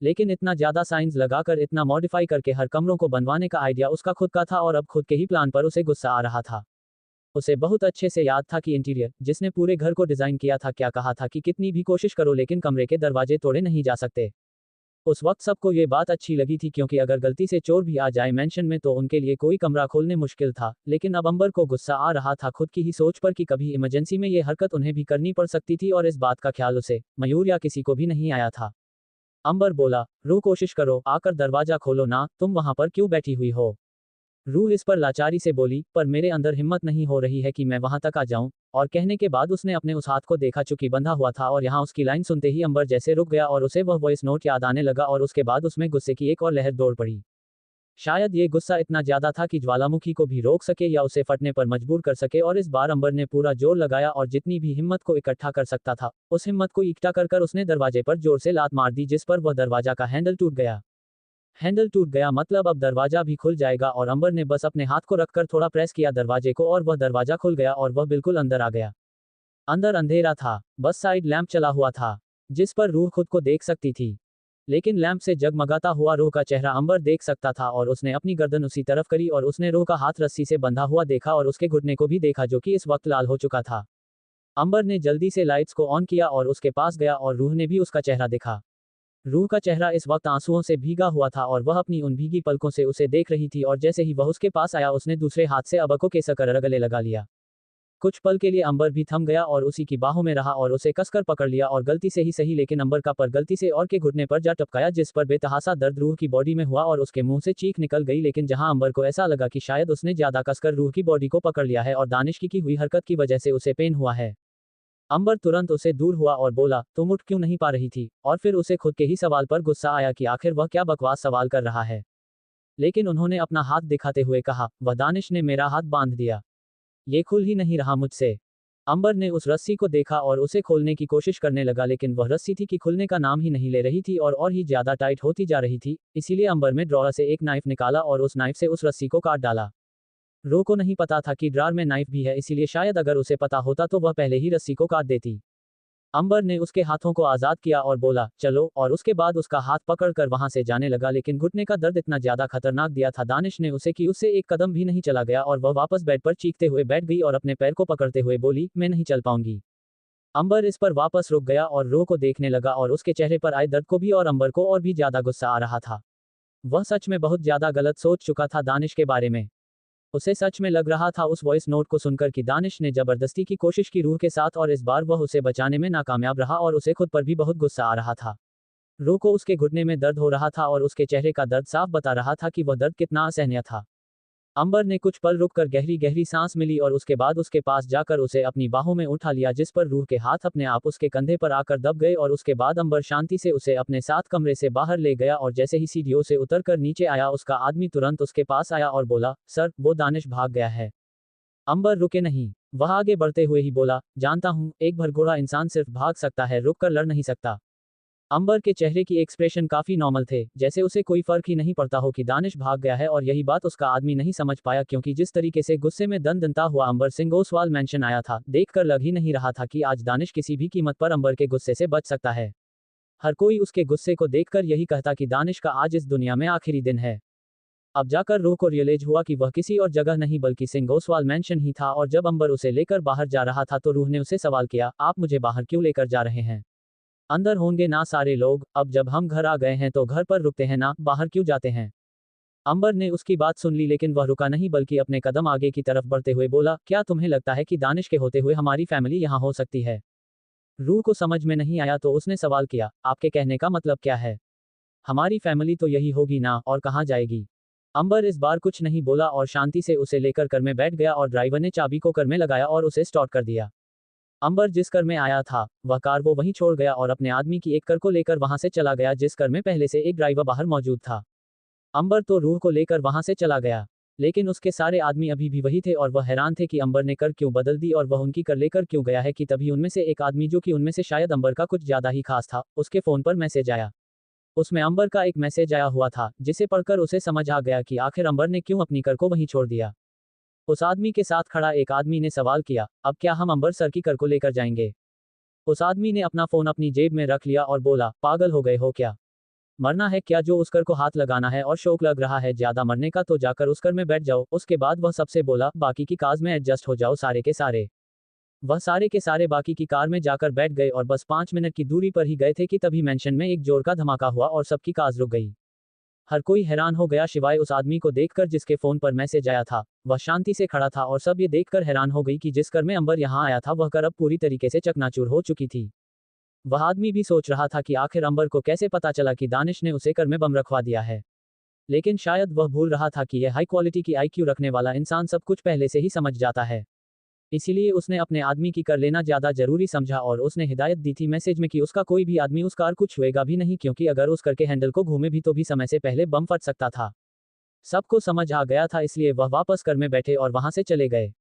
लेकिन इतना ज्यादा साइंस लगाकर इतना मॉडिफाई करके हर कमरों को बनवाने का आइडिया उसका खुद का था और अब खुद के ही प्लान पर उसे गुस्सा आ रहा था। उसे बहुत अच्छे से याद था कि इंटीरियर जिसने पूरे घर को डिजाइन किया था क्या कहा था कि कितनी भी कोशिश करो लेकिन कमरे के दरवाजे तोड़े नहीं जा सकते। उस वक्त सबको ये बात अच्छी लगी थी क्योंकि अगर गलती से चोर भी आ जाए मेंशन में तो उनके लिए कोई कमरा खोलने मुश्किल था, लेकिन अब अंबर को गुस्सा आ रहा था खुद की ही सोच पर कि कभी इमरजेंसी में ये हरकत उन्हें भी करनी पड़ सकती थी और इस बात का ख्याल उसे, मयूर या किसी को भी नहीं आया था। अंबर बोला, रू कोशिश करो, आकर दरवाजा खोलो ना, तुम वहां पर क्यों बैठी हुई हो। रूह इस पर लाचारी से बोली, पर मेरे अंदर हिम्मत नहीं हो रही है कि मैं वहां तक आ जाऊं। और कहने के बाद उसने अपने उस हाथ को देखा चुकी बंधा हुआ था और यहाँ उसकी लाइन सुनते ही अंबर जैसे रुक गया और उसे वह वॉइस नोट याद आने लगा और उसके बाद उसमें गुस्से की एक और लहर दौड़ पड़ी। शायद ये गुस्सा इतना ज्यादा था कि ज्वालामुखी को भी रोक सके या उसे फटने पर मजबूर कर सके और इस बार अंबर ने पूरा जोर लगाया और जितनी भी हिम्मत को इकट्ठा कर सकता था उस हिम्मत को इकट्ठा कर कर उसने दरवाजे पर जोर से लात मार दी जिस पर वह दरवाजा का हैंडल टूट गया। हैंडल टूट गया मतलब अब दरवाजा भी खुल जाएगा और अंबर ने बस अपने हाथ को रखकर थोड़ा प्रेस किया दरवाजे को और वह दरवाजा खुल गया और वह बिल्कुल अंदर आ गया। अंदर अंधेरा था, बस साइड लैंप चला हुआ था जिस पर रूह खुद को देख सकती थी, लेकिन लैंप से जगमगाता हुआ रूह का चेहरा अंबर देख सकता था और उसने अपनी गर्दन उसी तरफ करी और उसने रूह का हाथ रस्सी से बंधा हुआ देखा और उसके घुटने को भी देखा जो कि इस वक्त लाल हो चुका था। अंबर ने जल्दी से लाइट्स को ऑन किया और उसके पास गया और रूह ने भी उसका चेहरा देखा। रूह का चेहरा इस वक्त आंसुओं से भीगा हुआ था और वह अपनी उन भीगी पलकों से उसे देख रही थी और जैसे ही वह उसके पास आया उसने दूसरे हाथ से अबा को केसकर गले लगा लिया। कुछ पल के लिए अंबर भी थम गया और उसी की बाहों में रहा और उसे कसकर पकड़ लिया और गलती से ही सही लेकिन अंबर का पर गलती से और के घुटने पर जा टपकाया जिस पर बेतहासा दर्द रूह की बॉडी में हुआ और उसके मुंह से चीख निकल गई लेकिन जहां अंबर को ऐसा लगा कि शायद उसने ज्यादा कसकर रूह की बॉडी को पकड़ लिया है और दानिश की हुई हरकत की वजह से उसे पेन हुआ है। अंबर तुरंत उसे दूर हुआ और बोला, तुम उठ क्यों नहीं पा रही थी, और फिर उसे खुद के ही सवाल पर गुस्सा आया कि आखिर वह क्या बकवास सवाल कर रहा है। लेकिन उन्होंने अपना हाथ दिखाते हुए कहा, वह दानिश ने मेरा हाथ बांध दिया, ये खुल ही नहीं रहा मुझसे। अंबर ने उस रस्सी को देखा और उसे खोलने की कोशिश करने लगा लेकिन वह रस्सी थी कि खुलने का नाम ही नहीं ले रही थी और ही ज्यादा टाइट होती जा रही थी, इसीलिए अंबर में ड्रॉर से एक नाइफ निकाला और उस नाइफ से उस रस्सी को काट डाला। रो को नहीं पता था कि ड्रॉर में नाइफ भी है इसीलिए शायद अगर उसे पता होता तो वह पहले ही रस्सी को काट देती। अंबर ने उसके हाथों को आजाद किया और बोला, चलो, और उसके बाद उसका हाथ पकड़कर वहां से जाने लगा लेकिन घुटने का दर्द इतना ज्यादा खतरनाक दिया था दानिश ने उसे कि उससे एक कदम भी नहीं चला गया और वह वापस बेड पर चीखते हुए बैठ गई और अपने पैर को पकड़ते हुए बोली, मैं नहीं चल पाऊंगी। अंबर इस पर वापस रुक गया और रो को देखने लगा और उसके चेहरे पर आए दर्द को भी और अंबर को और भी ज्यादा गुस्सा आ रहा था। वह सच में बहुत ज्यादा गलत सोच चुका था दानिश के बारे में। उसे सच में लग रहा था उस वॉइस नोट को सुनकर कि दानिश ने जबरदस्ती की कोशिश की रूह के साथ और इस बार वह उसे बचाने में नाकामयाब रहा और उसे खुद पर भी बहुत गुस्सा आ रहा था। रूह को उसके घुटने में दर्द हो रहा था और उसके चेहरे का दर्द साफ बता रहा था कि वह दर्द कितना असहनीय था। अंबर ने कुछ पल रुककर गहरी गहरी सांस मिली और उसके बाद उसके पास जाकर उसे अपनी बाहों में उठा लिया जिस पर रूह के हाथ अपने आप उसके कंधे पर आकर दब गए और उसके बाद अंबर शांति से उसे अपने साथ कमरे से बाहर ले गया और जैसे ही सीढ़ियों से उतरकर नीचे आया उसका आदमी तुरंत उसके पास आया और बोला, सर, वो दानिश भाग गया है। अंबर रुके नहीं, वह आगे बढ़ते हुए ही बोला, जानता हूं, एक भरघोड़ा इंसान सिर्फ भाग सकता है, रुक कर लड़ नहीं सकता। अंबर के चेहरे की एक्सप्रेशन काफी नॉर्मल थे, जैसे उसे कोई फर्क ही नहीं पड़ता हो कि दानिश भाग गया है और यही बात उसका आदमी नहीं समझ पाया क्योंकि जिस तरीके से गुस्से में दनदनता हुआ अंबर सिंह ओसवाल मेंशन आया था, देखकर लग ही नहीं रहा था कि आज दानिश किसी भी कीमत पर अंबर के गुस्से से बच सकता है। हर कोई उसके गुस्से को देखकर यही कहता कि दानिश का आज इस दुनिया में आखिरी दिन है। अब जाकर रूह को रियलाइज हुआ कि वह किसी और जगह नहीं बल्कि सिंह ओसवाल मेंशन ही था और जब अंबर उसे लेकर बाहर जा रहा था तो रूह ने उसे सवाल किया, आप मुझे बाहर क्यों लेकर जा रहे हैं? अंदर होंगे ना सारे लोग, अब जब हम घर आ गए हैं तो घर पर रुकते हैं ना, बाहर क्यों जाते हैं? अंबर ने उसकी बात सुन ली लेकिन वह रुका नहीं बल्कि अपने कदम आगे की तरफ बढ़ते हुए बोला, क्या तुम्हें लगता है कि दानिश के होते हुए हमारी फैमिली यहाँ हो सकती है? रूह को समझ में नहीं आया तो उसने सवाल किया, आपके कहने का मतलब क्या है? हमारी फैमिली तो यही होगी ना, और कहाँ जाएगी? अंबर इस बार कुछ नहीं बोला और शांति से उसे लेकर कर में बैठ गया और ड्राइवर ने चाबी को कर में लगाया और उसे स्टार्ट कर दिया। अंबर जिस कर में आया था वह कार वो वहीं छोड़ गया और अपने आदमी की एक कर को लेकर वहां से चला गया जिस कर में पहले से एक ड्राइवर बाहर मौजूद था। अंबर तो रूह को लेकर वहां से चला गया, लेकिन उसके सारे आदमी अभी भी वही थे और वह हैरान थे कि अंबर ने कर क्यों बदल दी और वह उनकी कर लेकर क्यों गया है कि तभी उनमें से एक आदमी जो कि उनमें से शायद अंबर का कुछ ज्यादा ही खास था, उसके फोन पर मैसेज आया। उसमें अंबर का एक मैसेज आया हुआ था जिसे पढ़कर उसे समझ आ गया कि आखिर अंबर ने क्यों अपनी कर को वहीं छोड़ दिया। उस आदमी के साथ खड़ा एक आदमी ने सवाल किया, अब क्या हम अंबर सर की कर को लेकर जाएंगे? उस आदमी ने अपना फोन अपनी जेब में रख लिया और बोला, पागल हो गए हो क्या? मरना है क्या जो उस कर को हाथ लगाना है और शौक लग रहा है ज्यादा मरने का तो जाकर उस कर में बैठ जाओ। उसके बाद वह सबसे बोला, बाकी की काज में एडजस्ट हो जाओ सारे के सारे। वह सारे के सारे बाकी की कार में जाकर बैठ गए और बस 5 मिनट की दूरी पर ही गए थे कि तभी मैंशन में एक जोर का धमाका हुआ और सबकी कार रुक गई। हर कोई हैरान हो गया सिवाय उस आदमी को देखकर जिसके फोन पर मैसेज आया था। वह शांति से खड़ा था और सब ये देखकर हैरान हो गई कि जिस कर में अंबर यहाँ आया था वह कर अब पूरी तरीके से चकनाचूर हो चुकी थी। वह आदमी भी सोच रहा था कि आखिर अंबर को कैसे पता चला कि दानिश ने उसे कर में बम रखवा दिया है। लेकिन शायद वह भूल रहा था कि यह हाई क्वालिटी की आईक्यू रखने वाला इंसान सब कुछ पहले से ही समझ जाता है। इसीलिए उसने अपने आदमी की कर लेना ज्यादा जरूरी समझा और उसने हिदायत दी थी मैसेज में कि उसका कोई भी आदमी उस कार को छुएगा भी नहीं, क्योंकि अगर उस कर के हैंडल को घूमे भी तो भी समय से पहले बम फट सकता था। सबको समझ आ गया था, इसलिए वह वापस कर में बैठे और वहां से चले गए।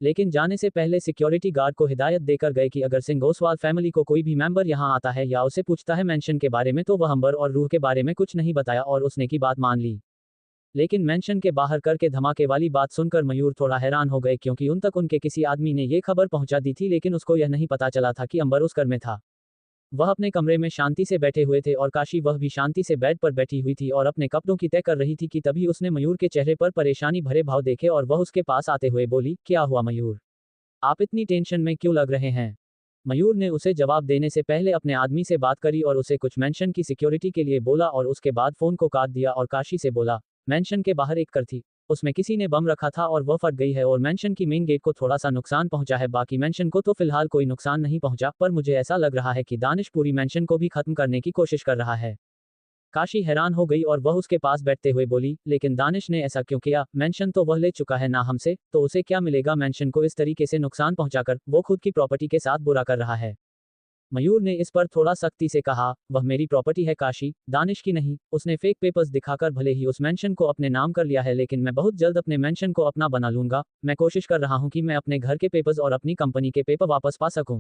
लेकिन जाने से पहले सिक्योरिटी गार्ड को हिदायत देकर गए कि अगर सिंह ओसवाल फैमिली को कोई भी मेंबर यहां आता है या उसे पूछता है मेंशन के बारे में तो वह अंबर और रूह के बारे में कुछ नहीं बताया और उसने की बात मान ली। लेकिन मेंशन के बाहर करके धमाके वाली बात सुनकर मयूर थोड़ा हैरान हो गए, क्योंकि उन तक उनके किसी आदमी ने ये खबर पहुंचा दी थी लेकिन उसको यह नहीं पता चला था कि अंबर उस कर में था। वह अपने कमरे में शांति से बैठे हुए थे और काशी वह भी शांति से बेड पर बैठी हुई थी और अपने कपड़ों की तय कर रही थी कि तभी उसने मयूर के चेहरे पर परेशानी भरे भाव देखे और वह उसके पास आते हुए बोली, क्या हुआ मयूर, आप इतनी टेंशन में क्यों लग रहे हैं। मयूर ने उसे जवाब देने से पहले अपने आदमी से बात करी और उसे कुछ मेंशन की सिक्योरिटी के लिए बोला और उसके बाद फोन को काट दिया और काशी से बोला, मेंशन के बाहर एक कर थी, उसमें किसी ने बम रखा था और वह फट गई है और मेंशन की मेन गेट को थोड़ा सा नुकसान पहुंचा है, बाकी मेंशन को तो फिलहाल कोई नुकसान नहीं पहुंचा, पर मुझे ऐसा लग रहा है कि दानिश पूरी मेंशन को भी खत्म करने की कोशिश कर रहा है। काशी हैरान हो गई और वह उसके पास बैठते हुए बोली, लेकिन दानिश ने ऐसा क्यों किया, मेंशन तो वह ले चुका है ना हमसे, तो उसे क्या मिलेगा मेंशन को इस तरीके से नुकसान पहुंचाकर, वो खुद की प्रॉपर्टी के साथ बुरा कर रहा है। मयूर ने इस पर थोड़ा सख्ती से कहा, वह मेरी प्रॉपर्टी है काशी, दानिश की नहीं। उसने फेक पेपर्स दिखाकर भले ही उस मेंशन को अपने नाम कर लिया है लेकिन मैं बहुत जल्द अपने मेंशन को अपना बना लूंगा। मैं कोशिश कर रहा हूं कि मैं अपने घर के पेपर्स और अपनी कंपनी के पेपर वापस पा सकूं।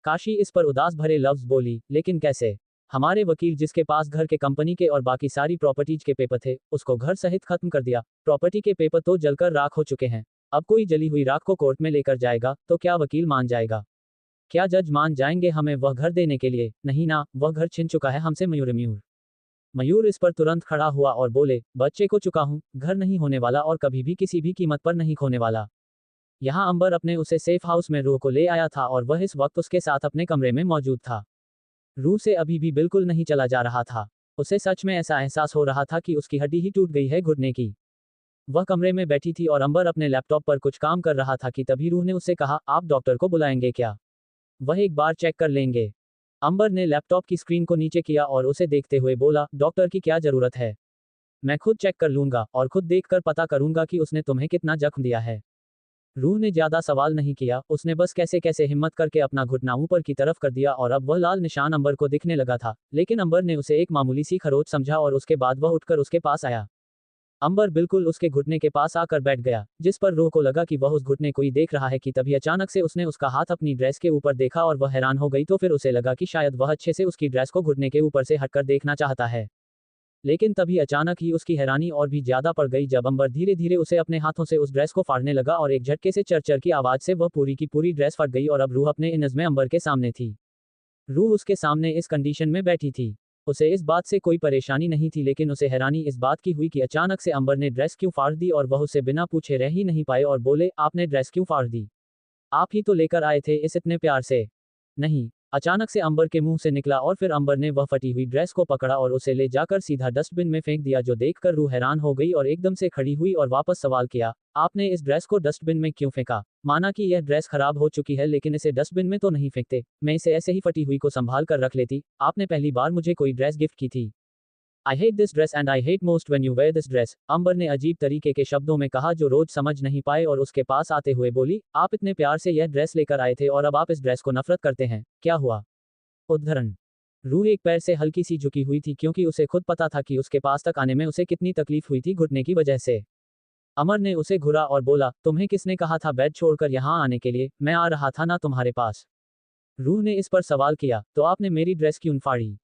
काशी इस पर उदास भरे लफ्ज बोली, लेकिन कैसे, हमारे वकील जिसके पास घर के कंपनी के और बाकी सारी प्रॉपर्टीज के पेपर थे उसको घर सहित खत्म कर दिया। प्रॉपर्टी के पेपर तो जलकर राख हो चुके हैं, अब कोई जली हुई राख को कोर्ट में लेकर जाएगा तो क्या वकील मान जाएगा, क्या जज मान जाएंगे हमें वह घर देने के लिए, नहीं ना, वह घर छिन चुका है हमसे। मयूर इस पर तुरंत खड़ा हुआ और बोले, बच्चे को चुका हूं, घर नहीं होने वाला और कभी भी किसी भी कीमत पर नहीं खोने वाला। यहाँ अंबर अपने उसे सेफ हाउस में रूह को ले आया था और वह इस वक्त उसके साथ अपने कमरे में मौजूद था। रूह से अभी भी बिल्कुल नहीं चला जा रहा था, उसे सच में ऐसा एहसास हो रहा था कि उसकी हड्डी ही टूट गई है घुटने की। वह कमरे में बैठी थी और अंबर अपने लैपटॉप पर कुछ काम कर रहा था कि तभी रूह ने उससे कहा, आप डॉक्टर को बुलाएंगे क्या, वह एक बार चेक कर लेंगे। अंबर ने लैपटॉप की स्क्रीन को नीचे किया और उसे देखते हुए बोला, डॉक्टर की क्या जरूरत है, मैं खुद चेक कर लूंगा और खुद देखकर पता करूंगा कि उसने तुम्हें कितना जख्म दिया है। रूह ने ज्यादा सवाल नहीं किया, उसने बस कैसे कैसे हिम्मत करके अपना घुटना ऊपर की तरफ कर दिया और अब वह लाल निशान अंबर को दिखने लगा था, लेकिन अंबर ने उसे एक मामूली सी खरोच समझा और उसके बाद वह उठकर उसके पास आया। अंबर बिल्कुल उसके घुटने के पास आकर बैठ गया, जिस पर रूह को लगा कि वह उस घुटने को ही देख रहा है कि तभी अचानक से उसने उसका हाथ अपनी ड्रेस के ऊपर देखा और वह हैरान हो गई, तो फिर उसे लगा कि शायद वह अच्छे से उसकी ड्रेस को घुटने के ऊपर से हटकर देखना चाहता है। लेकिन तभी अचानक ही उसकी हैरानी और भी ज्यादा पड़ गई जब अंबर धीरे धीरे उसे अपने हाथों से उस ड्रेस को फाड़ने लगा और एक झटके से चरचर की आवाज से वह पूरी की पूरी ड्रेस फट गई और अब रूह अपने इनज में अंबर के सामने थी। रूह उसके सामने इस कंडीशन में बैठी थी। उसे इस बात से कोई परेशानी नहीं थी, लेकिन उसे हैरानी इस बात की हुई कि अचानक से अंबर ने ड्रेस क्यों फाड़ दी और वह उसे बिना पूछे रह ही नहीं पाए और बोले, आपने ड्रेस क्यों फाड़ दी, आप ही तो लेकर आए थे इस इतने प्यार से। नहीं, अचानक से अंबर के मुंह से निकला और फिर अंबर ने वह फटी हुई ड्रेस को पकड़ा और उसे ले जाकर सीधा डस्टबिन में फेंक दिया, जो देखकर रूह हैरान हो गई और एकदम से खड़ी हुई और वापस सवाल किया, आपने इस ड्रेस को डस्टबिन में क्यों फेंका, माना कि यह ड्रेस खराब हो चुकी है लेकिन इसे डस्टबिन में तो नहीं फेंकते, मैं इसे ऐसे ही फटी हुई को संभाल कर रख लेती, आपने पहली बार मुझे कोई ड्रेस गिफ्ट की थी। I hate this dress and I hate most when you wear this dress, Ambar ने अजीब तरीके के शब्दों में कहा जो रोज समझ नहीं पाए और उसके पास आते हुए बोली, आप इतने प्यार से यह ड्रेस लेकर आए थे और अब आप इस ड्रेस को नफरत करते हैं, क्या हुआ। उद्धरण। रूह एक पैर से हल्की सी झुकी हुई थी क्योंकि उसे खुद पता था कि उसके पास तक आने में उसे कितनी तकलीफ हुई थी घुटने की वजह से। अमर ने उसे घुरा और बोला, तुम्हें किसने कहा था बेड छोड़कर यहाँ आने के लिए, मैं आ रहा था ना तुम्हारे पास। रूह ने इस पर सवाल किया, तो आपने मेरी ड्रेस क्यों फाड़ी।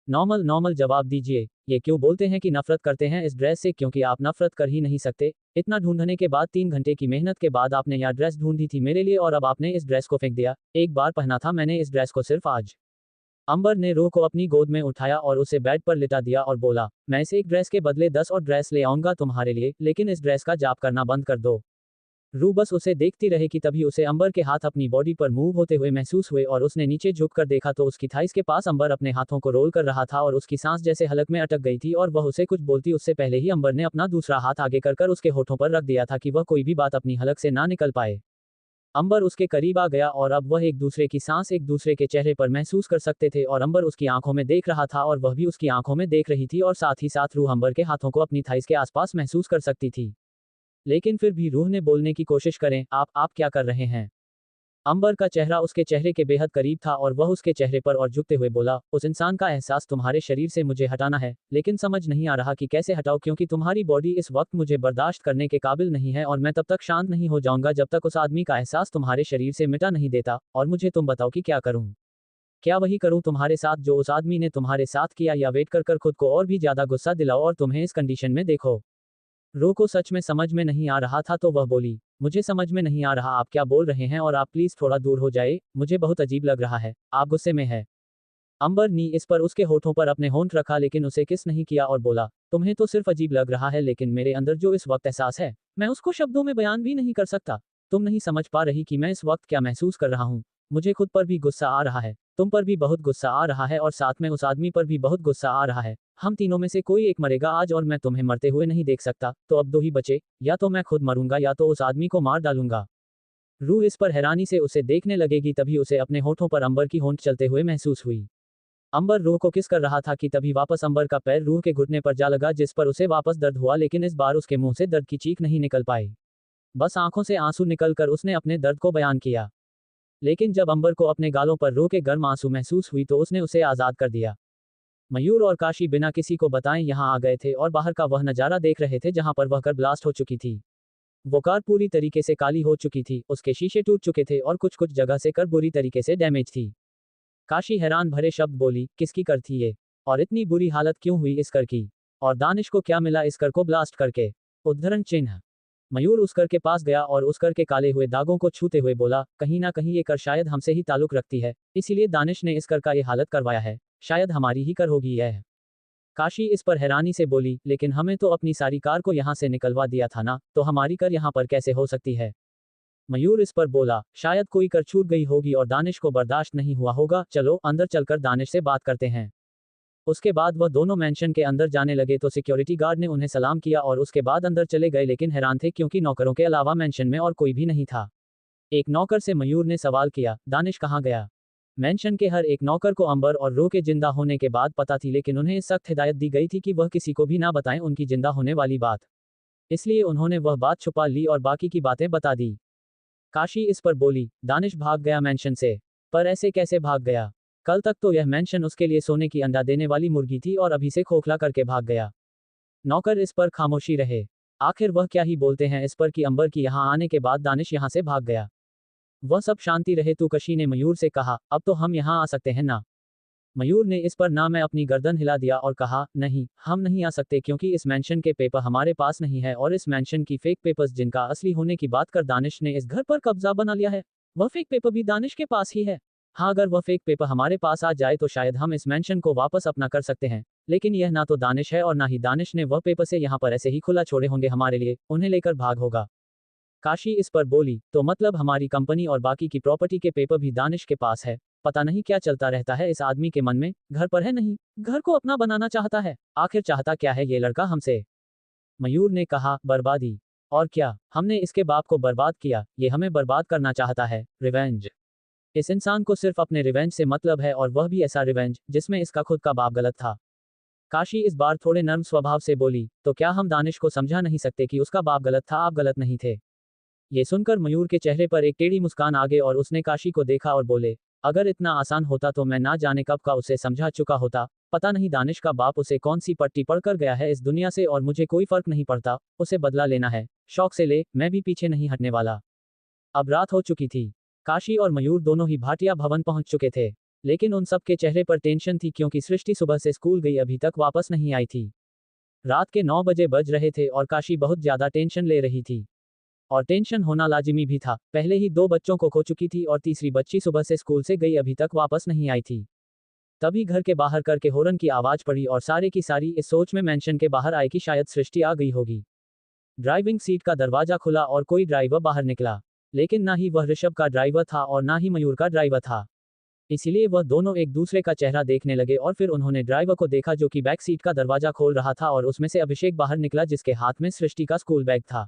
नॉर्मल नॉर्मल जवाब दीजिए, ये क्यों बोलते हैं कि नफरत करते हैं इस ड्रेस से, क्योंकि आप नफरत कर ही नहीं सकते। इतना ढूंढने के बाद 3 घंटे की मेहनत के बाद आपने यह ड्रेस ढूंढी थी मेरे लिए और अब आपने इस ड्रेस को फेंक दिया। एक बार पहना था मैंने इस ड्रेस को सिर्फ आज। अंबर ने रूह को अपनी गोद में उठाया और उसे बेड पर लिटा दिया और बोला, मैं इसे एक ड्रेस के बदले 10 और ड्रेस ले आऊंगा तुम्हारे लिए, लेकिन इस ड्रेस का जाप करना बंद कर दो। रू बस उसे देखती रहे कि तभी उसे अंबर के हाथ अपनी बॉडी पर मूव होते हुए महसूस हुए और उसने नीचे झुककर देखा तो उसकी थाइस के पास अंबर अपने हाथों को रोल कर रहा था और उसकी सांस जैसे हलक में अटक गई थी और वह उसे कुछ बोलती उससे पहले ही अंबर ने अपना दूसरा हाथ आगे कर उसके होठों पर रख दिया था कि वह कोई भी बात अपनी हलक से ना निकल पाए। अंबर उसके करीब आ गया और अब वह एक दूसरे की सांस एक दूसरे के चेहरे पर महसूस कर सकते थे और अंबर उसकी आंखों में देख रहा था और वह भी उसकी आंखों में देख रही थी और साथ ही साथ रूह अंबर के हाथों को अपनी थाइस के आसपास महसूस कर सकती थी। लेकिन फिर भी रूह ने बोलने की कोशिश करें, आप क्या कर रहे हैं? अंबर का चेहरा उसके चेहरे के बेहद करीब था और वह उसके चेहरे पर और झुकते हुए बोला, उस इंसान का एहसास तुम्हारे शरीर से मुझे हटाना है, लेकिन समझ नहीं आ रहा कि कैसे हटाओ क्योंकि तुम्हारी बॉडी इस वक्त मुझे बर्दाश्त करने के काबिल नहीं है और मैं तब तक शांत नहीं हो जाऊंगा जब तक उस आदमी का एहसास तुम्हारे शरीर से मिटा नहीं देता, और मुझे तुम बताओ कि क्या करूं? क्या वही करूं तुम्हारे साथ जो उस आदमी ने तुम्हारे साथ किया, या वेट कर खुद को और भी ज्यादा गुस्सा दिलाओ और तुम्हें इस कंडीशन में देखो? रो को सच में समझ में नहीं आ रहा था तो वह बोली, मुझे समझ में नहीं आ रहा आप क्या बोल रहे हैं और आप प्लीज थोड़ा दूर हो जाए, मुझे बहुत अजीब लग रहा है, आप गुस्से में है? अंबर ने इस पर उसके होठों पर अपने होंठ रखा लेकिन उसे किस नहीं किया और बोला, तुम्हें तो सिर्फ अजीब लग रहा है लेकिन मेरे अंदर जो इस वक्त एहसास है, मैं उसको शब्दों में बयान भी नहीं कर सकता। तुम नहीं समझ पा रही कि मैं इस वक्त क्या महसूस कर रहा हूँ। मुझे खुद पर भी गुस्सा आ रहा है, तुम पर भी बहुत गुस्सा आ रहा है और साथ में उस आदमी पर भी बहुत गुस्सा आ रहा है। हम तीनों में से कोई एक मरेगा आज और मैं तुम्हें मरते हुए नहीं देख सकता, तो अब दो ही बचे, या तो मैं खुद मरूंगा या तो उस आदमी को मार डालूंगा। रूह इस पर हैरानी से उसे देखने लगेगी तभी उसे अपने होठों पर अंबर की होंठ चलते हुए महसूस हुई। अंबर रूह को किस कर रहा था कि तभी वापस अंबर का पैर रूह के घुटने पर जा लगा जिस पर उसे वापस दर्द हुआ लेकिन इस बार उसके मुंह से दर्द की चीख नहीं निकल पाई। बस आंखों से आंसू निकलकर उसने अपने दर्द को बयान किया। लेकिन जब अंबर को अपने गालों पर रूह के गर्म आंसू महसूस हुई तो उसने उसे आजाद कर दिया। मयूर और काशी बिना किसी को बताएं यहां आ गए थे और बाहर का वह नजारा देख रहे थे जहां पर वह कार ब्लास्ट हो चुकी थी। वो कार पूरी तरीके से काली हो चुकी थी, उसके शीशे टूट चुके थे और कुछ कुछ जगह से कार बुरी तरीके से डैमेज थी। काशी हैरान भरे शब्द बोली, किसकी कर थी ये? और इतनी बुरी हालत क्यों हुई इस कर की? और दानिश को क्या मिला इस कर को ब्लास्ट करके? उद्धरण चिन्ह। मयूर उस कर के पास गया और उस कर के काले हुए दागों को छूते हुए बोला, कहीं ना कहीं ये कर शायद हमसे ही ताल्लुक रखती है, इसीलिए दानिश ने इस कर का ये हालत करवाया है, शायद हमारी ही कर होगी यह। काशी इस पर हैरानी से बोली, लेकिन हमें तो अपनी सारी कार को यहाँ से निकलवा दिया था ना, तो हमारी कर यहाँ पर कैसे हो सकती है? मयूर इस पर बोला, शायद कोई कर छूट गई होगी और दानिश को बर्दाश्त नहीं हुआ होगा, चलो अंदर चलकर दानिश से बात करते हैं। उसके बाद वह दोनों मेंशन के अंदर जाने लगे तो सिक्योरिटी गार्ड ने उन्हें सलाम किया और उसके बाद अंदर चले गए लेकिन हैरान थे क्योंकि नौकरों के अलावा मेंशन में और कोई भी नहीं था। एक नौकर से मयूर ने सवाल किया, दानिश कहाँ गया? मेंशन के हर एक नौकर को अंबर और रो के जिंदा होने के बाद पता थी लेकिन उन्हें सख्त हिदायत दी गई थी कि वह किसी को भी ना बताएं उनकी जिंदा होने वाली बात। इसलिए उन्होंने वह बात छुपा ली और बाकी की बातें बता दी। काशी इस पर बोली, दानिश भाग गया मेंशन से। पर ऐसे कैसे भाग गया? कल तक तो यह मेंशन उसके लिए सोने की अंडा देने वाली मुर्गी थी और अभी से खोखला करके भाग गया। नौकर इस पर खामोशी रहे। आखिर वह क्या ही बोलते हैं इस पर कि अंबर की यहाँ आने के बाद दानिश यहाँ से भाग गया। वह सब शांति रहे तो कशी ने मयूर से कहा, अब तो हम यहाँ आ सकते हैं ना? मयूर ने इस पर ना मैं अपनी गर्दन हिला दिया और कहा, नहीं, हम नहीं आ सकते क्योंकि इस मेंशन के पेपर हमारे पास नहीं है और इस मेंशन की फेक पेपर्स जिनका असली होने की बात कर दानिश ने इस घर पर कब्जा बना लिया है, वह फेक पेपर भी दानिश के पास ही है। हाँ, अगर वह फेक पेपर हमारे पास आ जाए तो शायद हम इस मेंशन को वापस अपना कर सकते हैं, लेकिन यह ना तो दानिश है और ना ही दानिश ने वह पेपर से यहाँ पर ऐसे ही खुला छोड़े होंगे हमारे लिए, उन्हें लेकर भाग होगा। काशी इस पर बोली, तो मतलब हमारी कंपनी और बाकी की प्रॉपर्टी के पेपर भी दानिश के पास है। पता नहीं क्या चलता रहता है इस आदमी के मन में, घर पर है नहीं, घर को अपना बनाना चाहता है, आखिर चाहता क्या है ये लड़का हमसे? मयूर ने कहा, बर्बादी। और क्या, हमने इसके बाप को बर्बाद किया, ये हमें बर्बाद करना चाहता है, रिवेंज। इस इंसान को सिर्फ अपने रिवेंज से मतलब है और वह भी ऐसा रिवेंज जिसमें इसका खुद का बाप गलत था। काशी इस बार थोड़े नर्म स्वभाव से बोली, तो क्या हम दानिश को समझा नहीं सकते कि उसका बाप गलत था, आप गलत नहीं थे? ये सुनकर मयूर के चेहरे पर एक टेढ़ी मुस्कान आ गई और उसने काशी को देखा और बोले, अगर इतना आसान होता तो मैं ना जाने कब का उसे समझा चुका होता, पता नहीं दानिश का बाप उसे कौन सी पट्टी पढ़कर गया है इस दुनिया से और मुझे कोई फर्क नहीं पड़ता, उसे बदला लेना है, शौक से ले, मैं भी पीछे नहीं हटने वाला। अब रात हो चुकी थी। काशी और मयूर दोनों ही भाटिया भवन पहुंच चुके थे, लेकिन उन सब के चेहरे पर टेंशन थी क्योंकि सृष्टि सुबह से स्कूल गई अभी तक वापस नहीं आई थी। रात के 9 बजे बज रहे थे और काशी बहुत ज्यादा टेंशन ले रही थी। और टेंशन होना लाजिमी भी था, पहले ही 2 बच्चों को खो चुकी थी और तीसरी बच्ची सुबह से स्कूल से गई अभी तक वापस नहीं आई थी। तभी घर के बाहर करके हॉर्न की आवाज पड़ी और सारे की सारी इस सोच में मेंशन के बाहर आए कि शायद सृष्टि आ गई होगी। ड्राइविंग सीट का दरवाजा खुला और कोई ड्राइवर बाहर निकला, लेकिन ना ही वह ऋषभ का ड्राइवर था और ना ही मयूर का ड्राइवर था। इसीलिए वह दोनों एक दूसरे का चेहरा देखने लगे और फिर उन्होंने ड्राइवर को देखा जो कि बैक सीट का दरवाजा खोल रहा था और उसमें से अभिषेक बाहर निकला जिसके हाथ में सृष्टि का स्कूल बैग था।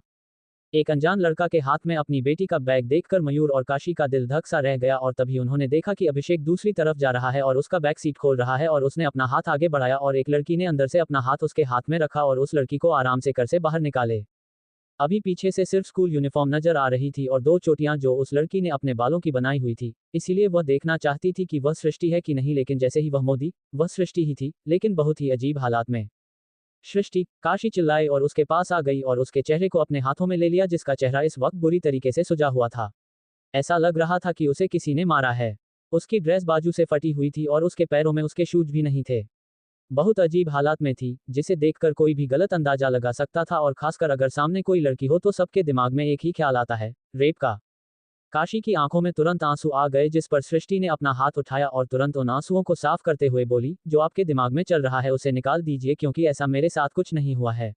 एक अनजान लड़का के हाथ में अपनी बेटी का बैग देखकर मयूर और काशी का दिल धक सा रह गया और तभी उन्होंने देखा कि अभिषेक दूसरी तरफ जा रहा है और उसका बैक सीट खोल रहा है और उसने अपना हाथ आगे बढ़ाया और एक लड़की ने अंदर से अपना हाथ उसके हाथ में रखा और उस लड़की को आराम से कर से बाहर निकाले। अभी पीछे से सिर्फ स्कूल यूनिफॉर्म नजर आ रही थी और दो चोटियां जो उस लड़की ने अपने बालों की बनाई हुई थी, इसीलिए वह देखना चाहती थी कि वह सृष्टि है कि नहीं, लेकिन जैसे ही वह मोदी, वह सृष्टि ही थी, लेकिन बहुत ही अजीब हालात में। सृष्टि, काशी चिल्लाए और उसके पास आ गई और उसके चेहरे को अपने हाथों में ले लिया जिसका चेहरा इस वक्त बुरी तरीके से सुजा हुआ था। ऐसा लग रहा था कि उसे किसी ने मारा है। उसकी ड्रेस बाजू से फटी हुई थी और उसके पैरों में उसके शूज भी नहीं थे। बहुत अजीब हालात में थी, जिसे देखकर कोई भी गलत अंदाजा लगा सकता था और खासकर अगर सामने कोई लड़की हो तो सबके दिमाग में एक ही ख्याल आता है, रेप का। काशी की आंखों में तुरंत आंसू आ गए जिस पर सृष्टि ने अपना हाथ उठाया और तुरंत उन आंसुओं को साफ करते हुए बोली, जो आपके दिमाग में चल रहा है उसे निकाल दीजिए क्योंकि ऐसा मेरे साथ कुछ नहीं हुआ है।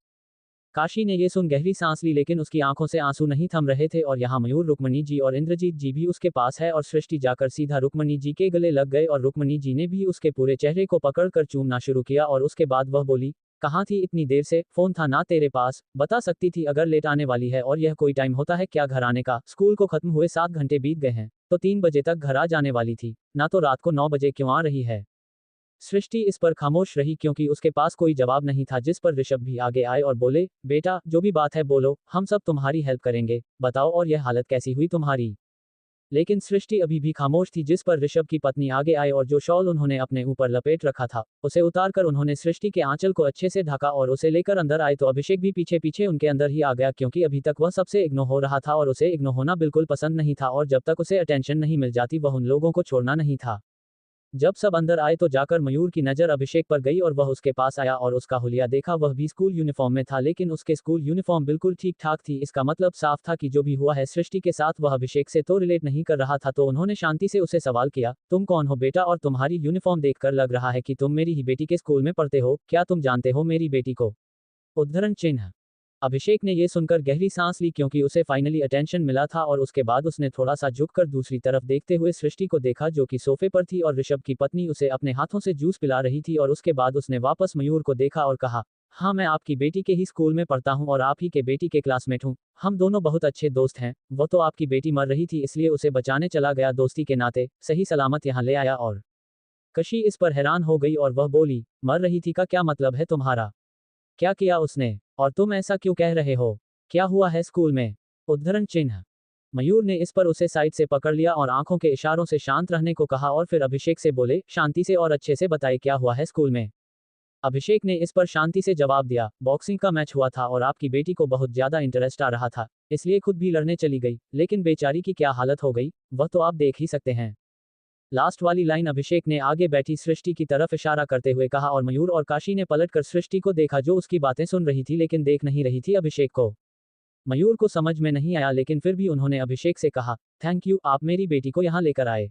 काशी ने ये सुन गहरी सांस ली लेकिन उसकी आंखों से आंसू नहीं थम रहे थे और यहाँ मयूर, रुक्मणी जी और इंद्रजीत जी भी उसके पास है और सृष्टि जाकर सीधा रुक्मणी जी के गले लग गए और रुक्मणी जी ने भी उसके पूरे चेहरे को पकड़कर चूमना शुरू किया और उसके बाद वह बोली, कहाँ थी इतनी देर से, फोन था ना तेरे पास, बता सकती थी अगर लेट आने वाली है और यह कोई टाइम होता है क्या घर आने का, स्कूल को खत्म हुए 7 घंटे बीत गए हैं, तो 3 बजे तक घर आ जाने वाली थी, ना तो रात को 9 बजे क्यों आ रही है। सृष्टि इस पर खामोश रही क्योंकि उसके पास कोई जवाब नहीं था जिस पर ऋषभ भी आगे आए और बोले, बेटा जो भी बात है बोलो, हम सब तुम्हारी हेल्प करेंगे, बताओ और यह हालत कैसी हुई तुम्हारी। लेकिन सृष्टि अभी भी खामोश थी जिस पर ऋषभ की पत्नी आगे आए और जो शॉल उन्होंने अपने ऊपर लपेट रखा था उसे उतारकर उन्होंने सृष्टि के आंचल को अच्छे से ढका और उसे लेकर अंदर आए तो अभिषेक भी पीछे पीछे उनके अंदर ही आ गया क्योंकि अभी तक वह सबसे इग्नोर हो रहा था और उसे इग्नोर होना बिल्कुल पसंद नहीं था और जब तक उसे अटेंशन नहीं मिल जाती वह उन लोगों को छोड़ना नहीं था। जब सब अंदर आए तो जाकर मयूर की नज़र अभिषेक पर गई और वह उसके पास आया और उसका हुलिया देखा, वह भी स्कूल यूनिफॉर्म में था लेकिन उसके स्कूल यूनिफॉर्म बिल्कुल ठीक ठाक थी। इसका मतलब साफ था कि जो भी हुआ है सृष्टि के साथ वह अभिषेक से तो रिलेट नहीं कर रहा था। तो उन्होंने शांति से उसे सवाल किया, तुम कौन हो बेटा और तुम्हारी यूनिफॉर्म देखकर लग रहा है कि तुम मेरी ही बेटी के स्कूल में पढ़ते हो, क्या तुम जानते हो मेरी बेटी को? उद्धरण चिन्ह। अभिषेक ने यह सुनकर गहरी सांस ली क्योंकि उसे फाइनली अटेंशन मिला था और उसके बाद उसने थोड़ा सा झुककर दूसरी तरफ देखते हुए सृष्टि को देखा जो कि सोफे पर थी और ऋषभ की पत्नी उसे अपने हाथों से जूस पिला रही थी और उसके बाद उसने वापस मयूर को देखा और कहा, हाँ मैं आपकी बेटी के ही स्कूल में पढ़ता हूँ और आप ही के बेटी के क्लासमेट हूँ, हम दोनों बहुत अच्छे दोस्त हैं, वो तो आपकी बेटी मर रही थी इसलिए उसे बचाने चला गया, दोस्ती के नाते सही सलामत यहाँ ले आया। और कशी इस पर हैरान हो गई और वह बोली, मर रही थी का क्या मतलब है तुम्हारा? क्या किया उसने? और तुम ऐसा क्यों कह रहे हो? क्या हुआ है स्कूल में? उद्धरण चिन्ह। मयूर ने इस पर उसे साइड से पकड़ लिया और आंखों के इशारों से शांत रहने को कहा और फिर अभिषेक से बोले, शांति से और अच्छे से बताए क्या हुआ है स्कूल में। अभिषेक ने इस पर शांति से जवाब दिया, बॉक्सिंग का मैच हुआ था और आपकी बेटी को बहुत ज्यादा इंटरेस्ट आ रहा था, इसलिए खुद भी लड़ने चली गई, लेकिन बेचारी की क्या हालत हो गई, वह तो आप देख ही सकते हैं। लास्ट वाली लाइन अभिषेक ने आगे बैठी सृष्टि की तरफ इशारा करते हुए कहा और मयूर और काशी ने पलटकर सृष्टि को देखा जो उसकी बातें सुन रही थी लेकिन देख नहीं रही थी अभिषेक को। मयूर को समझ में नहीं आया लेकिन फिर भी उन्होंने अभिषेक से कहा, थैंक यू, आप मेरी बेटी को यहाँ लेकर आए।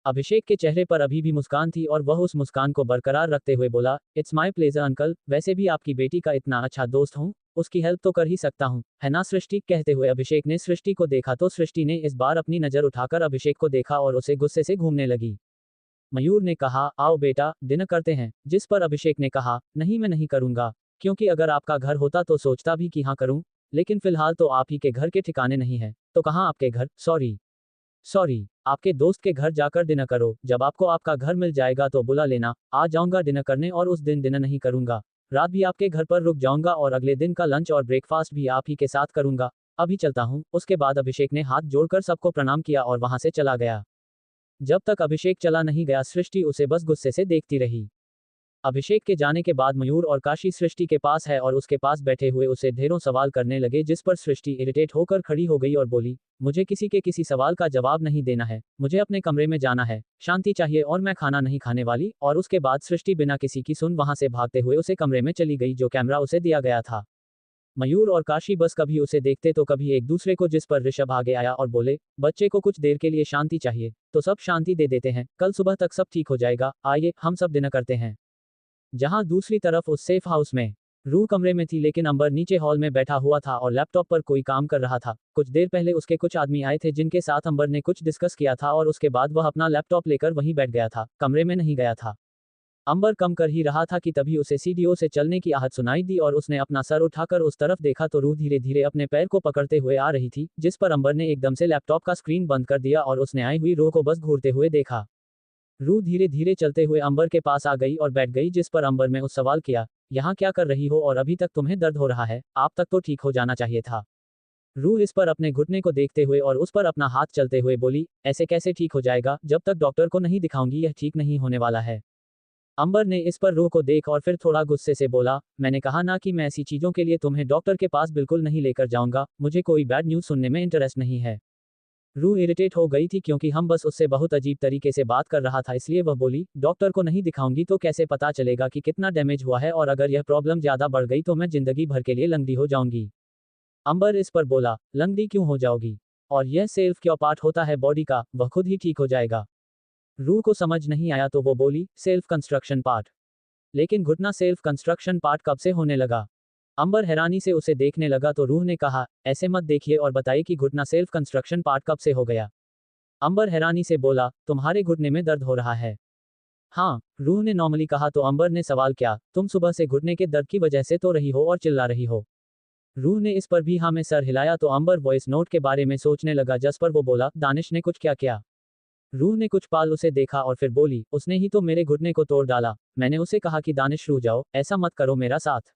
अभिषेक के चेहरे पर अभी भी मुस्कान थी और वह उस मुस्कान को बरकरार रखते हुए बोला, इट्स माई प्लेजर अंकल, वैसे भी आपकी बेटी का इतना अच्छा दोस्त हूँ, उसकी हेल्प तो कर ही सकता हूँ, है ना सृष्टि? कहते हुए अभिषेक ने सृष्टि को देखा तो सृष्टि ने इस बार अपनी नज़र उठाकर अभिषेक को देखा और उसे गुस्से से घूमने लगी। मयूर ने कहा, आओ बेटा डिनर करते हैं, जिस पर अभिषेक ने कहा, नहीं मैं नहीं करूंगा, क्योंकि अगर आपका घर होता तो सोचता भी कि हाँ करूं, लेकिन फिलहाल तो आप ही के घर के ठिकाने नहीं है, तो कहाँ आपके घर, सॉरी आपके दोस्त के घर जाकर डिनर करो, जब आपको आपका घर मिल जाएगा तो बुला लेना, आ जाऊंगा डिनर करने और उस दिन डिनर नहीं करूंगा, रात भी आपके घर पर रुक जाऊंगा और अगले दिन का लंच और ब्रेकफास्ट भी आप ही के साथ करूंगा, अभी चलता हूँ। उसके बाद अभिषेक ने हाथ जोड़कर सबको प्रणाम किया और वहां से चला गया। जब तक अभिषेक चला नहीं गया सृष्टि उसे बस गुस्से से देखती रही। अभिषेक के जाने के बाद मयूर और काशी सृष्टि के पास है और उसके पास बैठे हुए उसे ढेरों सवाल करने लगे जिस पर सृष्टि इरिटेट होकर खड़ी हो गई और बोली, मुझे किसी के किसी सवाल का जवाब नहीं देना है, मुझे अपने कमरे में जाना है, शांति चाहिए और मैं खाना नहीं खाने वाली। और उसके बाद सृष्टि बिना किसी की सुन वहां से भागते हुए उसे कमरे में चली गई जो कैमरा उसे दिया गया था। मयूर और काशी बस कभी उसे देखते तो कभी एक दूसरे को, जिस पर ऋषभ आगे आया और बोले, बच्चे को कुछ देर के लिए शांति चाहिए तो सब शांति दे देते हैं, कल सुबह तक सब ठीक हो जाएगा, आइए हम सब डिनर करते हैं। जहां दूसरी तरफ उस सेफ हाउस में रूह कमरे में थी लेकिन अंबर नीचे हॉल में बैठा हुआ था और लैपटॉप पर कोई काम कर रहा था। कुछ देर पहले उसके कुछ आदमी आए थे जिनके साथ अंबर ने कुछ डिस्कस किया था और उसके बाद वह अपना लैपटॉप लेकर वहीं बैठ गया था, कमरे में नहीं गया था। अंबर कम कर ही रहा था कि तभी उसे सीढ़ियों से चलने की आहट सुनाई दी और उसने अपना सर उठाकर उस तरफ देखा तो रूह धीरे धीरे अपने पैर को पकड़ते हुए आ रही थी, जिस पर अंबर ने एकदम से लैपटॉप का स्क्रीन बंद कर दिया और उसने आई हुई रूह को बस घूरते हुए देखा। रूह धीरे धीरे चलते हुए अंबर के पास आ गई और बैठ गई, जिस पर अंबर ने उस सवाल किया, यहाँ क्या कर रही हो और अभी तक तुम्हें दर्द हो रहा है, आप तक तो ठीक हो जाना चाहिए था। रूह इस पर अपने घुटने को देखते हुए और उस पर अपना हाथ चलते हुए बोली, ऐसे कैसे ठीक हो जाएगा, जब तक डॉक्टर को नहीं दिखाऊंगी यह ठीक नहीं होने वाला है। अंबर ने इस पर रूह को देख और फिर थोड़ा गुस्से से बोला, मैंने कहा ना कि मैं ऐसी चीजों के लिए तुम्हें डॉक्टर के पास बिल्कुल नहीं लेकर जाऊंगा, मुझे कोई बैड न्यूज़ सुनने में इंटरेस्ट नहीं है। रूह इरिटेट हो गई थी क्योंकि हम बस उससे बहुत अजीब तरीके से बात कर रहा था, इसलिए वह बोली, डॉक्टर को नहीं दिखाऊंगी तो कैसे पता चलेगा कि कितना डैमेज हुआ है, और अगर यह प्रॉब्लम ज्यादा बढ़ गई तो मैं जिंदगी भर के लिए लंगड़ी हो जाऊंगी। अंबर इस पर बोला, लंगड़ी क्यों हो जाओगी, और यह सेल्फ क्यों पार्ट होता है बॉडी का, वह खुद ही ठीक हो जाएगा। रूह को समझ नहीं आया तो वो बोली, सेल्फ कंस्ट्रक्शन पार्ट। लेकिन घुटना सेल्फ कंस्ट्रक्शन पार्ट कब से होने लगा। अंबर हैरानी से उसे देखने लगा तो रूह ने कहा, ऐसे मत देखिए और बताइए कि घुटना सेल्फ कंस्ट्रक्शन पार्ट कब से हो गया। अंबर हैरानी से बोला, तुम्हारे घुटने में दर्द हो रहा है। हाँ, रूह ने नॉर्मली कहा तो अंबर ने सवाल किया, तुम सुबह से घुटने के दर्द की वजह से तो रही हो और चिल्ला रही हो। रूह ने इस पर भी हाँ में सर हिलाया तो अंबर वॉइस नोट के बारे में सोचने लगा, जिस पर वो बोला, दानिश ने कुछ क्या किया। रूह ने कुछ पाल उसे देखा और फिर बोली, उसने ही तो मेरे घुटने को तोड़ डाला। मैंने उसे कहा कि दानिश रुक जाओ, ऐसा मत करो मेरा साथ।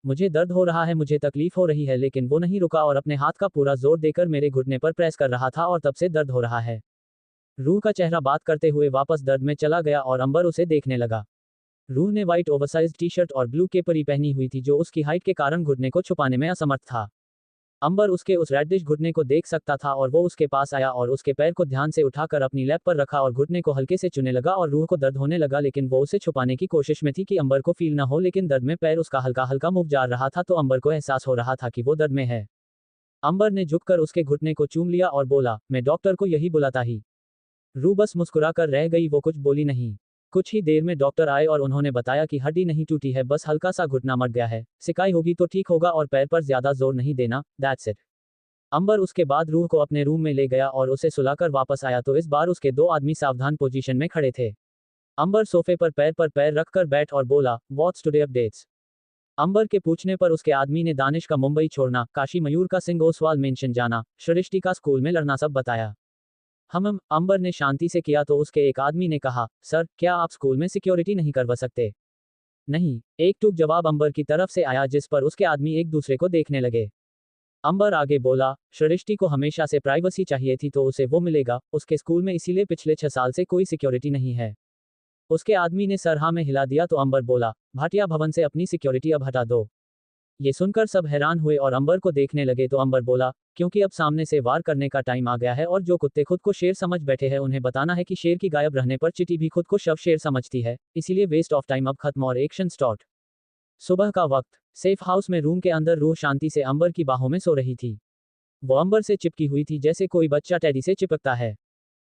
मुझे दर्द हो रहा है, मुझे तकलीफ हो रही है, लेकिन वो नहीं रुका और अपने हाथ का पूरा जोर देकर मेरे घुटने पर प्रेस कर रहा था और तब से दर्द हो रहा है। रूह का चेहरा बात करते हुए वापस दर्द में चला गया और अंबर उसे देखने लगा। रूह ने व्हाइट ओवरसाइज्ड टी शर्ट और ब्लू केपरी पहनी हुई थी जो उसकी हाइट के कारण घुटने को छुपाने में असमर्थ था। अंबर उसके उस रेडिश घुटने को देख सकता था और वो उसके पास आया और उसके पैर को ध्यान से उठाकर अपनी लैप पर रखा और घुटने को हल्के से चुने लगा और रूह को दर्द होने लगा, लेकिन वो उसे छुपाने की कोशिश में थी कि अंबर को फील न हो, लेकिन दर्द में पैर उसका हल्का हल्का मूव जा रहा था तो अंबर को एहसास हो रहा था कि वो दर्द में है। अंबर ने झुककर उसके घुटने को चूम लिया और बोला, मैं डॉक्टर को यही बुलाता ही। रूह बस मुस्कुरा कर रह गई, वो कुछ बोली नहीं। कुछ ही देर में डॉक्टर आए और उन्होंने बताया कि हड्डी नहीं टूटी है, बस हल्का सा घुटना मट गया है, सिकाई होगी तो ठीक होगा और पैर पर ज्यादा जोर नहीं देना, दैट्स इट। अंबर उसके बाद रूह को अपने रूम में ले गया और उसे सुलाकर वापस आया तो इस बार उसके दो आदमी सावधान पोजीशन में खड़े थे। अंबर सोफे पर पैर रखकर बैठ और बोला, व्हाट्स टुडे अपडेट्स। अंबर के पूछने पर उसके आदमी ने दानिश का मुंबई छोड़ना, काशी मयूर का सिंह ओसवाल मेंशन जाना, सृष्टि का स्कूल में लड़ना सब बताया। हम अंबर ने शांति से किया तो उसके एक आदमी ने कहा, सर क्या आप स्कूल में सिक्योरिटी नहीं करवा सकते। नहीं, एक टूक जवाब अंबर की तरफ से आया, जिस पर उसके आदमी एक दूसरे को देखने लगे। अंबर आगे बोला, सृष्टि को हमेशा से प्राइवेसी चाहिए थी तो उसे वो मिलेगा उसके स्कूल में, इसीलिए पिछले 6 साल से कोई सिक्योरिटी नहीं है। उसके आदमी ने सर हाँ में हिला दिया तो अंबर बोला, भाटिया भवन से अपनी सिक्योरिटी अब हटा दो। ये सुनकर सब हैरान हुए और अंबर को देखने लगे तो अंबर बोला, क्योंकि अब सामने से वार करने का टाइम आ गया है और जो कुत्ते खुद को शेर समझ बैठे हैं उन्हें बताना है कि शेर की गायब रहने पर चींटी भी खुद को शव शेर समझती है, इसीलिए वेस्ट ऑफ टाइम अब खत्म और एक्शन स्टार्ट। सुबह का वक्त, सेफ हाउस में रूम के अंदर रूह शांति से अंबर की बाहों में सो रही थी। वो अंबर से चिपकी हुई थी जैसे कोई बच्चा टेडी से चिपकता है।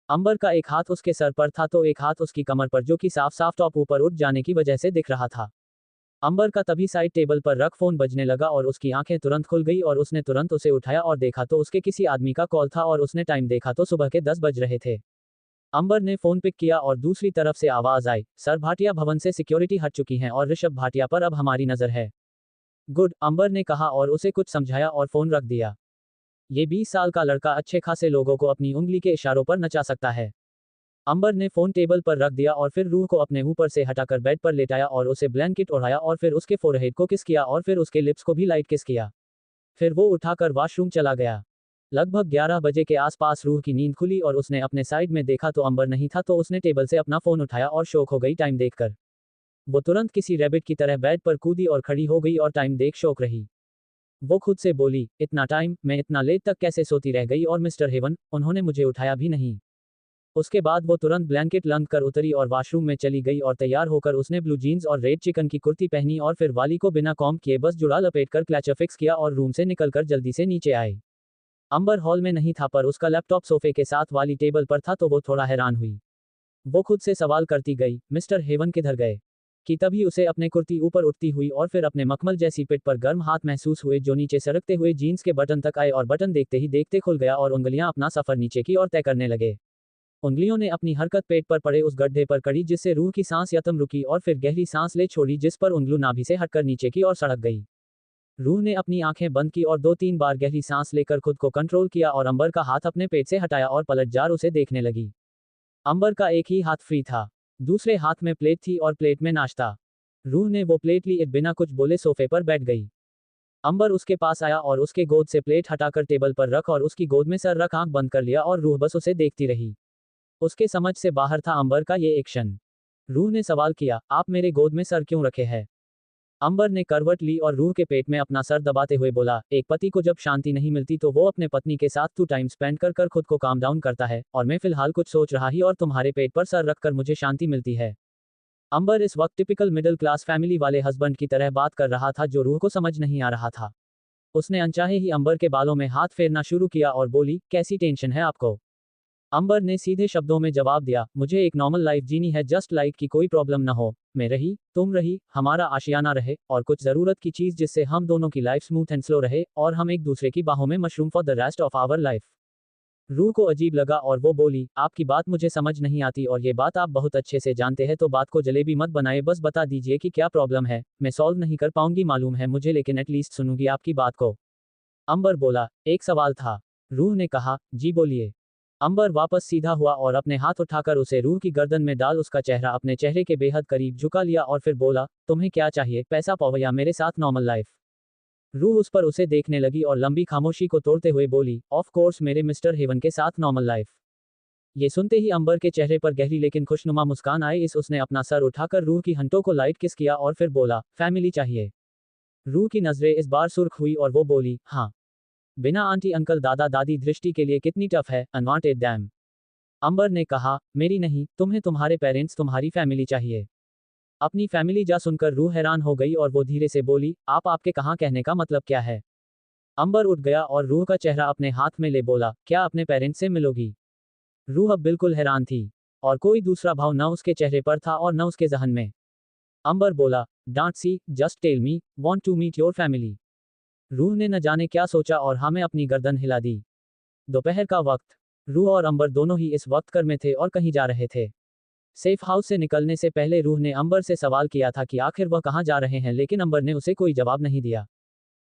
अंबर का एक हाथ उसके सर पर था तो एक हाथ उसकी कमर पर, जो कि साफ साफ टॉप ऊपर उठ जाने की वजह से दिख रहा था। अंबर का तभी साइड टेबल पर रख फोन बजने लगा और उसकी आंखें तुरंत खुल गई और उसने तुरंत उसे उठाया और देखा तो उसके किसी आदमी का कॉल था और उसने टाइम देखा तो सुबह के 10 बज रहे थे। अंबर ने फोन पिक किया और दूसरी तरफ से आवाज आई, सर भाटिया भवन से सिक्योरिटी हट चुकी हैं और ऋषभ भाटिया पर अब हमारी नजर है। गुड, अंबर ने कहा और उसे कुछ समझाया और फोन रख दिया। ये 20 साल का लड़का अच्छे खासे लोगों को अपनी उंगली के इशारों पर नचा सकता है। अंबर ने फोन टेबल पर रख दिया और फिर रूह को अपने ऊपर से हटाकर बेड पर लेटाया और उसे ब्लैंकेट ओढ़ाया और फिर उसके फोरहेड को किस किया और फिर उसके लिप्स को भी लाइट किस किया। फिर वो उठाकर वॉशरूम चला गया। लगभग 11 बजे के आसपास रूह की नींद खुली और उसने अपने साइड में देखा तो अंबर नहीं था तो उसने टेबल से अपना फोन उठाया और शौक हो गई टाइम देखकर। वो तुरंत किसी रैबिट की तरह बेड पर कूदी और खड़ी हो गई और टाइम देख शौक रही। वो खुद से बोली, इतना टाइम, मैं इतना लेट तक कैसे सोती रह गई और मिस्टर हेवन, उन्होंने मुझे उठाया भी नहीं। उसके बाद वो तुरंत ब्लैंकेट लंघ कर उतरी और वॉशरूम में चली गई और तैयार होकर उसने ब्लू जीन्स और रेड चिकन की कुर्ती पहनी और फिर वाली को बिना कॉम्ब किए बस जुड़ा लपेटकर क्लचर फिक्स किया और रूम से निकलकर जल्दी से नीचे आई। अंबर हॉल में नहीं था पर उसका लैपटॉप सोफे के साथ वाली टेबल पर था तो वो थोड़ा हैरान हुई। वो खुद से सवाल करती गई, मिस्टर हेवन किधर गए? कि तभी उसे अपने कुर्ती ऊपर उठती हुई और फिर अपने मखमल जैसी पिट पर गर्म हाथ महसूस हुए जो नीचे सरकते हुए जीन्स के बटन तक आए और बटन देखते ही देखते खुल गया और उंगलियां अपना सफर नीचे की ओर तय करने लगे। उंगलियों ने अपनी हरकत पेट पर पड़े उस गड्ढे पर कड़ी जिससे रूह की सांस यतम रुकी और फिर गहरी सांस ले छोड़ी जिस पर उंगलू नाभि से हटकर नीचे की ओर सड़क गई। रूह ने अपनी आंखें बंद की और 2-3 बार गहरी सांस लेकर खुद को कंट्रोल किया और अंबर का हाथ अपने पेट से हटाया और पलट जार उसे देखने लगी। अंबर का एक ही हाथ फ्री था, दूसरे हाथ में प्लेट थी और प्लेट में नाश्ता। रूह ने वो प्लेट ली, बिना कुछ बोले सोफे पर बैठ गई। अंबर उसके पास आया और उसके गोद से प्लेट हटाकर टेबल पर रख और उसकी गोद में सर रख आंख बंद कर लिया और रूह बस उसे देखती रही। उसके समझ से बाहर था अंबर का ये एक्शन। रूह ने सवाल किया, आप मेरे गोद में सर क्यों रखे हैं? अंबर ने करवट ली और रूह के पेट में अपना सर दबाते हुए बोला, एक पति को जब शांति नहीं मिलती तो वो अपने पत्नी के साथ टू टाइम स्पेंड कर कर खुद को काम डाउन करता है, और मैं फिलहाल कुछ सोच रहा ही और तुम्हारे पेट पर सर रखकर मुझे शांति मिलती है। अंबर इस वक्त टिपिकल मिडिल क्लास फैमिली वाले हस्बैंड की तरह बात कर रहा था जो रूह को समझ नहीं आ रहा था। उसने अनचाहे ही अंबर के बालों में हाथ फेरना शुरू किया और बोली, कैसी टेंशन है आपको? अंबर ने सीधे शब्दों में जवाब दिया, मुझे एक नॉर्मल लाइफ जीनी है, जस्ट लाइक कि कोई प्रॉब्लम ना हो, मैं रही, तुम रही, हमारा आशियाना रहे, और कुछ जरूरत की चीज जिससे हम दोनों की लाइफ स्मूथ एंड स्लो रहे और हम एक दूसरे की बाहों में मशरूम for the rest of our life. Rooh को अजीब लगा और वो बोली, आपकी बात मुझे समझ नहीं आती और ये बात आप बहुत अच्छे से जानते हैं, तो बात को जलेबी मत बनाए, बस बता दीजिए कि क्या प्रॉब्लम है। मैं सॉल्व नहीं कर पाऊंगी मालूम है मुझे, लेकिन एटलीस्ट सुनूंगी आपकी बात को। अंबर बोला, एक सवाल था। रूह ने कहा, जी बोलिए। अंबर वापस सीधा हुआ और अपने हाथ उठाकर उसे रूह की गर्दन में डाल उसका चेहरा अपने चेहरे के बेहद करीब झुका लिया और फिर बोला, तुम्हें क्या चाहिए, पैसा पाओ या मेरे साथ नॉर्मल लाइफ? रूह उस पर उसे देखने लगी और लंबी खामोशी को तोड़ते हुए बोली, ऑफ कोर्स मेरे मिस्टर हेवन के साथ नॉर्मल लाइफ। ये सुनते ही अंबर के चेहरे पर गहरी लेकिन खुशनुमा मुस्कान आई, उसने अपना सर उठाकर रूह की हंटों को लाइट किस किया और फिर बोला, फैमिली चाहिए? रूह की नजरें इस बार सुर्ख हुई और वो बोली, हाँ। बिना आंटी अंकल दादा दादी दृष्टि के लिए कितनी टफ है, अनवांटेड डैम। अंबर ने कहा, मेरी नहीं, तुम्हें तुम्हारे पेरेंट्स तुम्हारी फैमिली चाहिए। अपनी फैमिली जा सुनकर रूह हैरान हो गई और वो धीरे से बोली, आप आपके कहाँ कहने का मतलब क्या है? अंबर उठ गया और रूह का चेहरा अपने हाथ में ले बोला, क्या अपने पेरेंट्स से मिलोगी? रूह अब बिल्कुल हैरान थी और कोई दूसरा भाव न उसके चेहरे पर था और न उसके जहन में। अंबर बोला, don't see, just tell me, want to meet your family. Rooh ने न जाने क्या सोचा और हाँ में अपनी गर्दन हिला दी। दोपहर का वक्त। रूह और अंबर दोनों ही इस वक्त घर में थे और कहीं जा रहे थे। सेफ हाउस से निकलने से पहले रूह ने अंबर से सवाल किया था कि आखिर वह कहाँ जा रहे हैं, लेकिन अंबर ने उसे कोई जवाब नहीं दिया।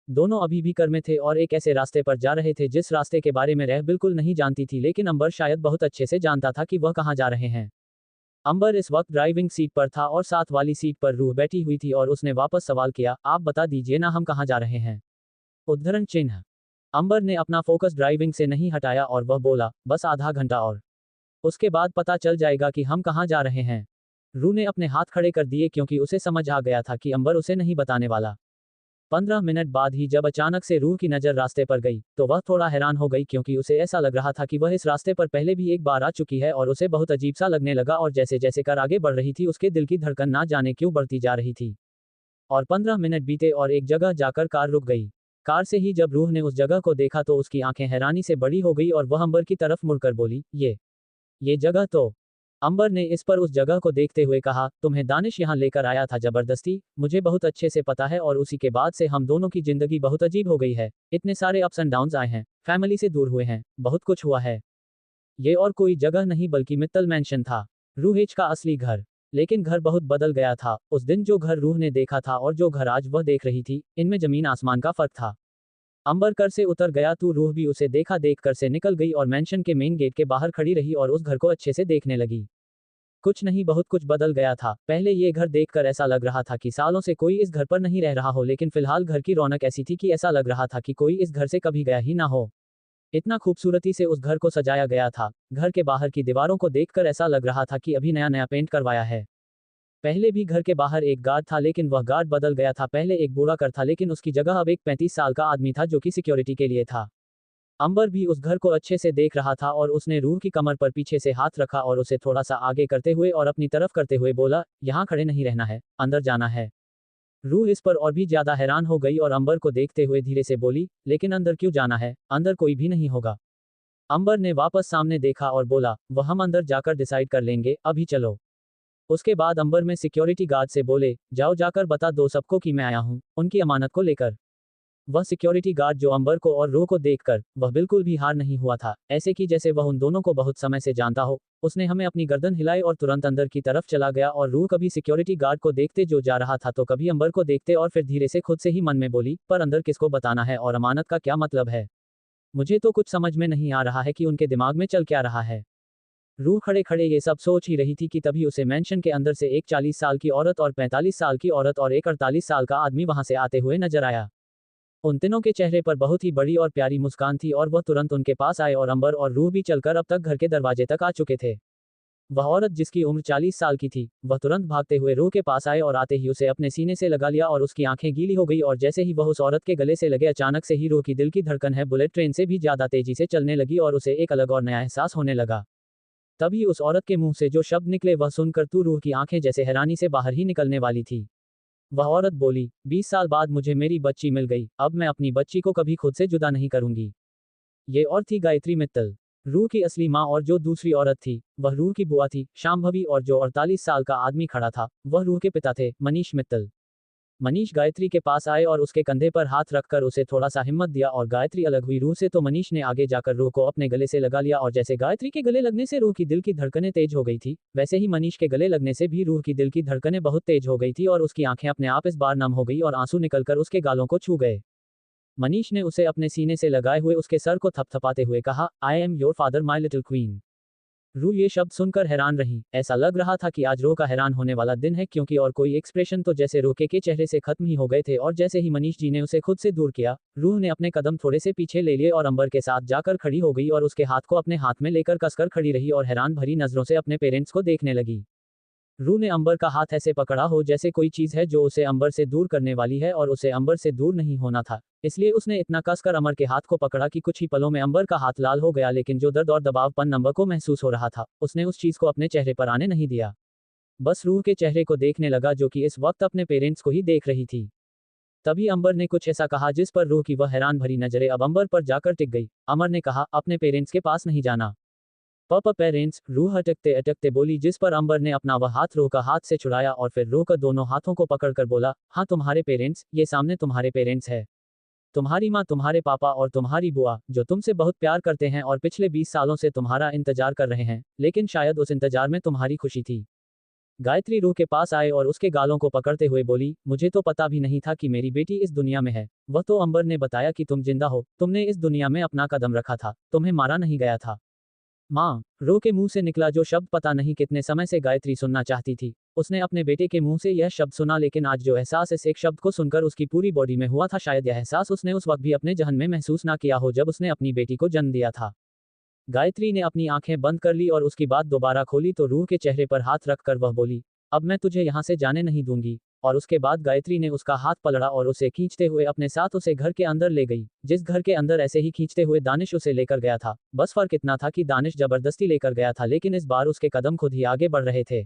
दोनों अभी भी घर में थे और एक ऐसे रास्ते पर जा रहे थे जिस रास्ते के बारे में रह बिल्कुल नहीं जानती थी, लेकिन अंबर शायद बहुत अच्छे से जानता था कि वह कहाँ जा रहे हैं। अंबर इस वक्त ड्राइविंग सीट पर था और साथ वाली सीट पर रूह बैठी हुई थी और उसने वापस सवाल किया, आप बता दीजिए ना हम कहाँ जा रहे हैं? उद्धरण चिन्ह। अंबर ने अपना फोकस ड्राइविंग से नहीं हटाया और वह बोला, बस आधा घंटा और उसके बाद पता चल जाएगा कि हम कहाँ जा रहे हैं। रूह ने अपने हाथ खड़े कर दिए क्योंकि उसे समझ आ गया था कि अंबर उसे नहीं बताने वाला। 15 मिनट बाद ही जब अचानक से रूह की नजर रास्ते पर गई तो वह थोड़ा हैरान हो गई क्योंकि उसे ऐसा लग रहा था कि वह इस रास्ते पर पहले भी एक बार आ चुकी है और उसे बहुत अजीब सा लगने लगा और जैसे जैसे कर आगे बढ़ रही थी उसके दिल की धड़कन ना जाने क्यों बढ़ती जा रही थी। और 15 मिनट बीते और एक जगह जाकर कार रुक गई। कार से ही जब रूह ने उस जगह को देखा तो उसकी आंखें हैरानी से बड़ी हो गई और वह अंबर की तरफ मुड़कर बोली, ये जगह तो। अंबर ने इस पर उस जगह को देखते हुए कहा, तुम्हें दानिश यहाँ लेकर आया था जबरदस्ती, मुझे बहुत अच्छे से पता है और उसी के बाद से हम दोनों की जिंदगी बहुत अजीब हो गई है। इतने सारे अप्स एंड डाउन्स आए हैं, फैमिली से दूर हुए हैं, बहुत कुछ हुआ है। ये और कोई जगह नहीं बल्कि मित्तल मैंशन था, रूहेज का असली घर। लेकिन घर बहुत बदल गया था। उस दिन जो घर रूह ने देखा था और जो घर आज वह देख रही थी, इनमें जमीन आसमान का फर्क था। अंबर कर से उतर गया तो रूह भी उसे देखा देख कर से निकल गई और मेंशन के मेन गेट के बाहर खड़ी रही और उस घर को अच्छे से देखने लगी। कुछ नहीं, बहुत कुछ बदल गया था। पहले ये घर देखकर ऐसा लग रहा था कि सालों से कोई इस घर पर नहीं रह रहा हो, लेकिन फिलहाल घर की रौनक ऐसी थी कि ऐसा लग रहा था कि कोई इस घर से कभी गया ही ना हो। इतना खूबसूरती से उस घर को सजाया गया था। घर के बाहर की दीवारों को देखकर ऐसा लग रहा था कि अभी नया नया पेंट करवाया है। पहले भी घर के बाहर एक गार्ड था, लेकिन वह गार्ड बदल गया था। पहले एक बूढ़ा कर था, लेकिन उसकी जगह अब एक 35 साल का आदमी था जो कि सिक्योरिटी के लिए था। अंबर भी उस घर को अच्छे से देख रहा था और उसने रूह की कमर पर पीछे से हाथ रखा और उसे थोड़ा सा आगे करते हुए और अपनी तरफ करते हुए बोला, यहाँ खड़े नहीं रहना है, अंदर जाना है। रूह इस पर और भी ज्यादा हैरान हो गई और अंबर को देखते हुए धीरे से बोली, लेकिन अंदर क्यों जाना है, अंदर कोई भी नहीं होगा। अंबर ने वापस सामने देखा और बोला, वह हम अंदर जाकर डिसाइड कर लेंगे, अभी चलो। उसके बाद अंबर में सिक्योरिटी गार्ड से बोले, जाओ जाकर बता दो सबको कि मैं आया हूँ, उनकी अमानत को लेकर। वह सिक्योरिटी गार्ड जो अंबर को और रूह को देखकर वह बिल्कुल भी हार नहीं हुआ था, ऐसे कि जैसे वह उन दोनों को बहुत समय से जानता हो। उसने हमें अपनी गर्दन हिलाई और तुरंत अंदर की तरफ चला गया और रूह कभी सिक्योरिटी गार्ड को देखते जो जा रहा था तो कभी अंबर को देखते और फिर धीरे से खुद से ही मन में बोली, पर अंदर किसको बताना है और अमानत का क्या मतलब है? मुझे तो कुछ समझ में नहीं आ रहा है कि उनके दिमाग में चल क्या रहा है। रूह खड़े खड़े ये सब सोच ही रही थी कि तभी उसे मेंशन के अंदर से एक 40 साल की औरत और 45 साल की औरत और एक 48 साल का आदमी वहां से आते हुए नजर आया। उन तीनों के चेहरे पर बहुत ही बड़ी और प्यारी मुस्कान थी और वह तुरंत उनके पास आए और अंबर और रूह भी चलकर अब तक घर के दरवाजे तक आ चुके थे। वह औरत जिसकी उम्र 40 साल की थी, वह तुरंत भागते हुए रूह के पास आए और आते ही उसे अपने सीने से लगा लिया और उसकी आंखें गीली हो गई और जैसे ही वह उस औरत के गले से लगे अचानक से ही रूह की दिल की धड़कन है बुलेट ट्रेन से भी ज्यादा तेजी से चलने लगी और उसे एक अलग और नया एहसास होने लगा। तभी उस औरत के मुंह से जो शब्द निकले वह सुनकर तू रूह की आंखें जैसे हैरानी से बाहर ही निकलने वाली थी। वह औरत बोली, 20 साल बाद मुझे मेरी बच्ची मिल गई, अब मैं अपनी बच्ची को कभी खुद से जुदा नहीं करूंगी। ये और थी गायत्री मित्तल, रूह की असली माँ। और जो दूसरी औरत थी वह रूह की बुआ थी, शांभवी। और जो 48 साल का आदमी खड़ा था वह रूह के पिता थे, मनीष मित्तल। मनीष गायत्री के पास आए और उसके कंधे पर हाथ रखकर उसे थोड़ा सा हिम्मत दिया और गायत्री अलग हुई रूह से तो मनीष ने आगे जाकर रूह को अपने गले से लगा लिया और जैसे गायत्री के गले लगने से रूह की दिल की धड़कनें तेज हो गई थी, वैसे ही मनीष के गले लगने से भी रूह की दिल की धड़कनें बहुत तेज हो गई थी और उसकी आंखें अपने आप इस बार नम हो गई और आंसू निकलकर उसके गालों को छू गए। मनीष ने उसे अपने सीने से लगाए हुए उसके सर को थपथपाते हुए कहा, I am your father my little queen. रूह ये शब्द सुनकर हैरान रही। ऐसा लग रहा था कि आज रूह का हैरान होने वाला दिन है, क्योंकि और कोई एक्सप्रेशन तो जैसे रूह के चेहरे से खत्म ही हो गए थे। और जैसे ही मनीष जी ने उसे खुद से दूर किया, रूह ने अपने कदम थोड़े से पीछे ले लिए और अंबर के साथ जाकर खड़ी हो गई और उसके हाथ को अपने हाथ में लेकर कसकर खड़ी रही और हैरान भरी नजरों से अपने पेरेंट्स को देखने लगी। रूह ने अंबर का हाथ ऐसे पकड़ा हो जैसे कोई चीज है जो उसे अंबर से दूर करने वाली है और उसे अंबर से दूर नहीं होना था, इसलिए उसने इतना कसकर अंबर के हाथ को पकड़ा कि कुछ ही पलों में अंबर का हाथ लाल हो गया। लेकिन जो दर्द और दबावपन अंबर को महसूस हो रहा था, उसने उस चीज को अपने चेहरे पर आने नहीं दिया। बस रूह के चेहरे को देखने लगा जो कि इस वक्त अपने पेरेंट्स को ही देख रही थी। तभी अंबर ने कुछ ऐसा कहा जिस पर रूह की वह हैरान भरी नजरें अब अंबर पर जाकर टिक गई। अमर ने कहा, अपने पेरेंट्स के पास नहीं जाना। पापा पेरेंट्स, रूह अटकते अटकते बोली, जिस पर अंबर ने अपना वह हाथ रूह का हाथ से छुड़ाया और फिर रूह का दोनों हाथों को पकड़कर बोला, हाँ तुम्हारे पेरेंट्स, ये सामने तुम्हारे पेरेंट्स है। तुम्हारी माँ, तुम्हारे पापा और तुम्हारी बुआ, जो तुमसे बहुत प्यार करते हैं और पिछले 20 सालों से तुम्हारा इंतजार कर रहे हैं, लेकिन शायद उस इंतजार में तुम्हारी खुशी थी। गायत्री रूह के पास आए और उसके गालों को पकड़ते हुए बोली, मुझे तो पता भी नहीं था कि मेरी बेटी इस दुनिया में है। वह तो अंबर ने बताया कि तुम जिंदा हो, तुमने इस दुनिया में अपना कदम रखा था, तुम्हें मारा नहीं गया था। माँ, रूह के मुंह से निकला जो शब्द पता नहीं कितने समय से गायत्री सुनना चाहती थी। उसने अपने बेटे के मुंह से यह शब्द सुना, लेकिन आज जो एहसास इस एक शब्द को सुनकर उसकी पूरी बॉडी में हुआ था, शायद यह एहसास उसने उस वक्त भी अपने जहन में महसूस ना किया हो जब उसने अपनी बेटी को जन्म दिया था। गायत्री ने अपनी आंखें बंद कर ली और उसकी बात दोबारा खोली तो रूह के चेहरे पर हाथ रखकर वह बोली, अब मैं तुझे यहाँ से जाने नहीं दूंगी। और उसके बाद गायत्री ने उसका हाथ पकड़ा और उसे खींचते हुए अपने साथ उसे घर के अंदर ले गई, जिस घर के अंदर ऐसे ही खींचते हुए दानिश उसे लेकर गया था। बस फर्क इतना था कि दानिश जबरदस्ती लेकर गया था, लेकिन इस बार उसके कदम खुद ही आगे बढ़ रहे थे।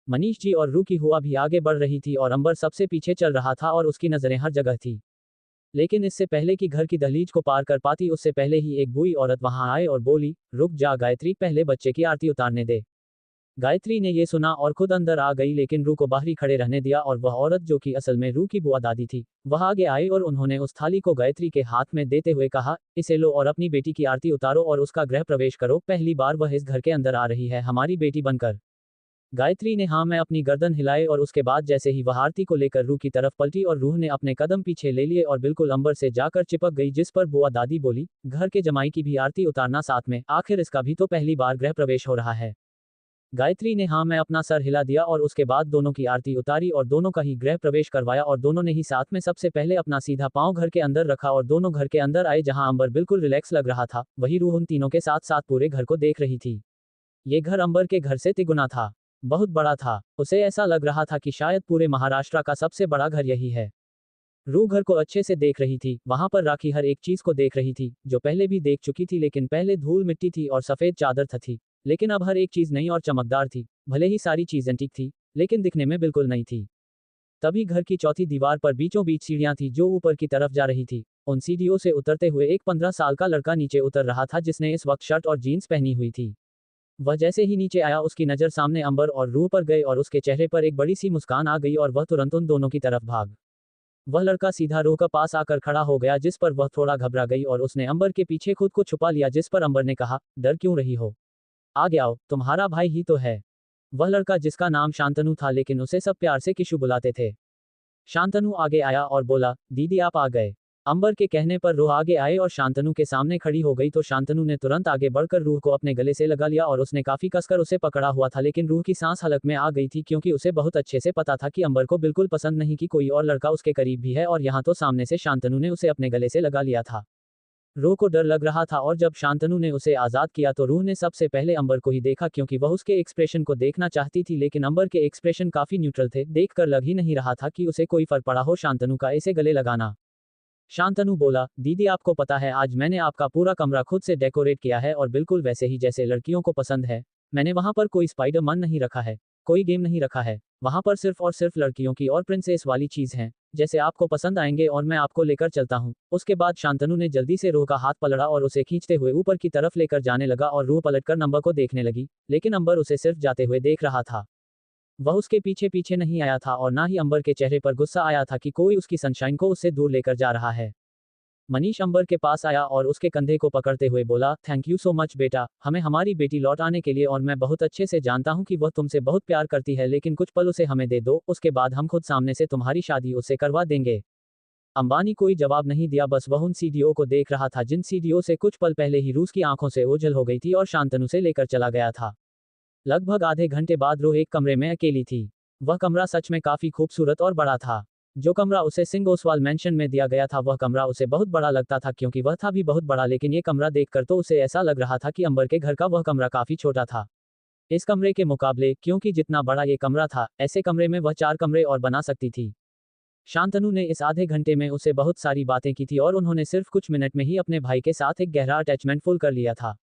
मनीष जी और रूह की हुआ भी आगे बढ़ रही थी और अंबर सबसे पीछे चल रहा था और उसकी नजरें हर जगह थी। लेकिन इससे पहले कि घर की दहलीज को पार कर पाती, उससे पहले ही एक बूढ़ी औरत वहां आए और बोली, रुक जा गायत्री, पहले बच्चे की आरती उतारने दे। गायत्री ने ये सुना और खुद अंदर आ गई, लेकिन रूह को बाहर ही खड़े रहने दिया और वह औरत जो कि असल में रूह की बुआ दादी थी, वह आगे आई और उन्होंने उस थाली को गायत्री के हाथ में देते हुए कहा, इसे लो और अपनी बेटी की आरती उतारो और उसका गृह प्रवेश करो। पहली बार वह इस घर के अंदर आ रही है हमारी बेटी बनकर। गायत्री ने हाँ मैं अपनी गर्दन हिलाई और उसके बाद जैसे ही वह आरती को लेकर रूह की तरफ पलटी और रूह ने अपने कदम पीछे ले लिए और बिल्कुल अंबर से जाकर चिपक गई, जिस पर बुआ दादी बोली, घर के जमाई की भी आरती उतारना साथ में, आखिर इसका भी तो पहली बार गृह प्रवेश हो रहा है। गायत्री ने हाँ मैं अपना सर हिला दिया और उसके बाद दोनों की आरती उतारी और दोनों का ही गृह प्रवेश करवाया और दोनों ने ही साथ में सबसे पहले अपना सीधा पांव घर के अंदर रखा और दोनों घर के अंदर आए, जहां अंबर बिल्कुल रिलैक्स लग रहा था, वही रूह उन तीनों के साथ साथ पूरे घर को देख रही थी। ये घर अंबर के घर से तिगुना था, बहुत बड़ा था। उसे ऐसा लग रहा था कि शायद पूरे महाराष्ट्र का सबसे बड़ा घर यही है। रूह घर को अच्छे से देख रही थी, वहां पर राखी हर एक चीज को देख रही थी जो पहले भी देख चुकी थी, लेकिन पहले धूल मिट्टी थी और सफेद चादर थी, लेकिन अब हर एक चीज नई और चमकदार थी। भले ही सारी चीजें ठीक थी, लेकिन दिखने में बिल्कुल नई थी। तभी घर की चौथी दीवार पर बीचों बीच सीढ़ियां थी जो ऊपर की तरफ जा रही थी। उन सीढ़ियों से उतरते हुए एक 15 साल का लड़का नीचे उतर रहा था, जिसने इस वक्त शर्ट और जीन्स पहनी हुई थी। वह जैसे ही नीचे आया उसकी नज़र सामने अंबर और रूह पर गई और उसके चेहरे पर एक बड़ी सी मुस्कान आ गई और वह तुरंत उन दोनों की तरफ भाग। वह लड़का सीधा रूह के पास आकर खड़ा हो गया जिस पर वह थोड़ा घबरा गई और उसने अंबर के पीछे खुद को छुपा लिया जिस पर अंबर ने कहा, डर क्यों रही हो? आगे आओ, तुम्हारा भाई ही तो है। वह लड़का जिसका नाम शांतनु था लेकिन उसे सब प्यार से किशु बुलाते थे। शांतनु आगे आया और बोला, दीदी आप आ गए। अंबर के कहने पर रूह आगे आए और शांतनु के सामने खड़ी हो गई तो शांतनु ने तुरंत आगे बढ़कर रूह को अपने गले से लगा लिया और उसने काफी कसकर उसे पकड़ा हुआ था लेकिन रूह की सांस हलक में आ गई थी क्योंकि उसे बहुत अच्छे से पता था कि अंबर को बिल्कुल पसंद नहीं कि कोई और लड़का उसके करीब भी है और यहाँ तो सामने से शांतनु ने उसे अपने गले से लगा लिया था। रूह को डर लग रहा था और जब शांतनु ने उसे आजाद किया तो रूह ने सबसे पहले अंबर को ही देखा क्योंकि वह उसके एक्सप्रेशन को देखना चाहती थी लेकिन अंबर के एक्सप्रेशन काफी न्यूट्रल थे, देखकर लग ही नहीं रहा था कि उसे कोई फर्क पड़ा हो शांतनु का ऐसे गले लगाना। शांतनु बोला, दीदी आपको पता है आज मैंने आपका पूरा कमरा खुद से डेकोरेट किया है और बिल्कुल वैसे ही जैसे लड़कियों को पसंद है। मैंने वहां पर कोई स्पाइडर मन नहीं रखा है, कोई गेम नहीं रखा है, वहां पर सिर्फ और सिर्फ लड़कियों की और प्रिंसेस वाली चीज हैं, जैसे आपको पसंद आएंगे और मैं आपको लेकर चलता हूँ। उसके बाद शांतनु ने जल्दी से रूह का हाथ पकड़ा और उसे खींचते हुए ऊपर की तरफ लेकर जाने लगा और रूह पलटकर अंबर को देखने लगी, लेकिन अंबर उसे सिर्फ जाते हुए देख रहा था। वह उसके पीछे पीछे नहीं आया था और ना ही अंबर के चेहरे पर गुस्सा आया था कि कोई उसकी सनशाइन को उससे दूर लेकर जा रहा है। मनीष अंबर के पास आया और उसके कंधे को पकड़ते हुए बोला, थैंक यू सो मच बेटा, हमें हमारी बेटी लौट आने के लिए और मैं बहुत अच्छे से जानता हूँ कि वह तुमसे बहुत प्यार करती है लेकिन कुछ पल उसे हमें दे दो, उसके बाद हम खुद सामने से तुम्हारी शादी उससे करवा देंगे। अंबानी कोई जवाब नहीं दिया, बस वह उन सीडीओ को देख रहा था जिन सीडीओ से कुछ पल पहले ही रूस की आंखों से ओझल हो गई थी और शांतनु से लेकर चला गया था। लगभग आधे घंटे बाद रूह एक कमरे में अकेली थी। वह कमरा सच में काफी खूबसूरत और बड़ा था। जो कमरा उसे सिंह ओसवाल मैंशन में दिया गया था वह कमरा उसे बहुत बड़ा लगता था क्योंकि वह था भी बहुत बड़ा, लेकिन ये कमरा देखकर तो उसे ऐसा लग रहा था कि अंबर के घर का वह कमरा काफी छोटा था इस कमरे के मुकाबले, क्योंकि जितना बड़ा ये कमरा था ऐसे कमरे में वह 4 कमरे और बना सकती थी। शांतनु ने इस आधे घंटे में उसे बहुत सारी बातें की थी और उन्होंने सिर्फ कुछ मिनट में ही अपने भाई के साथ एक गहरा अटैचमेंट फुल कर लिया था।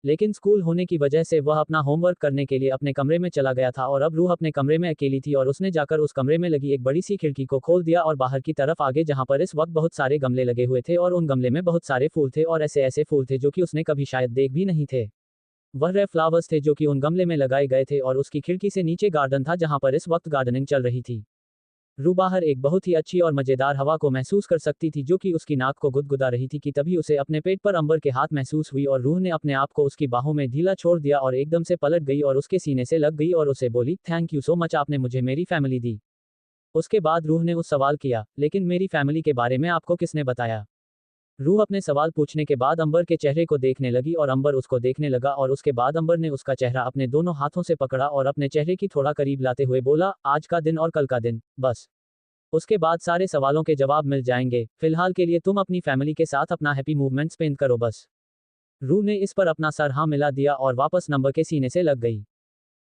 लेकिन स्कूल होने की वजह से वह अपना होमवर्क करने के लिए अपने कमरे में चला गया था और अब रूह अपने कमरे में अकेली थी और उसने जाकर उस कमरे में लगी एक बड़ी सी खिड़की को खोल दिया और बाहर की तरफ आगे जहां पर इस वक्त बहुत सारे गमले लगे हुए थे और उन गमले में बहुत सारे फूल थे और ऐसे ऐसे फूल थे जो कि उसने कभी शायद देख भी नहीं थे। वह रेड फ्लावर्स थे जो कि उन गमले में लगाए गए थे और उसकी खिड़की से नीचे गार्डन था जहां पर इस वक्त गार्डनिंग चल रही थी। रूह बाहर एक बहुत ही अच्छी और मजेदार हवा को महसूस कर सकती थी जो कि उसकी नाक को गुदगुदा रही थी कि तभी उसे अपने पेट पर अंबर के हाथ महसूस हुई और रूह ने अपने आप को उसकी बाहों में ढीला छोड़ दिया और एकदम से पलट गई और उसके सीने से लग गई और उसे बोली, थैंक यू सो मच, आपने मुझे मेरी फैमिली दी। उसके बाद रूह ने उस सवाल किया, लेकिन मेरी फैमिली के बारे में आपको किसने बताया? रूह अपने सवाल पूछने के बाद अंबर के चेहरे को देखने लगी और अंबर उसको देखने लगा और उसके बाद अंबर ने उसका चेहरा अपने दोनों हाथों से पकड़ा और अपने चेहरे की थोड़ा करीब लाते हुए बोला, आज का दिन और कल का दिन, बस। उसके बाद सारे सवालों के जवाब मिल जाएंगे, फिलहाल के लिए तुम अपनी फैमिली के साथ अपना हैप्पी मूवमेंट स्पेंड करो बस। रूह ने इस पर अपना सर हाँ मिला दिया और वापस नंबर के सीने से लग गई।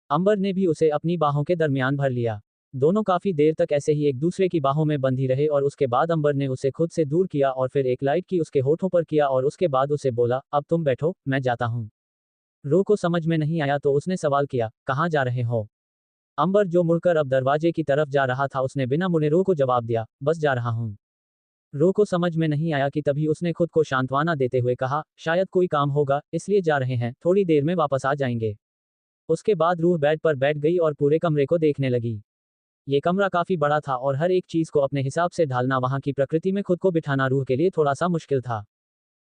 अंबर ने भी उसे अपनी बाहों के दरमियान भर लिया। दोनों काफी देर तक ऐसे ही एक दूसरे की बाहों में बंधी रहे और उसके बाद अंबर ने उसे खुद से दूर किया और फिर एक लाइट की उसके होठों पर किया और उसके बाद उसे बोला, अब तुम बैठो, मैं जाता हूँ। रूह को समझ में नहीं आया तो उसने सवाल किया, कहाँ जा रहे हो? अंबर जो मुड़कर अब दरवाजे की तरफ जा रहा था उसने बिना मुड़े रूह को जवाब दिया, बस जा रहा हूँ। रूह को समझ में नहीं आया कि तभी उसने खुद को सांत्वना देते हुए कहा, शायद कोई काम होगा इसलिए जा रहे हैं, थोड़ी देर में वापस आ जाएंगे। उसके बाद रूह बेड पर बैठ गई और पूरे कमरे को देखने लगी। ये कमरा काफी बड़ा था और हर एक चीज को अपने हिसाब से ढालना, वहां की प्रकृति में खुद को बिठाना रूह के लिए थोड़ा सा मुश्किल था।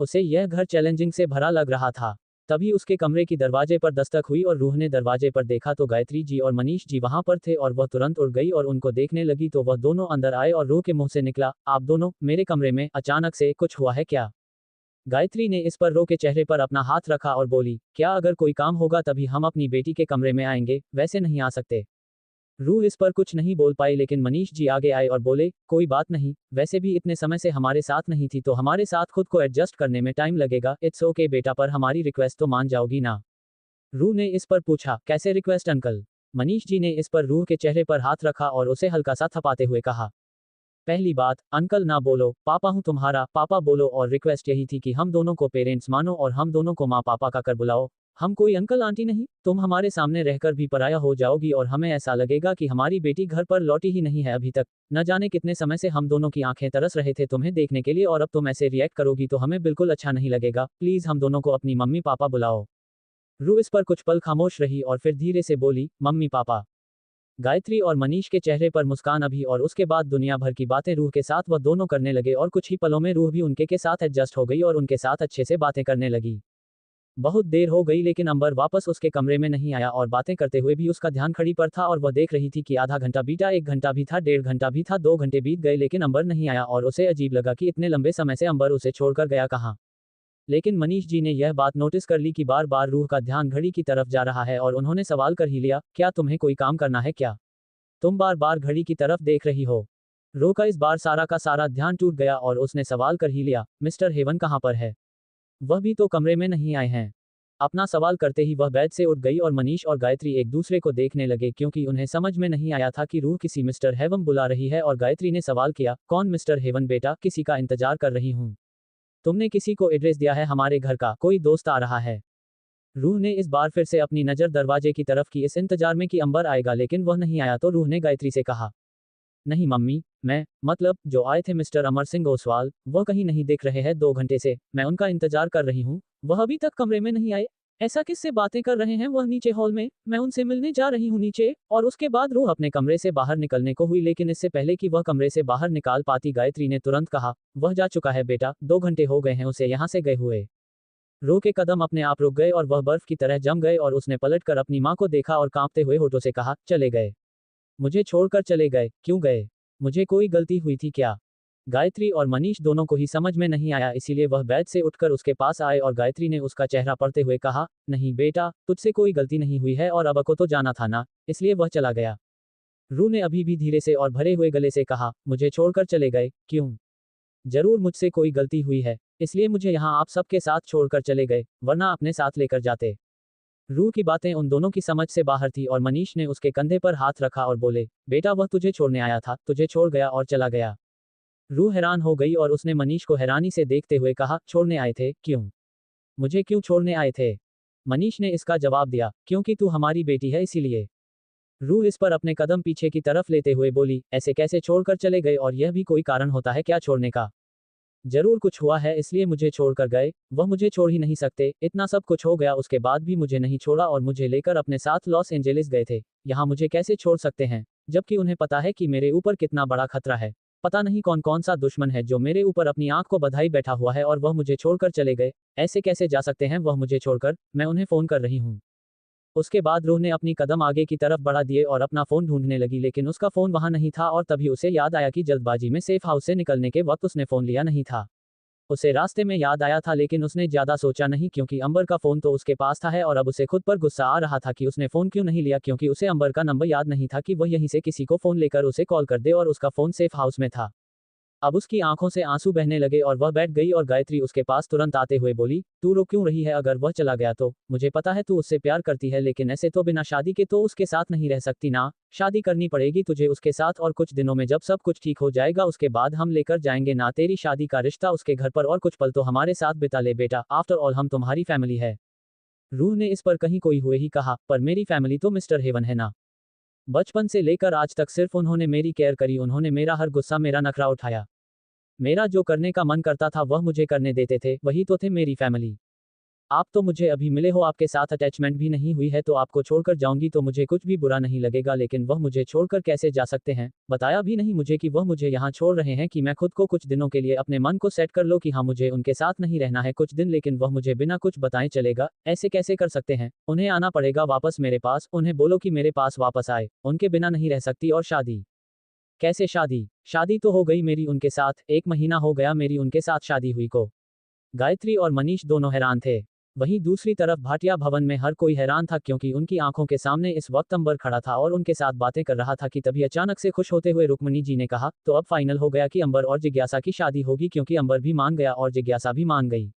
उसे यह घर चैलेंजिंग से भरा लग रहा था। तभी उसके कमरे की दरवाजे पर दस्तक हुई और रूह ने दरवाजे पर देखा तो गायत्री जी और मनीष जी वहां पर थे और वह तुरंत उड़ गई और उनको देखने लगी तो वह दोनों अंदर आए और रूह के मुंह से निकला, आप दोनों मेरे कमरे में अचानक से कुछ हुआ है क्या? गायत्री ने इस पर रूह के चेहरे पर अपना हाथ रखा और बोली, क्या अगर कोई काम होगा तभी हम अपनी बेटी के कमरे में आएंगे, वैसे नहीं आ सकते। रूह इस पर कुछ नहीं बोल पाई लेकिन मनीष जी आगे आए और बोले, कोई बात नहीं, वैसे भी इतने समय से हमारे साथ नहीं थी तो हमारे साथ खुद को एडजस्ट करने में टाइम लगेगा, इट्स ओके बेटा, पर हमारी रिक्वेस्ट तो मान जाओगी ना? रूह ने इस पर पूछा, कैसे रिक्वेस्ट अंकल? मनीष जी ने इस पर रूह के चेहरे पर हाथ रखा और उसे हल्का सा थपाते हुए कहा, पहली बात, अंकल ना बोलो, पापा हूँ तुम्हारा, पापा बोलो, और रिक्वेस्ट यही थी कि हम दोनों को पेरेंट्स मानो और हम दोनों को माँ पापा का कर बुलाओ। हम कोई अंकल आंटी नहीं, तुम हमारे सामने रहकर भी पराया हो जाओगी और हमें ऐसा लगेगा कि हमारी बेटी घर पर लौटी ही नहीं है अभी तक। न जाने कितने समय से हम दोनों की आंखें तरस रहे थे तुम्हें देखने के लिए और अब तुम ऐसे रिएक्ट करोगी तो हमें बिल्कुल अच्छा नहीं लगेगा, प्लीज हम दोनों को अपनी मम्मी पापा बुलाओ। रूह इस पर कुछ पल खामोश रही और फिर धीरे से बोली, मम्मी पापा। गायत्री और मनीष के चेहरे पर मुस्कान अभी और उसके बाद दुनिया भर की बातें रूह के साथ वह दोनों करने लगे और कुछ ही पलों में रूह भी उनके के साथ एडजस्ट हो गई और उनके साथ अच्छे से बातें करने लगी। बहुत देर हो गई लेकिन अंबर वापस उसके कमरे में नहीं आया और बातें करते हुए भी उसका ध्यान खड़ी पर था और वह देख रही थी कि आधा घंटा बीता, 1 घंटा भी था, 1.5 घंटा भी था, 2 घंटे बीत गए लेकिन अंबर नहीं आया और उसे अजीब लगा कि इतने लंबे समय से अंबर उसे छोड़कर गया कहाँ। लेकिन मनीष जी ने यह बात नोटिस कर ली कि बार बार रूह का ध्यान घड़ी की तरफ जा रहा है और उन्होंने सवाल कर ही लिया, क्या तुम्हें कोई काम करना है क्या? तुम बार बार घड़ी की तरफ देख रही हो। रूह का इस बार सारा का सारा ध्यान टूट गया और उसने सवाल कर ही लिया, मिस्टर हेवन कहाँ पर है? वह भी तो कमरे में नहीं आए हैं। अपना सवाल करते ही वह बेड से उठ गई और मनीष और गायत्री एक दूसरे को देखने लगे क्योंकि उन्हें समझ में नहीं आया था कि रूह किसी मिस्टर हेवन बुला रही है और गायत्री ने सवाल किया, कौन मिस्टर हेवन बेटा? किसी का इंतजार कर रही हूँ। तुमने किसी को एड्रेस दिया है हमारे घर का? कोई दोस्त आ रहा है? रूह ने इस बार फिर से अपनी नज़र दरवाजे की तरफ की इस इंतजार में कि अंबर आएगा लेकिन वह नहीं आया तो रूह ने गायत्री से कहा, नहीं मम्मी, मतलब जो आए थे मिस्टर अमर सिंह ओसवाल, वह कहीं नहीं दिख रहे हैं 2 घंटे से, मैं उनका इंतजार कर रही हूँ, वह अभी तक कमरे में नहीं आए। ऐसा किससे बातें कर रहे हैं वह नीचे हॉल में, मैं उनसे मिलने जा रही हूँ नीचे। और उसके बाद रूह अपने कमरे से बाहर निकलने को हुई लेकिन इससे पहले कि वह कमरे से बाहर निकाल पाती गायत्री ने तुरंत कहा, वह जा चुका है बेटा, 2 घंटे हो गए हैं उसे यहाँ से गए हुए। रूह के कदम अपने आप रुक गए और वह बर्फ की तरह जम गए और उसने पलटकर अपनी माँ को देखा और कांपते हुए होठों से कहा, चले गए? मुझे छोड़कर चले गए? क्यों गए? मुझे कोई गलती हुई थी क्या? गायत्री और मनीष दोनों को ही समझ में नहीं आया इसीलिए वह बेड से उठकर उसके पास आए और गायत्री ने उसका चेहरा पढ़ते हुए कहा, नहीं बेटा, तुझसे कोई गलती नहीं हुई है और अब को तो जाना था ना, इसलिए वह चला गया। रूह ने अभी भी धीरे से और भरे हुए गले से कहा, मुझे छोड़कर चले गए? क्यों? जरूर मुझसे कोई गलती हुई है, इसलिए मुझे यहाँ आप सबके साथ छोड़कर चले गए, वरना अपने साथ लेकर जाते। रूह की बातें उन दोनों की समझ से बाहर थी और मनीष ने उसके कंधे पर हाथ रखा और बोले, बेटा वह तुझे छोड़ने आया था, तुझे छोड़ गया और चला गया। रूह हैरान हो गई और उसने मनीष को हैरानी से देखते हुए कहा, छोड़ने आए थे? क्यों? मुझे क्यों छोड़ने आए थे? मनीष ने इसका जवाब दिया, क्योंकि तू हमारी बेटी है इसीलिए। रूह इस पर अपने कदम पीछे की तरफ लेते हुए बोली, ऐसे कैसे छोड़कर चले गए और यह भी कोई कारण होता है क्या छोड़ने का? जरूर कुछ हुआ है इसलिए मुझे छोड़कर गए, वह मुझे छोड़ ही नहीं सकते, इतना सब कुछ हो गया उसके बाद भी मुझे नहीं छोड़ा और मुझे लेकर अपने साथ लॉस एंजेलिस गए थे, यहाँ मुझे कैसे छोड़ सकते हैं, जबकि उन्हें पता है कि मेरे ऊपर कितना बड़ा खतरा है। पता नहीं कौन कौन सा दुश्मन है जो मेरे ऊपर अपनी आंख को बधाई बैठा हुआ है और वह मुझे छोड़कर चले गए, ऐसे कैसे जा सकते हैं वह मुझे छोड़कर, मैं उन्हें फोन कर रही हूँ। उसके बाद रूह ने अपनी कदम आगे की तरफ बढ़ा दिए और अपना फोन ढूंढने लगी लेकिन उसका फोन वहां नहीं था और तभी उसे याद आया कि जल्दबाजी में सेफ हाउस से निकलने के वक्त उसने फोन लिया नहीं था। उसे रास्ते में याद आया था लेकिन उसने ज्यादा सोचा नहीं क्योंकि अंबर का फोन तो उसके पास था है और अब उसे खुद पर गुस्सा आ रहा था कि उसने फोन क्यों नहीं लिया क्योंकि उसे अंबर का नंबर याद नहीं था कि वह यहीं से किसी को फोन लेकर उसे कॉल कर दे और उसका फोन सेफ हाउस में था। अब उसकी आंखों से आंसू बहने लगे और वह बैठ गई और गायत्री उसके पास तुरंत आते हुए बोली, तू रो क्यों रही है? अगर वह चला गया तो मुझे पता है तू उससे प्यार करती है लेकिन ऐसे तो बिना शादी के तो उसके साथ नहीं रह सकती ना, शादी करनी पड़ेगी तुझे उसके साथ और कुछ दिनों में जब सब कुछ ठीक हो जाएगा उसके बाद हम लेकर जाएंगे ना तेरी शादी का रिश्ता उसके घर पर और कुछ पल तो हमारे साथ बिता ले बेटा, आफ्टर ऑल हम तुम्हारी फैमिली है। रूह ने इस पर कहीं कोई हुए ही कहा, पर मेरी फैमिली तो मिस्टर हेवन है ना। बचपन से लेकर आज तक सिर्फ उन्होंने मेरी केयर करी, उन्होंने मेरा हर गुस्सा मेरा नखरा उठाया, मेरा जो करने का मन करता था वह मुझे करने देते थे, वही तो थे मेरी फैमिली। आप तो मुझे अभी मिले हो, आपके साथ अटैचमेंट भी नहीं हुई है तो आपको छोड़कर जाऊंगी तो मुझे कुछ भी बुरा नहीं लगेगा लेकिन वह मुझे छोड़कर कैसे जा सकते हैं? बताया भी नहीं मुझे कि वह मुझे यहाँ छोड़ रहे हैं कि मैं खुद को कुछ दिनों के लिए अपने मन को सेट कर लो कि हाँ मुझे उनके साथ नहीं रहना है कुछ दिन लेकिन वह मुझे बिना कुछ बताए चलेगा, ऐसे कैसे कर सकते हैं? उन्हें आना पड़ेगा वापस मेरे पास, उन्हें बोलो कि मेरे पास वापस आए, उनके बिना नहीं रह सकती। और शादी? कैसे शादी? शादी तो हो गई मेरी उनके साथ, 1 महीना हो गया मेरी उनके साथ शादी हुई को। गायत्री और मनीष दोनों हैरान थे। वहीं दूसरी तरफ भाटिया भवन में हर कोई हैरान था क्योंकि उनकी आंखों के सामने इस वक्त अंबर खड़ा था और उनके साथ बातें कर रहा था कि तभी अचानक से खुश होते हुए रुक्मणी जी ने कहा, तो अब फाइनल हो गया कि अंबर और जिज्ञासा की शादी होगी क्योंकि अंबर भी मान गया और जिज्ञासा भी मान गई।